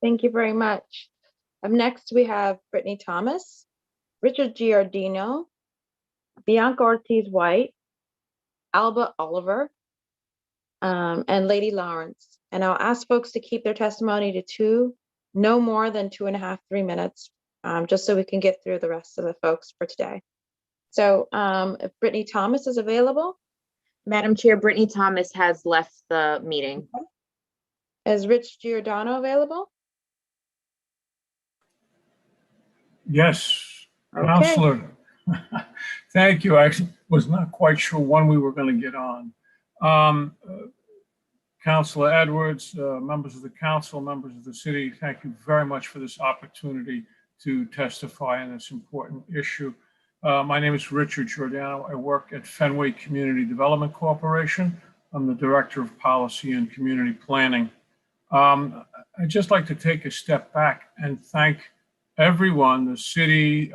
A: Thank you very much. Up next, we have Brittany Thomas, Richard Giardino, Bianca Ortiz-White, Alba Oliver, and Lady Lawrence. And I'll ask folks to keep their testimony to no more than 2.5, 3 minutes, just so we can get through the rest of the folks for today. So if Brittany Thomas is available.
I: Madam Chair, Brittany Thomas has left the meeting.
A: Is Rich Giordano available?
D: Yes,
A: Okay.
D: Counselor. Thank you. I actually was not quite sure when we were going to get on. Councilor Edwards, members of the council, members of the city, thank you very much for this opportunity to testify on this important issue. My name is Richard Giordano. I work at Fenway Community Development Corporation. I'm the Director of Policy and Community Planning. I'd just like to take a step back and thank everyone, the city,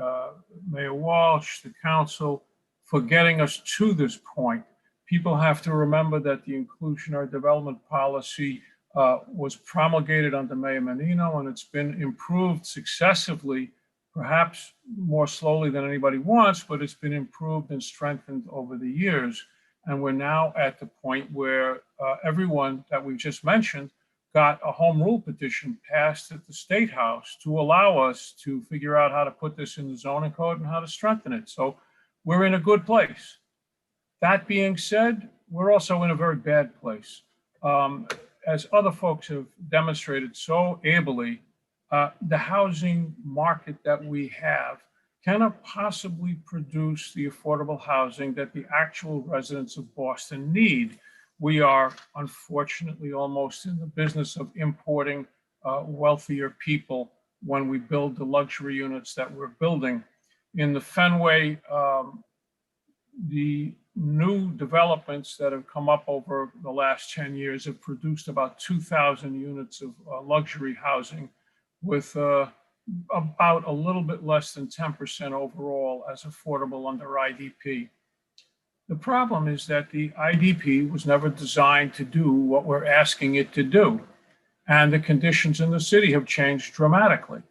D: Mayor Walsh, the council, for getting us to this point. People have to remember that the inclusionary development policy was promulgated under Mayor Menino, and it's been improved successively, perhaps more slowly than anybody wants, but it's been improved and strengthened over the years. And we're now at the point where everyone that we just mentioned got a home rule petition passed at the State House to allow us to figure out how to put this in the zoning code and how to strengthen it. So we're in a good place. That being said, we're also in a very bad place. As other folks have demonstrated so ably, the housing market that we have cannot possibly produce the affordable housing that the actual residents of Boston need. We are unfortunately almost in the business of importing wealthier people when we build the luxury units that we're building. In the Fenway, the new developments that have come up over the last 10 years have produced about 2,000 units of luxury housing with about a little bit less than 10% overall as affordable under IDP. The problem is that the IDP was never designed to do what we're asking it to do. And the conditions in the city have changed dramatically.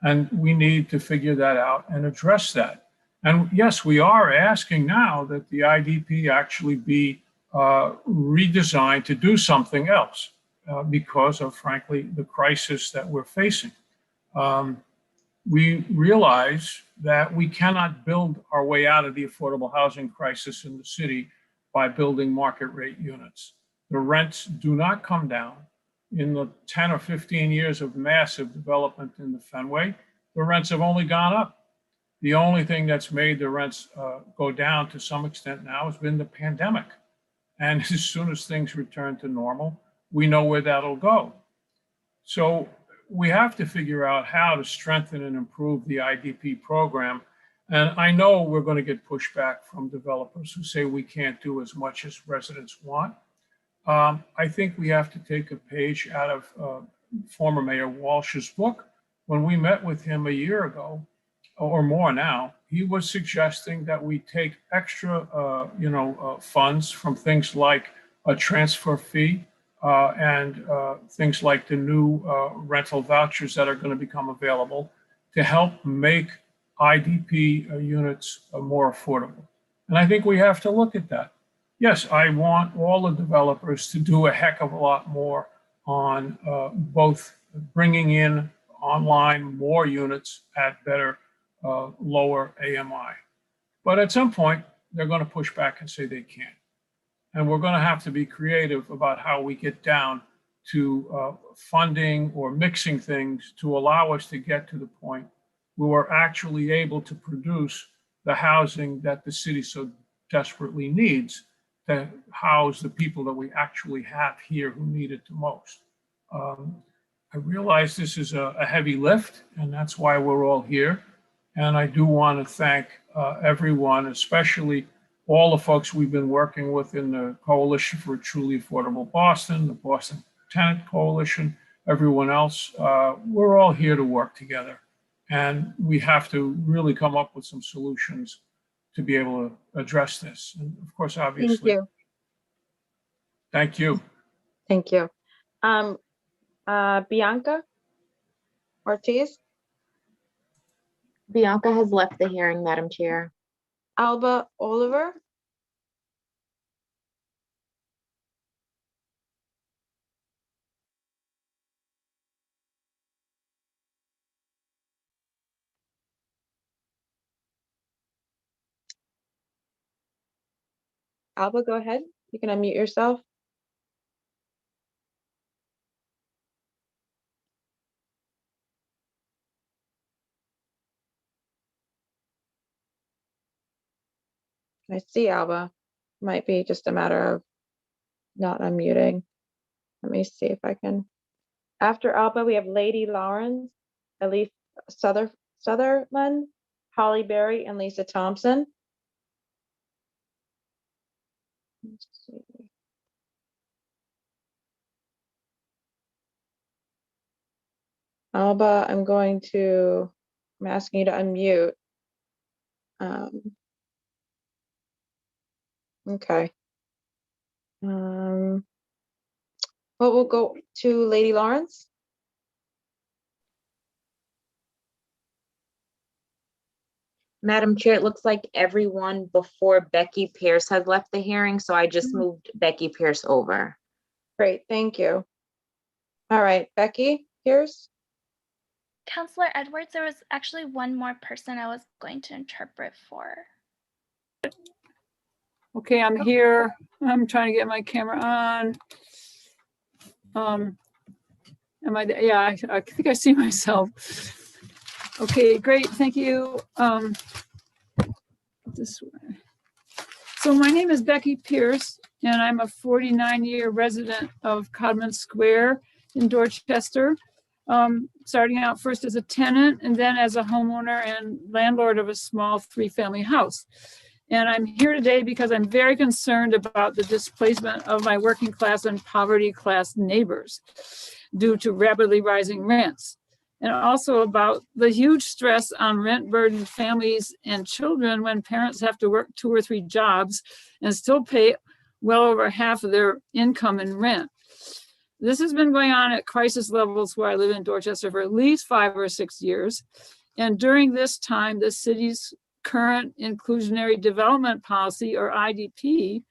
D: And we need to figure that out and address that. And yes, we are asking now that the IDP actually be redesigned to do something else because of, frankly, the crisis that we're facing. We realize that we cannot build our way out of the affordable housing crisis in the city by building market rate units. The rents do not come down. In the 10 or 15 years of massive development in the Fenway, the rents have only gone up. The only thing that's made the rents go down to some extent now has been the pandemic. And as soon as things return to normal, we know where that'll go. So we have to figure out how to strengthen and improve the IDP program. And I know we're going to get pushback from developers who say we can't do as much as residents want. I think we have to take a page out of former Mayor Walsh's book. When we met with him a year ago, or more now, he was suggesting that we take extra, funds from things like a transfer fee and things like the new rental vouchers that are going to become available to help make IDP units more affordable. And I think we have to look at that. Yes, I want all the developers to do a heck of a lot more on both bringing in online more units at better, lower AMI. But at some point, they're going to push back and say they can't. And we're going to have to be creative about how we get down to funding or mixing things to allow us to get to the point where we're actually able to produce the housing that the city so desperately needs to house the people that we actually have here who need it the most. I realize this is a heavy lift, and that's why we're all here. And I do want to thank everyone, especially all the folks we've been working with in the Coalition for a Truly Affordable Boston, the Boston Tenant Coalition, everyone else. We're all here to work together. And we have to really come up with some solutions to be able to address this. And of course, obviously.
A: Thank you.
D: Thank you.
A: Thank you. Bianca Ortiz.
I: Bianca has left the hearing, Madam Chair.
A: Alba Oliver. Alba, go ahead. You can unmute yourself. I see Alba. Might be just a matter of not unmuting. Let me see if I can. After Alba, we have Lady Lawrence, Elise Sutherland, Holly Berry, and Lisa Thompson. Let's see. Alba, I'm asking you to unmute. Okay. Well, we'll go to Lady Lawrence.
I: Madam Chair, it looks like everyone before Becky Pierce has left the hearing, so I just moved Becky Pierce over.
A: Great, thank you. All right, Becky Pierce.
H: Counselor Edwards, there was actually one more person I was going to interpret for.
Q: Okay, I'm here. I'm trying to get my camera on. Am I there? Yeah, I think I see myself. Okay, great, thank you. This way. So my name is Becky Pierce, and I'm a 49-year resident of Codman Square in Dorchester. Starting out first as a tenant and then as a homeowner and landlord of a small 3-family house. And I'm here today because I'm very concerned about the displacement of my working class and poverty class neighbors due to rapidly rising rents. And also about the huge stress on rent-burdened families and children when parents have to work 2 or 3 jobs and still pay well over half of their income in rent. This has been going on at crisis levels where I live in Dorchester for at least 5 or 6 years. And during this time, the city's current inclusionary development policy, or IDP,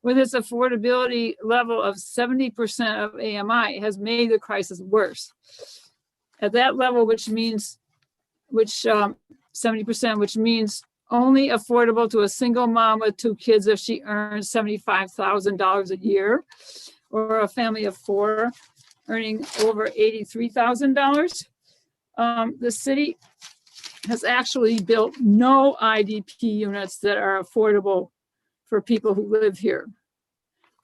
Q: with its affordability level of 70% of AMI, has made the crisis worse. At that level, which means 70%, which means only affordable to a single mom with 2 kids if she earns $75,000 a year, or a family of 4 earning over $83,000. The city has actually built no IDP units that are affordable for people who live here.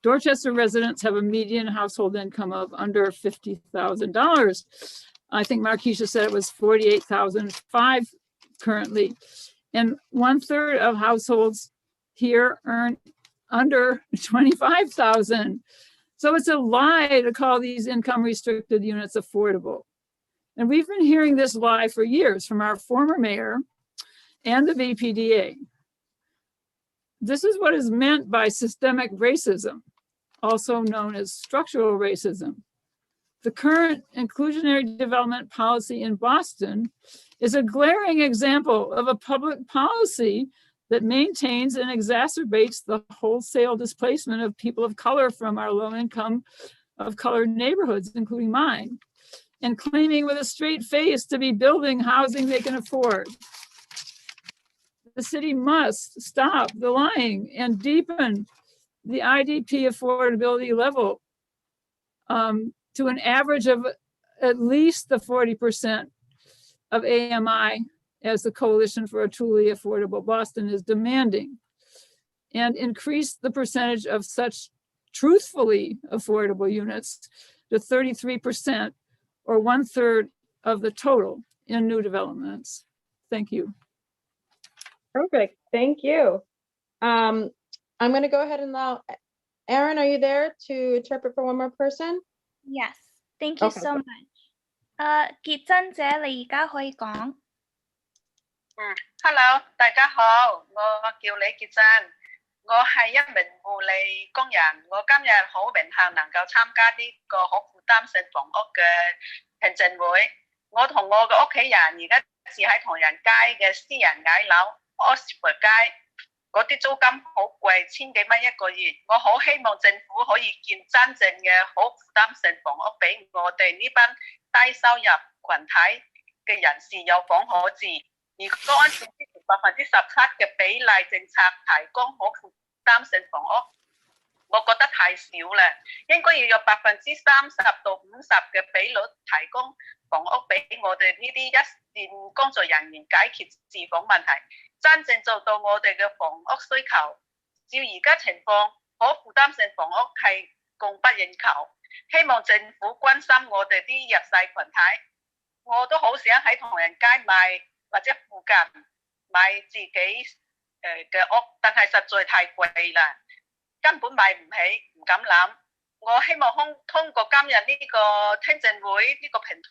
Q: Dorchester residents have a median household income of under $50,000. I think Markeisha said it was $48,500 currently. And 1/3 of households here earn under $25,000. So it's a lie to call these income restricted units affordable. And we've been hearing this lie for years from our former mayor and the BPDA. This is what is meant by systemic racism, also known as structural racism. The current inclusionary development policy in Boston is a glaring example of a public policy that maintains and exacerbates the wholesale displacement of people of color from our low income of colored neighborhoods, including mine, and claiming with a straight face to be building housing they can afford. The city must stop the lying and deepen the IDP affordability level to an average of at least the 40% of AMI, as the Coalition for a Truly Affordable Boston is demanding, and increase the percentage of such truthfully affordable units to 33%, or 1/3 of the total in new developments. Thank you.
A: Perfect, thank you. I'm gonna go ahead and allow, Erin, are you there to interpret for one more person?
H: Yes, thank you
A: Okay.
H: so much. 傑珍姐，你而家可以講。
W: Hello， 大家好，我叫李傑珍，我係一名護理工人，我今日好榮幸能夠參加呢個可負擔性房屋嘅聽證會。我同我嘅屋企人而家住喺唐人街嘅私人矮樓 Oxford 街，嗰啲租金好貴，1000幾蚊一個月。我好希望政府可以建真正嘅可負擔性房屋俾我哋呢班低收入群體嘅人士有房可住。如果按照之前17%嘅比例政策提供可負擔性房屋，我覺得太少啦，應該要有30%到50%嘅比率提供房屋俾我哋呢啲一線工作人員解決住房問題，真正做到我哋嘅房屋需求。照而家情況，可負擔性房屋係供不應求，希望政府關心我哋啲弱勢群體。我都好想喺唐人街買或者附近買自己嘅屋，但係實在太貴啦，根本買唔起，唔敢諗。我希望通過今日呢個聽證會呢個平台，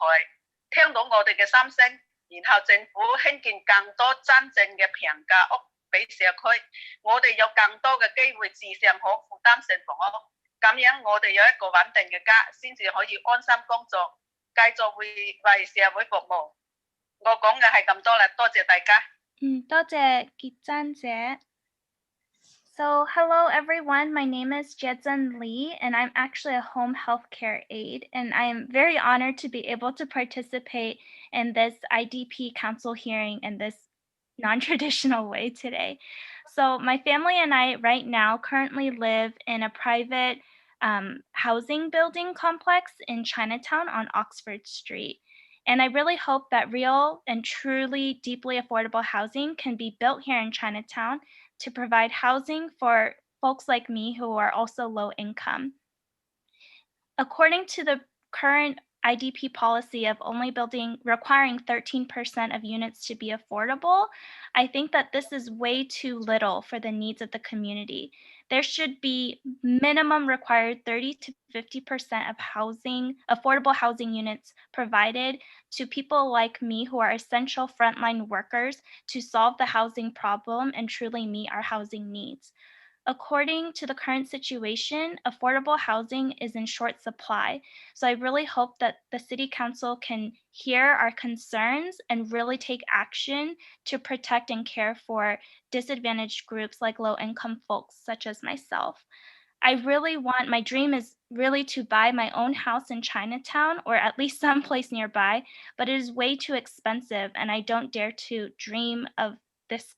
W: 聽到我哋嘅心聲，然後政府興建更多真正嘅平價屋俾社區，我哋有更多嘅機會置上可負擔性房屋，咁樣我哋有一個穩定嘅家，先至可以安心工作，繼續為社會服務。我講嘅係咁多啦，多謝大家。
H: 多謝傑珍姐。So, hello everyone, my name is Jiezhen Li, and I'm actually a home healthcare aide, and I am very honored to be able to participate in this IDP council hearing in this non-traditional way today. So my family and I right now currently live in a private housing building complex in Chinatown on Oxford Street. And I really hope that real and truly deeply affordable housing can be built here in Chinatown to provide housing for folks like me who are also low income. According to the current IDP policy of only requiring 13% of units to be affordable, I think that this is way too little for the needs of the community. There should be minimum required 30 to 50% of affordable housing units provided to people like me who are essential frontline workers to solve the housing problem and truly meet our housing needs. According to the current situation, affordable housing is in short supply. So I really hope that the City Council can hear our concerns and really take action to protect and care for disadvantaged groups like low-income folks such as myself. My dream is really to buy my own house in Chinatown or at least someplace nearby, but it is way too expensive and I don't dare to dream of this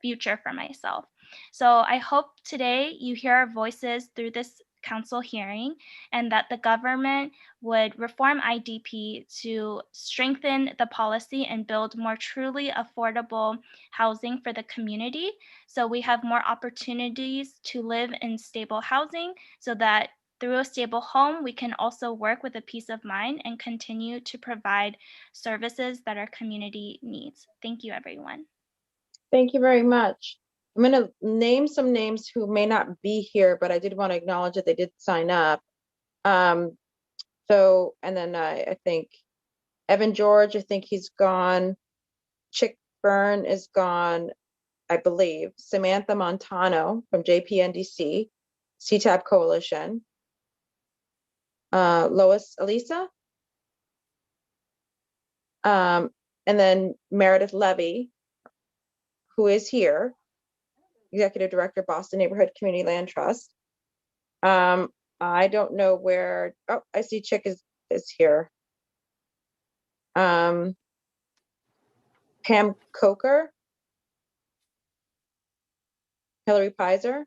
H: future for myself. So I hope today you hear our voices through this council hearing and that the government would reform IDP to strengthen the policy and build more truly affordable housing for the community. So we have more opportunities to live in stable housing so that through a stable home, we can also work with a peace of mind and continue to provide services that our community needs. Thank you, everyone.
A: Thank you very much. I'm going to name some names who may not be here, but I did want to acknowledge that they did sign up. And then I think Evan George, I think he's gone. Chick Byrne is gone, I believe. Samantha Montano from JPNDC, CTAB Coalition. Lois Elisa. And then Meredith Levy, who is here, Executive Director, Boston Neighborhood Community Land Trust. I don't know where, oh, I see Chick is here. Pam Coker, Hillary Pizer.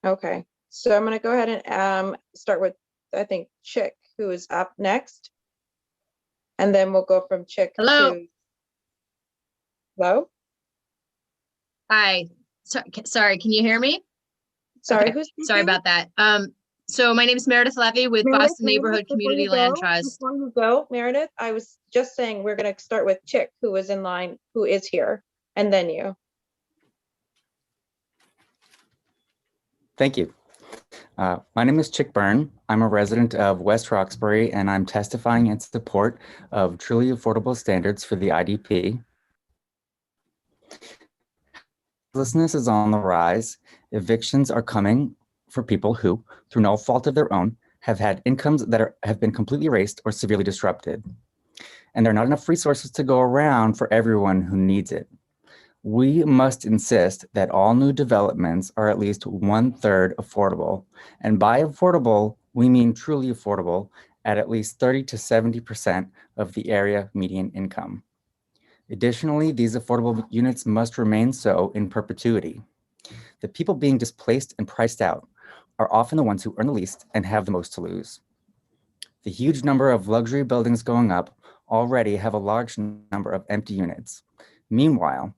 A: Okay, so I'm gonna go ahead and start with, I think, Chick, who is up next. And then we'll go from Chick to. Hello?
R: Hi, sorry, can you hear me?
A: Sorry,
R: Okay,
A: who's
R: sorry
A: speaking?
R: about that. So my name is Meredith Levy with Boston Neighborhood Community Land Trust.
A: Before you go, Meredith, I was just saying we're going to start with Chick, who is in line, who is here, and then you.
S: Thank you. My name is Chick Byrne. I'm a resident of West Roxbury, and I'm testifying in support of truly affordable standards for the IDP. Homelessness is on the rise. Evictions are coming for people who, through no fault of their own, have had incomes that have been completely erased or severely disrupted. And there are not enough resources to go around for everyone who needs it. We must insist that all new developments are at least 1/3 affordable. And by affordable, we mean truly affordable at least 30 to 70% of the area median income. Additionally, these affordable units must remain so in perpetuity. The people being displaced and priced out are often the ones who earn the least and have the most to lose. The huge number of luxury buildings going up already have a large number of empty units. Meanwhile,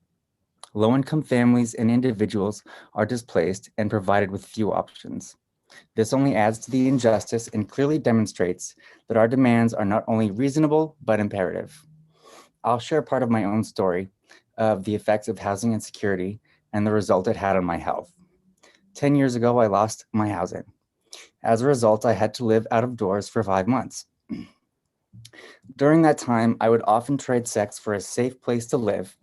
S: low-income families and individuals are displaced and provided with few options. This only adds to the injustice and clearly demonstrates that our demands are not only reasonable, but imperative. I'll share part of my own story of the effects of housing insecurity and the result it had on my health. 10 years ago, I lost my housing. As a result, I had to live out of doors for 5 months. During that time, I would often trade sex for a safe place to live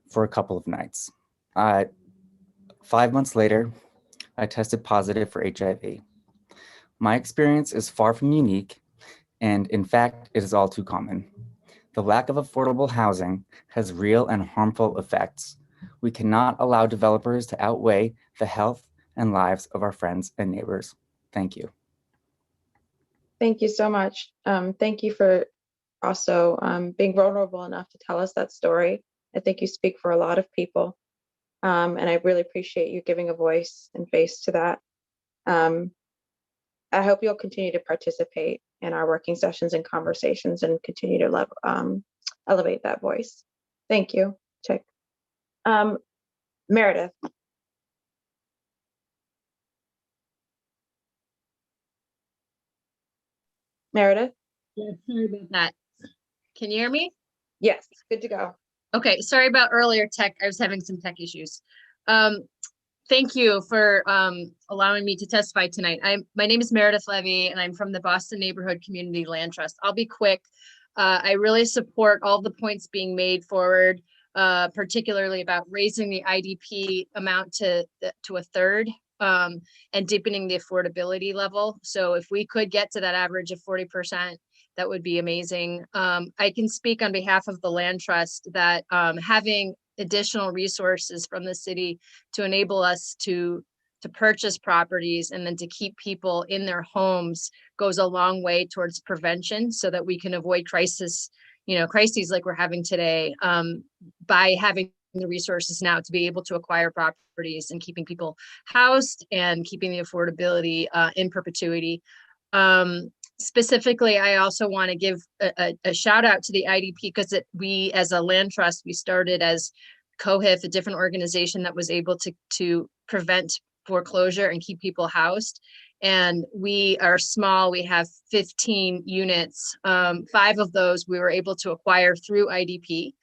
S: for a couple of nights. 5 months later, I tested positive for HIV. My experience is far from unique, and in fact, it is all too common. The lack of affordable housing has real and harmful effects. We cannot allow developers to outweigh the health and lives of our friends and neighbors. Thank you.
A: Thank you so much. Thank you for also being vulnerable enough to tell us that story. I think you speak for a lot of people. And I really appreciate you giving a voice and face to that. I hope you'll continue to participate in our working sessions and conversations and continue to elevate that voice. Thank you, Chick. Meredith. Meredith?
R: Yeah, sorry about that. Can you hear me?
A: Yes, good to go.
R: Okay, sorry about earlier tech. I was having some tech issues. Thank you for allowing me to testify tonight. My name is Meredith Levy, and I'm from the Boston Neighborhood Community Land Trust. I'll be quick. I really support all the points being made forward, particularly about raising the IDP amount to a third and deepening the affordability level. So if we could get to that average of 40%, that would be amazing. I can speak on behalf of the Land Trust that having additional resources from the city to enable us to purchase properties and then to keep people in their homes goes a long way towards prevention so that we can avoid crises like we're having today by having the resources now to be able to acquire properties and keeping people housed and keeping the affordability in perpetuity. Specifically, I also want to give a shout out to the IDP because we, as a land trust, we started as COHIF, a different organization that was able to prevent foreclosure and keep people housed. And we are small. We have 15 units. 5 of those we were able to acquire through IDP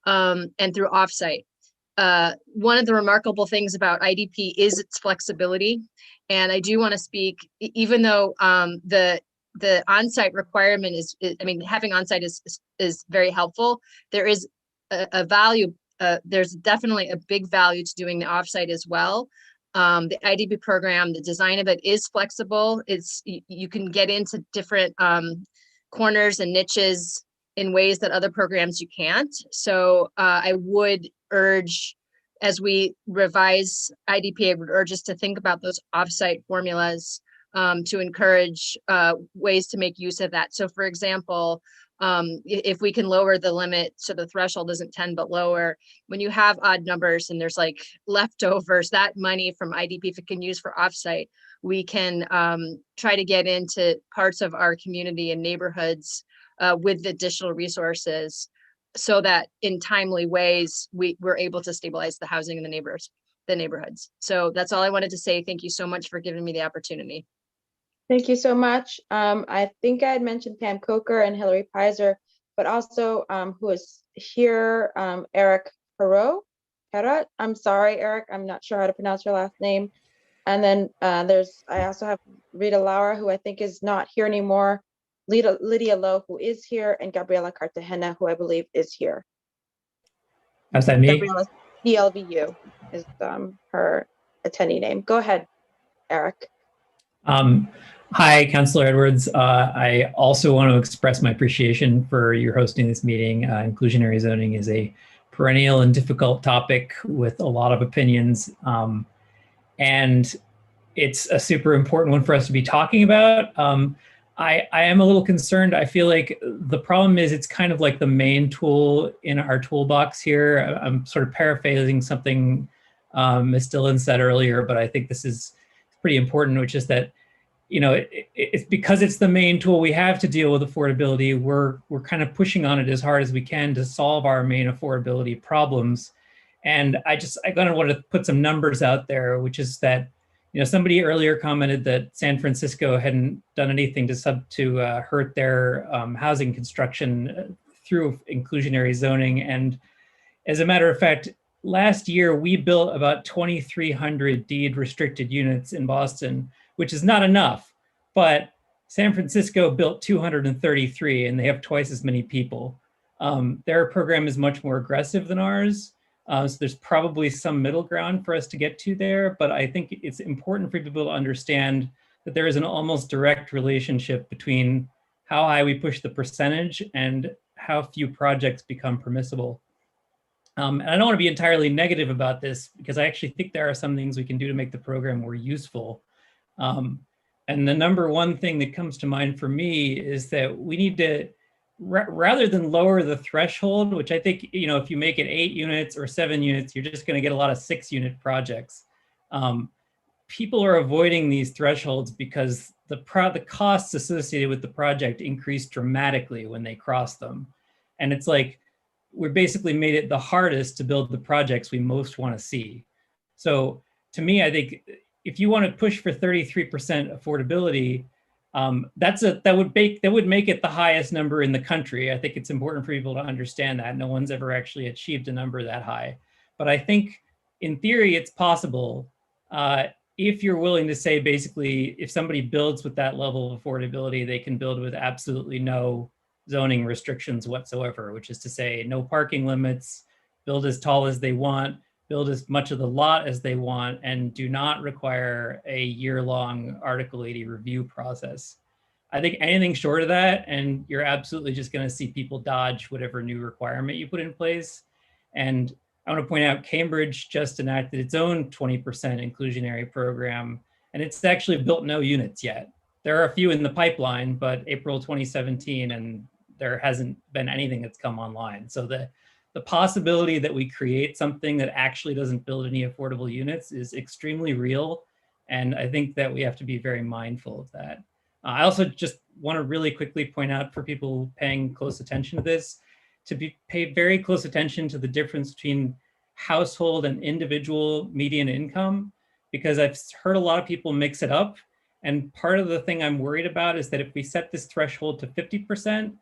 R: and through offsite. One of the remarkable things about IDP is its flexibility. And I do want to speak, even though the on-site requirement is, having on-site is very helpful. There is a value, there's definitely a big value to doing the off-site as well. The IDP program, the design of it is flexible. You can get into different corners and niches in ways that other programs you can't. So I would urge, as we revise IDP, I would urge us to think about those off-site formulas to encourage ways to make use of that. So for example, if we can lower the limit so the threshold isn't 10 but lower, when you have odd numbers and there's like leftovers, that money from IDP, if it can use for offsite, we can try to get into parts of our community and neighborhoods with additional resources so that in timely ways, we're able to stabilize the housing in the neighborhoods. So that's all I wanted to say. Thank you so much for giving me the opportunity.
A: Thank you so much. I think I had mentioned Pam Coker and Hillary Pizer, but also who is here, Erika Pérez. I'm sorry, Eric, I'm not sure how to pronounce your last name. And then I also have Rita Laura, who I think is not here anymore, Lydia Lowe, who is here, and Gabriela Cartagena, who I believe is here.
E: Is that me?
A: Gabriela CLVU is her attendee name. Go ahead, Eric.
E: Hi, Councilor Edwards. I also want to express my appreciation for your hosting this meeting. Inclusionary zoning is a perennial and difficult topic with a lot of opinions. And it's a super important one for us to be talking about. I am a little concerned. I feel like the problem is it's kind of like the main tool in our toolbox here. I'm sort of paraphrasing something Ms. Dillon said earlier, but I think this is pretty important, which is that, it's because it's the main tool we have to deal with affordability. We're kind of pushing on it as hard as we can to solve our main affordability problems. And I kind of want to put some numbers out there, which is that, somebody earlier commented that San Francisco hadn't done anything to hurt their housing construction through inclusionary zoning. And as a matter of fact, last year we built about 2,300 deed restricted units in Boston, which is not enough, but San Francisco built 233 and they have twice as many people. Their program is much more aggressive than ours. So there's probably some middle ground for us to get to there, but I think it's important for people to understand that there is an almost direct relationship between how high we push the percentage and how few projects become permissible. And I don't want to be entirely negative about this because I actually think there are some things we can do to make the program more useful. And the number one thing that comes to mind for me is that we need to, rather than lower the threshold, which I think, if you make it 8 units or 7 units, you're just going to get a lot of 6-unit projects. people are avoiding these thresholds because the costs associated with the project increase dramatically when they cross them. And it's like, we're basically made it the hardest to build the projects we most want to see. So to me, I think if you want to push for 33% affordability, that would make it the highest number in the country. I think it's important for people to understand that. No one's ever actually achieved a number that high. But I think in theory, it's possible if you're willing to say, basically, if somebody builds with that level of affordability, they can build with absolutely no zoning restrictions whatsoever, which is to say no parking limits, build as tall as they want, build as much of the lot as they want, and do not require a year-long Article 80 review process. I think anything short of that, and you're absolutely just going to see people dodge whatever new requirement you put in place. And I want to point out Cambridge just enacted its own 20% inclusionary program, and it's actually built no units yet. There are a few in the pipeline, but April 2017, and there hasn't been anything that's come online. So the possibility that we create something that actually doesn't build any affordable units is extremely real. And I think that we have to be very mindful of that. I also just want to really quickly point out for people paying close attention to this, pay very close attention to the difference between household and individual median income, because I've heard a lot of people mix it up. And part of the thing I'm worried about is that if we set this threshold to 50%,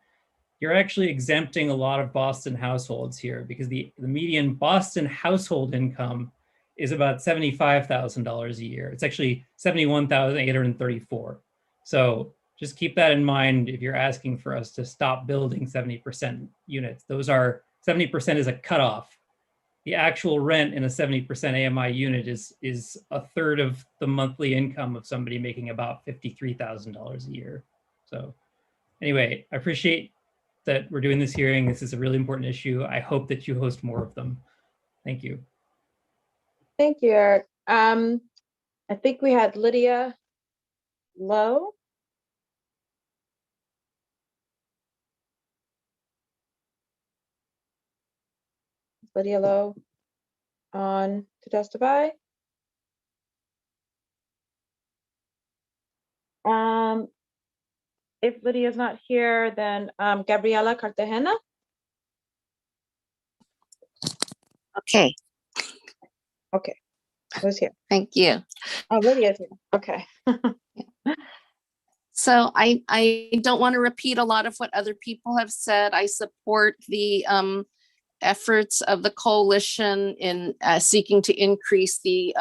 E: you're actually exempting a lot of Boston households here, because the median Boston household income is about $75,000 a year. It's actually $71,834. So just keep that in mind if you're asking for us to stop building 70% units. Those are, 70% is a cutoff. The actual rent in a 70% AMI unit is a third of the monthly income of somebody making about $53,000 a year. So anyway, I appreciate that we're doing this hearing. This is a really important issue. I hope that you host more of them. Thank you.
A: Thank you, Eric. I think we had Lydia Lowe. Lydia Lowe on to testify. If Lydia is not here, then Gabriela Cartagena.
J: Okay.
A: Okay, who's here?
J: Thank you.
A: Oh, Lydia's here. Okay.
J: So I don't want to repeat a lot of what other people have said. I support the efforts of the coalition in seeking to increase the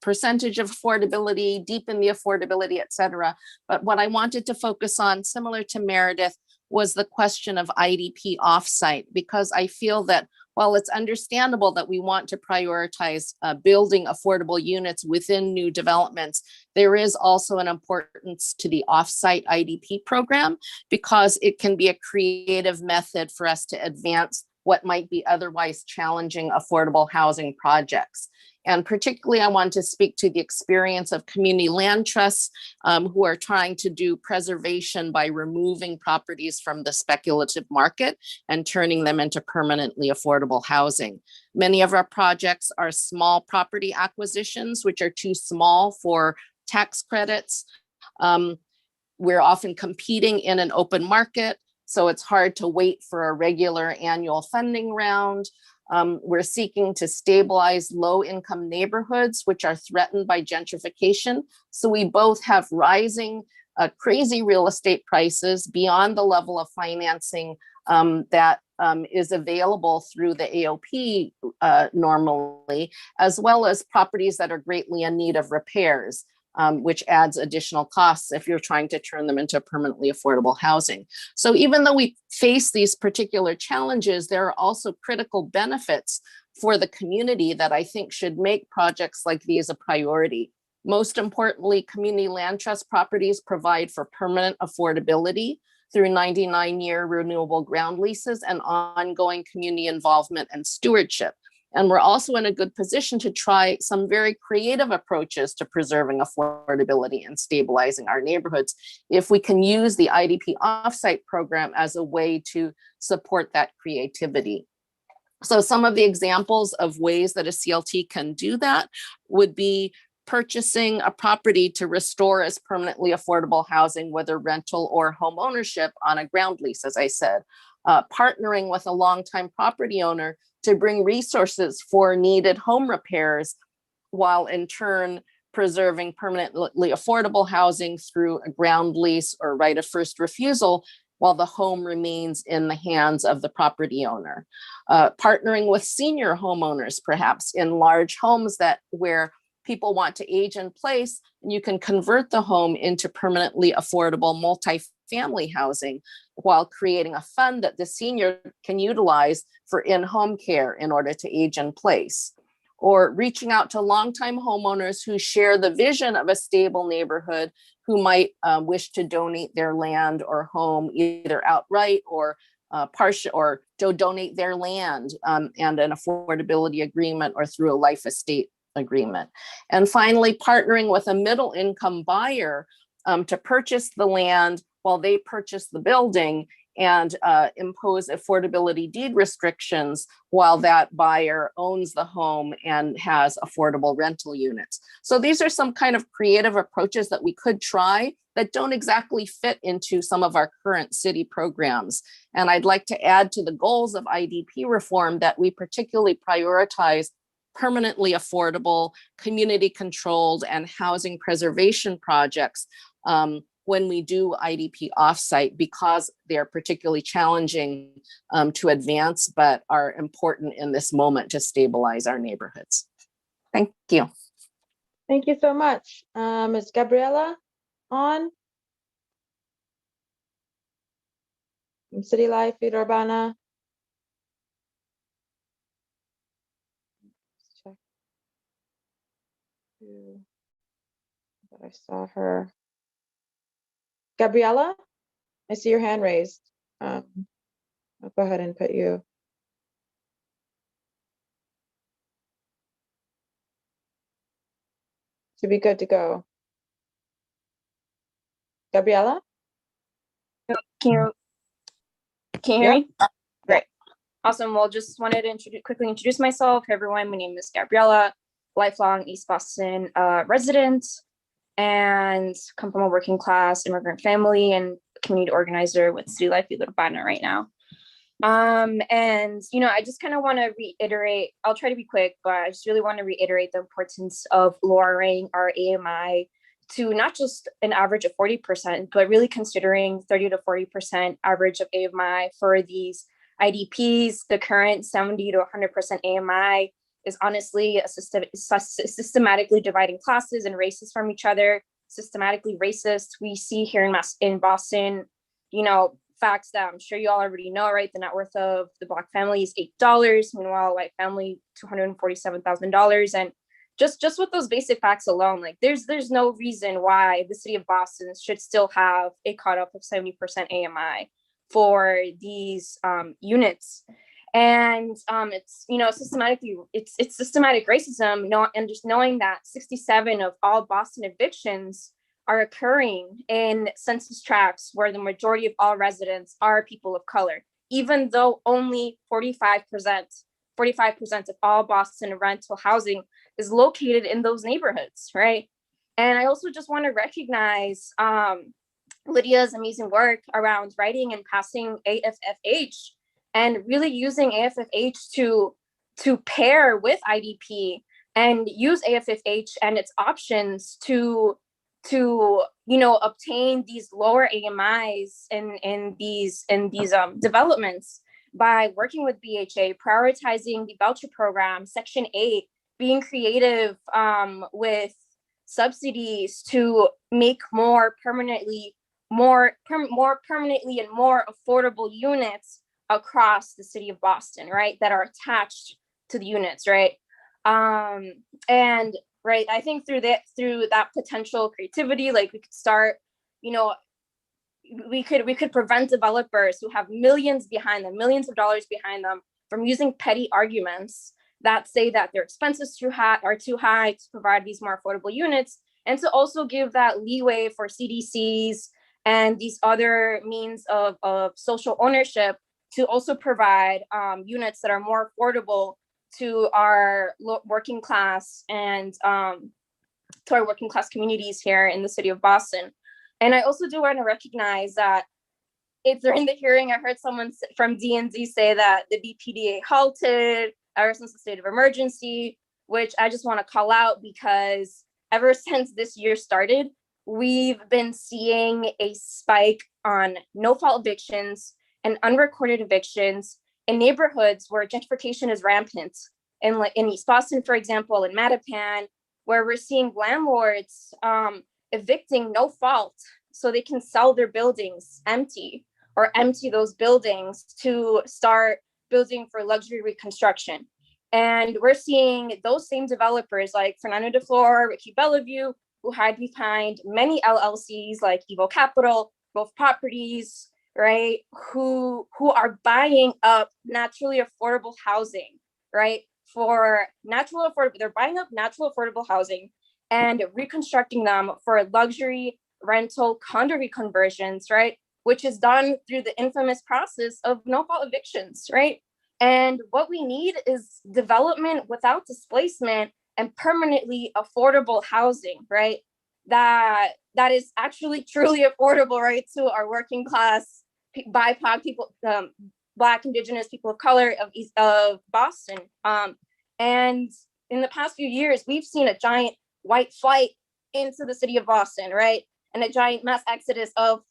J: percentage of affordability, deepen the affordability, et cetera. But what I wanted to focus on, similar to Meredith, was the question of IDP offsite, because I feel that while it's understandable that we want to prioritize building affordable units within new developments, there is also an importance to the offsite IDP program, because it can be a creative method for us to advance what might be otherwise challenging affordable housing projects. And particularly, I want to speak to the experience of community land trusts who are trying to do preservation by removing properties from the speculative market and turning them into permanently affordable housing. Many of our projects are small property acquisitions, which are too small for tax credits. We're often competing in an open market, so it's hard to wait for a regular annual funding round. We're seeking to stabilize low-income neighborhoods, which are threatened by gentrification. So we both have rising, crazy real estate prices beyond the level of financing that is available through the AOP normally, as well as properties that are greatly in need of repairs, which adds additional costs if you're trying to turn them into permanently affordable housing. So even though we face these particular challenges, there are also critical benefits for the community that I think should make projects like these a priority. Most importantly, community land trust properties provide for permanent affordability through 99-year renewable ground leases and ongoing community involvement and stewardship. And we're also in a good position to try some very creative approaches to preserving affordability and stabilizing our neighborhoods if we can use the IDP offsite program as a way to support that creativity. So some of the examples of ways that a CLT can do that would be purchasing a property to restore as permanently affordable housing, whether rental or home ownership on a ground lease, as I said, partnering with a longtime property owner to bring resources for needed home repairs, while in turn preserving permanently affordable housing through a ground lease or right of first refusal, while the home remains in the hands of the property owner. Partnering with senior homeowners, perhaps in large homes where people want to age in place, and you can convert the home into permanently affordable multi-family housing while creating a fund that the senior can utilize for in-home care in order to age in place. Or reaching out to longtime homeowners who share the vision of a stable neighborhood, who might wish to donate their land or home either outright or partial, or to donate their land and an affordability agreement or through a life estate agreement. And finally, partnering with a middle income buyer to purchase the land while they purchase the building, and impose affordability deed restrictions while that buyer owns the home and has affordable rental units. So these are some kind of creative approaches that we could try that don't exactly fit into some of our current city programs. And I'd like to add to the goals of IDP reform that we particularly prioritize permanently affordable, community controlled, and housing preservation projects when we do IDP offsite, because they're particularly challenging to advance, but are important in this moment to stabilize our neighborhoods. Thank you.
A: Thank you so much. Is Gabriela on? From City Life, Vida Urbana. Let's check. I saw her. Gabriela, I see your hand raised. I'll go ahead and put you. To be good to go. Gabriela?
K: Can you hear me? Great. Awesome. Well, just wanted to quickly introduce myself. Hey, everyone. My name is Gabriela, lifelong East Boston resident, and come from a working class immigrant family and community organizer with City Life Vida Urbana right now. And, I just kind of want to reiterate, I'll try to be quick, but I just really want to reiterate the importance of lowering our AMI to not just an average of 40%, but really considering 30 to 40% average of AMI for these IDPs. The current 70 to 100% AMI is honestly a systematically dividing classes and races from each other, systematically racist. We see here in Boston, facts that I'm sure you all already know, right? The net worth of the Black family is $8. Meanwhile, white family, $247,000. And just with those basic facts alone, like there's no reason why the city of Boston should still have a cutoff of 70% AMI for these units. And it's it's systematic racism, and just knowing that 67 of all Boston evictions are occurring in census tracts where the majority of all residents are people of color, even though only 45% of all Boston rental housing is located in those neighborhoods, right? And I also just want to recognize Lydia's amazing work around writing and passing AFFH, and really using AFFH to pair with IDP and use AFFH and its options to obtain these lower AMIs in these developments by working with BHA, prioritizing the voucher program, Section 8, being creative with subsidies to make more permanently and more affordable units across the city of Boston, right, that are attached to the units, right? And right, I think through that potential creativity, like we could start, we could prevent developers who have millions of dollars behind them from using petty arguments that say that their expenses are too high to provide these more affordable units, and to also give that leeway for CDCs and these other means of social ownership to also provide units that are more affordable to our working class and to our working class communities here in the city of Boston. And I also do want to recognize that during the hearing, I heard someone from DND say that the BPDA halted ever since the state of emergency, which I just want to call out because ever since this year started, we've been seeing a spike on no-fault evictions and unrecorded evictions in neighborhoods where gentrification is rampant. In East Boston, for example, in Mattapan, where we're seeing landlords evicting no fault so they can sell their buildings empty or empty those buildings to start building for luxury reconstruction. And we're seeing those same developers like Fernando de Flor, Ricky Bellevue, who hide behind many LLCs like Evo Capital, Growth Properties, right? Who are buying up naturally affordable housing, right? They're buying up natural affordable housing and reconstructing them for luxury rental condo reconversions, right? Which is done through the infamous process of no-fault evictions, right? And what we need is development without displacement and permanently affordable housing, right? That is actually truly affordable, right, to our working class, BIPOC people, Black, Indigenous, people of color of Boston. And in the past few years, we've seen a giant white flight into the city of Boston, right? And a giant mass exodus of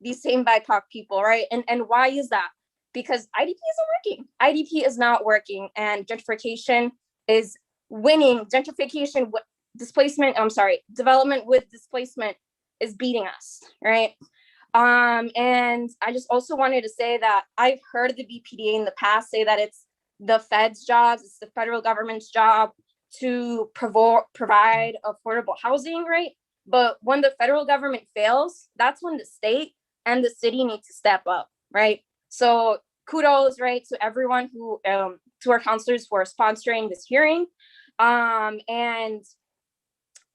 K: these same BIPOC people, right? And why is that? Because IDP isn't working. IDP is not working, and gentrification is winning. Development with displacement is beating us, right? And I just also wanted to say that I've heard the BPDA in the past say that it's the Fed's job, it's the federal government's job to provide affordable housing, right? But when the federal government fails, that's when the state and the city need to step up, right? So kudos, right, to everyone who, to our counselors who are sponsoring this hearing. And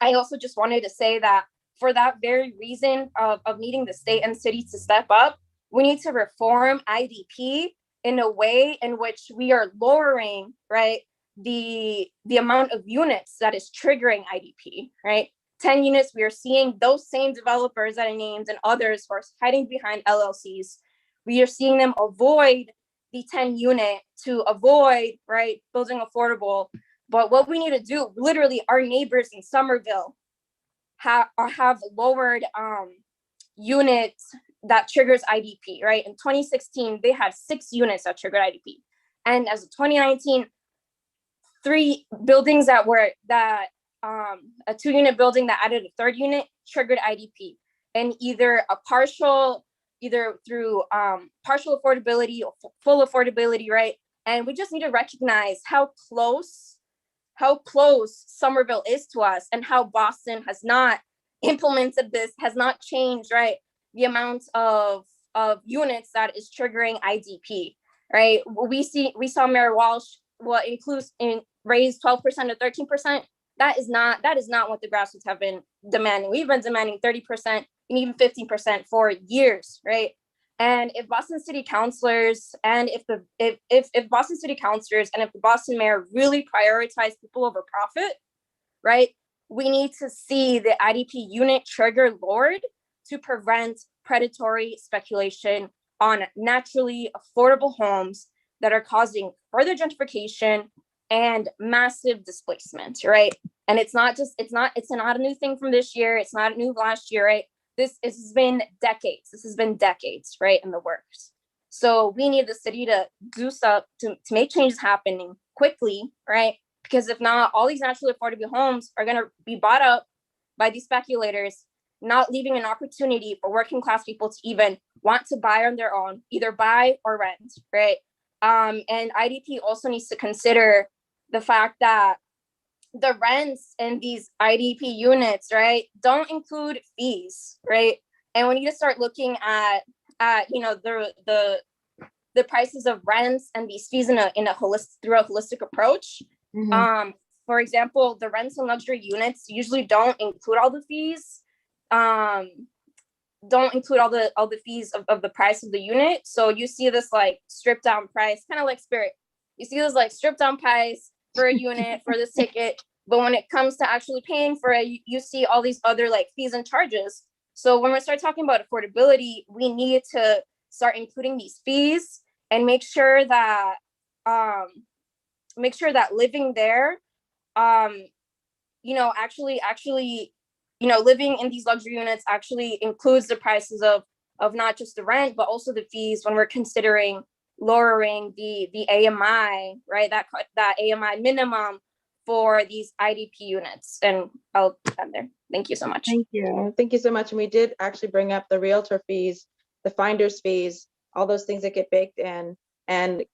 K: I also just wanted to say that for that very reason of needing the state and city to step up, we need to reform IDP in a way in which we are lowering, right, the amount of units that is triggering IDP, right? 10 units, we are seeing those same developers that I named and others who are hiding behind LLCs. We are seeing them avoid the 10 unit to avoid, right, building affordable. But what we need to do, literally our neighbors in Somerville have lowered units that triggers IDP, right? In 2016, they had 6 units that triggered IDP. And as of 2019, 3 buildings that a 2-unit building that added a 3rd unit triggered IDP. And either through partial affordability or full affordability, right? And we just need to recognize how close Somerville is to us and how Boston has not implemented this, has not changed, right? The amount of units that is triggering IDP, right? We saw Mayor Walsh raise 12% to 13%. That is not what the grassroots have been demanding. We've been demanding 30% and even 15% for years, right? And if Boston City councilors and if Boston City councilors and if the Boston mayor really prioritize people over profit, right? We need to see the IDP unit trigger lowered to prevent predatory speculation on naturally affordable homes that are causing further gentrification and massive displacement, right? And it's not a new thing from this year. It's not new last year, right? This has been decades. This has been decades, right, in the works. So we need the city to do stuff to make changes happening quickly, right? Because if not, all these naturally affordable homes are gonna be bought up by these speculators, not leaving an opportunity for working class people to even want to buy on their own, either buy or rent, right? And IDP also needs to consider the fact that the rents in these IDP units, right, don't include fees, right? And we need to start looking at the prices of rents and these fees through a holistic approach. Mm-hmm. For example, the rents in luxury units usually don't include all the fees, don't include all the fees of the price of the unit. So you see this like stripped down price, kind of like Spirit. You see this like stripped down price for a unit for this ticket, But when it comes to actually paying for it, you see all these other like fees and charges. So when we start talking about affordability, we need to start including these fees and make sure that living there, actually, living in these luxury units actually includes the prices of not just the rent, but also the fees when we're considering lowering the AMI, right? That AMI minimum for these IDP units. And I'll end there. Thank you so much.
A: Thank you. Thank you so much. And we did actually bring up the realtor fees, the finder's fees, all those things that get baked in. And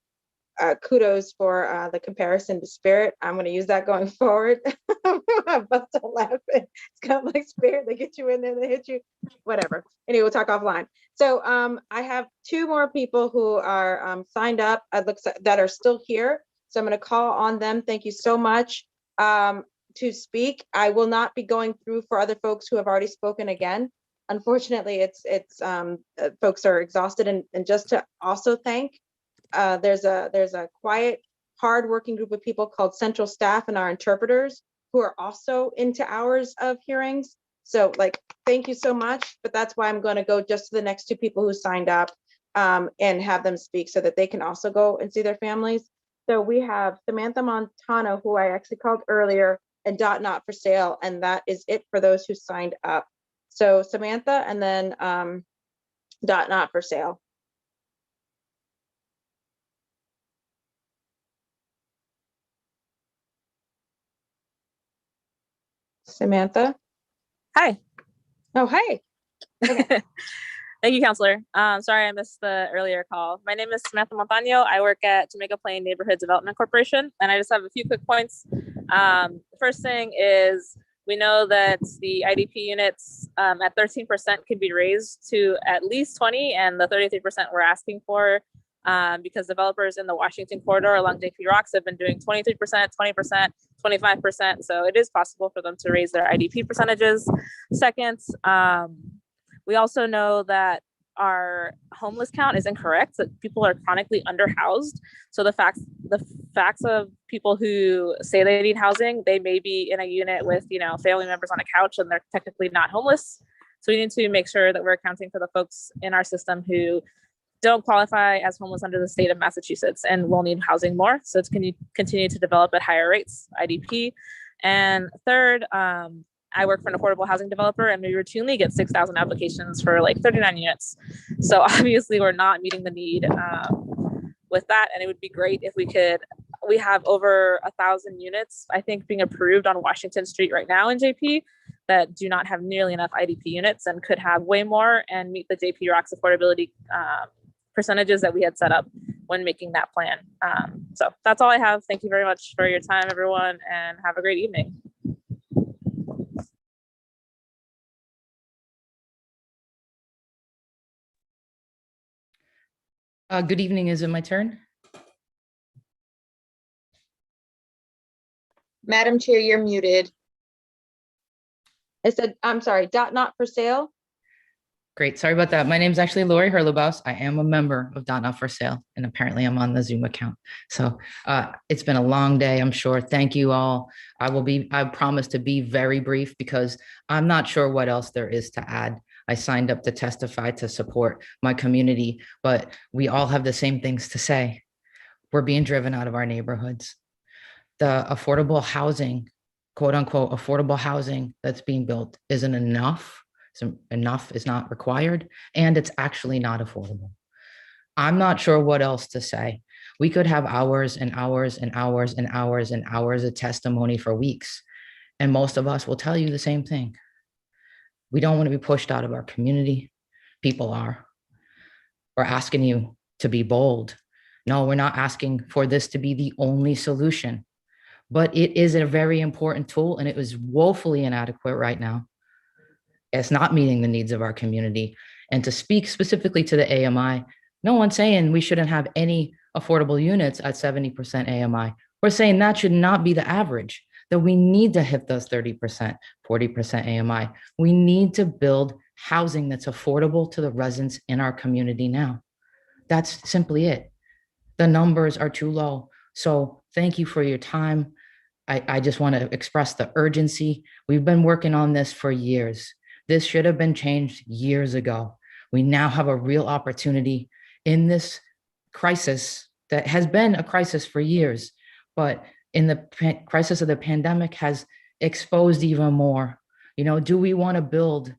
A: kudos for the comparison to Spirit. I'm going to use that going forward. I bust a laughing. It's kind of like Spirit. They get you in there, they hit you, whatever. Anyway, we'll talk offline. So I have 2 more people who are signed up. It looks like, that are still here. So I'm going to call on them. Thank you so much to speak. I will not be going through for other folks who have already spoken again. Unfortunately, it's folks are exhausted. And just to also thank, there's a quiet, hard-working group of people called Central Staff and our interpreters who are also into hours of hearings. So thank you so much, but that's why I'm going to go just to the next 2 people who signed up and have them speak so that they can also go and see their families. So we have Samantha Montano, who I actually called earlier, and Dot Not for Sale, and that is it for those who signed up. So Samantha and then Dot Not for Sale. Samantha.
B: Hi.
A: Oh, hey.
B: Okay. Thank you, Counselor. Sorry I missed the earlier call. My name is Samantha Montano. I work at Jamaica Plain Neighborhood Development Corporation, and I just have a few quick points. The first thing is we know that the IDP units at 13% could be raised to at least 20, and the 33% we're asking for because developers in the Washington corridor along JP Rocks have been doing 23%, 20%, 25%. So it is possible for them to raise their IDP percentages. Second, we also know that our homeless count is incorrect, that people are chronically underhoused. So the facts of people who say they need housing, they may be in a unit with, family members on a couch and they're technically not homeless. So we need to make sure that we're accounting for the folks in our system who don't qualify as homeless under the state of Massachusetts and will need housing more. So it's continue to develop at higher rates, IDP. And third, I work for an affordable housing developer, and we routinely get 6,000 applications for 39 units. So obviously we're not meeting the need with that. And it would be great if we have over 1,000 units, I think, being approved on Washington Street right now in JP that do not have nearly enough IDP units and could have way more and meet the JP Rocks affordability percentages that we had set up when making that plan. So that's all I have. Thank you very much for your time, everyone, and have a great evening.
M: Good evening. Is it my turn?
A: Madam Chair, you're muted. I said, I'm sorry, Dot Not for Sale.
M: Great. Sorry about that. My name is actually Lori Hurlebaus. I am a member of Dot Not for Sale, and apparently I'm on the Zoom account. So it's been a long day, I'm sure. Thank you all. I promise to be very brief because I'm not sure what else there is to add. I signed up to testify to support my community, but we all have the same things to say. We're being driven out of our neighborhoods. The affordable housing, quote unquote, affordable housing that's being built isn't enough. So enough is not required, and it's actually not affordable. I'm not sure what else to say. We could have hours and hours and hours and hours and hours of testimony for weeks, and most of us will tell you the same thing. We don't want to be pushed out of our community. People are. We're asking you to be bold. No, we're not asking for this to be the only solution, but it is a very important tool, and it is woefully inadequate right now. It's not meeting the needs of our community. And to speak specifically to the AMI, no one's saying we shouldn't have any affordable units at 70% AMI. We're saying that should not be the average, that we need to hit those 30%, 40% AMI. We need to build housing that's affordable to the residents in our community now. That's simply it. The numbers are too low. So thank you for your time. I just want to express the urgency. We've been working on this for years. This should have been changed years ago. We now have a real opportunity in this crisis that has been a crisis for years, but in the crisis of the pandemic has exposed even more. Do we want to build,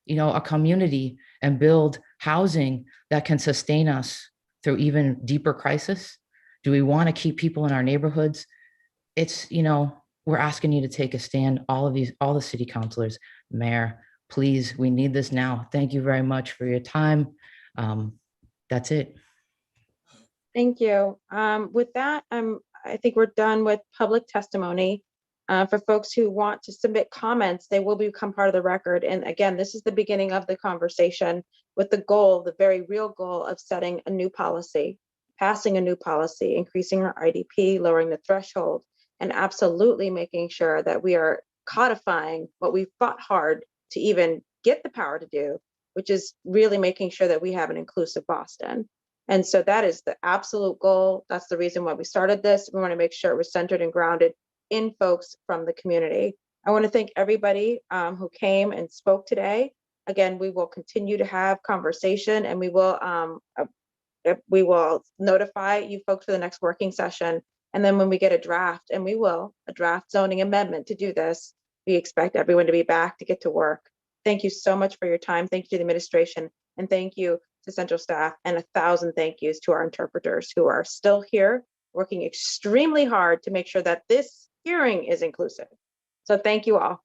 M: a community and build housing that can sustain us through even deeper crisis? Do we want to keep people in our neighborhoods? It's, we're asking you to take a stand, all the city councilors, mayor, please, we need this now. Thank you very much for your time. That's it.
A: Thank you. With that, I think we're done with public testimony. For folks who want to submit comments, they will become part of the record. And again, this is the beginning of the conversation with the goal, the very real goal of setting a new policy, passing a new policy, increasing our IDP, lowering the threshold, and absolutely making sure that we are codifying what we fought hard to even get the power to do, which is really making sure that we have an inclusive Boston. And so that is the absolute goal. That's the reason why we started this. We want to make sure it was centered and grounded in folks from the community. I want to thank everybody who came and spoke today. Again, we will continue to have conversation, and we will notify you folks for the next working session. And then when we get a draft, and a draft zoning amendment to do this, we expect everyone to be back to get to work. Thank you so much for your time. Thank you to the administration, and thank you to central staff, and 1,000 thank yous to our interpreters who are still here working extremely hard to make sure that this hearing is inclusive. So thank you all.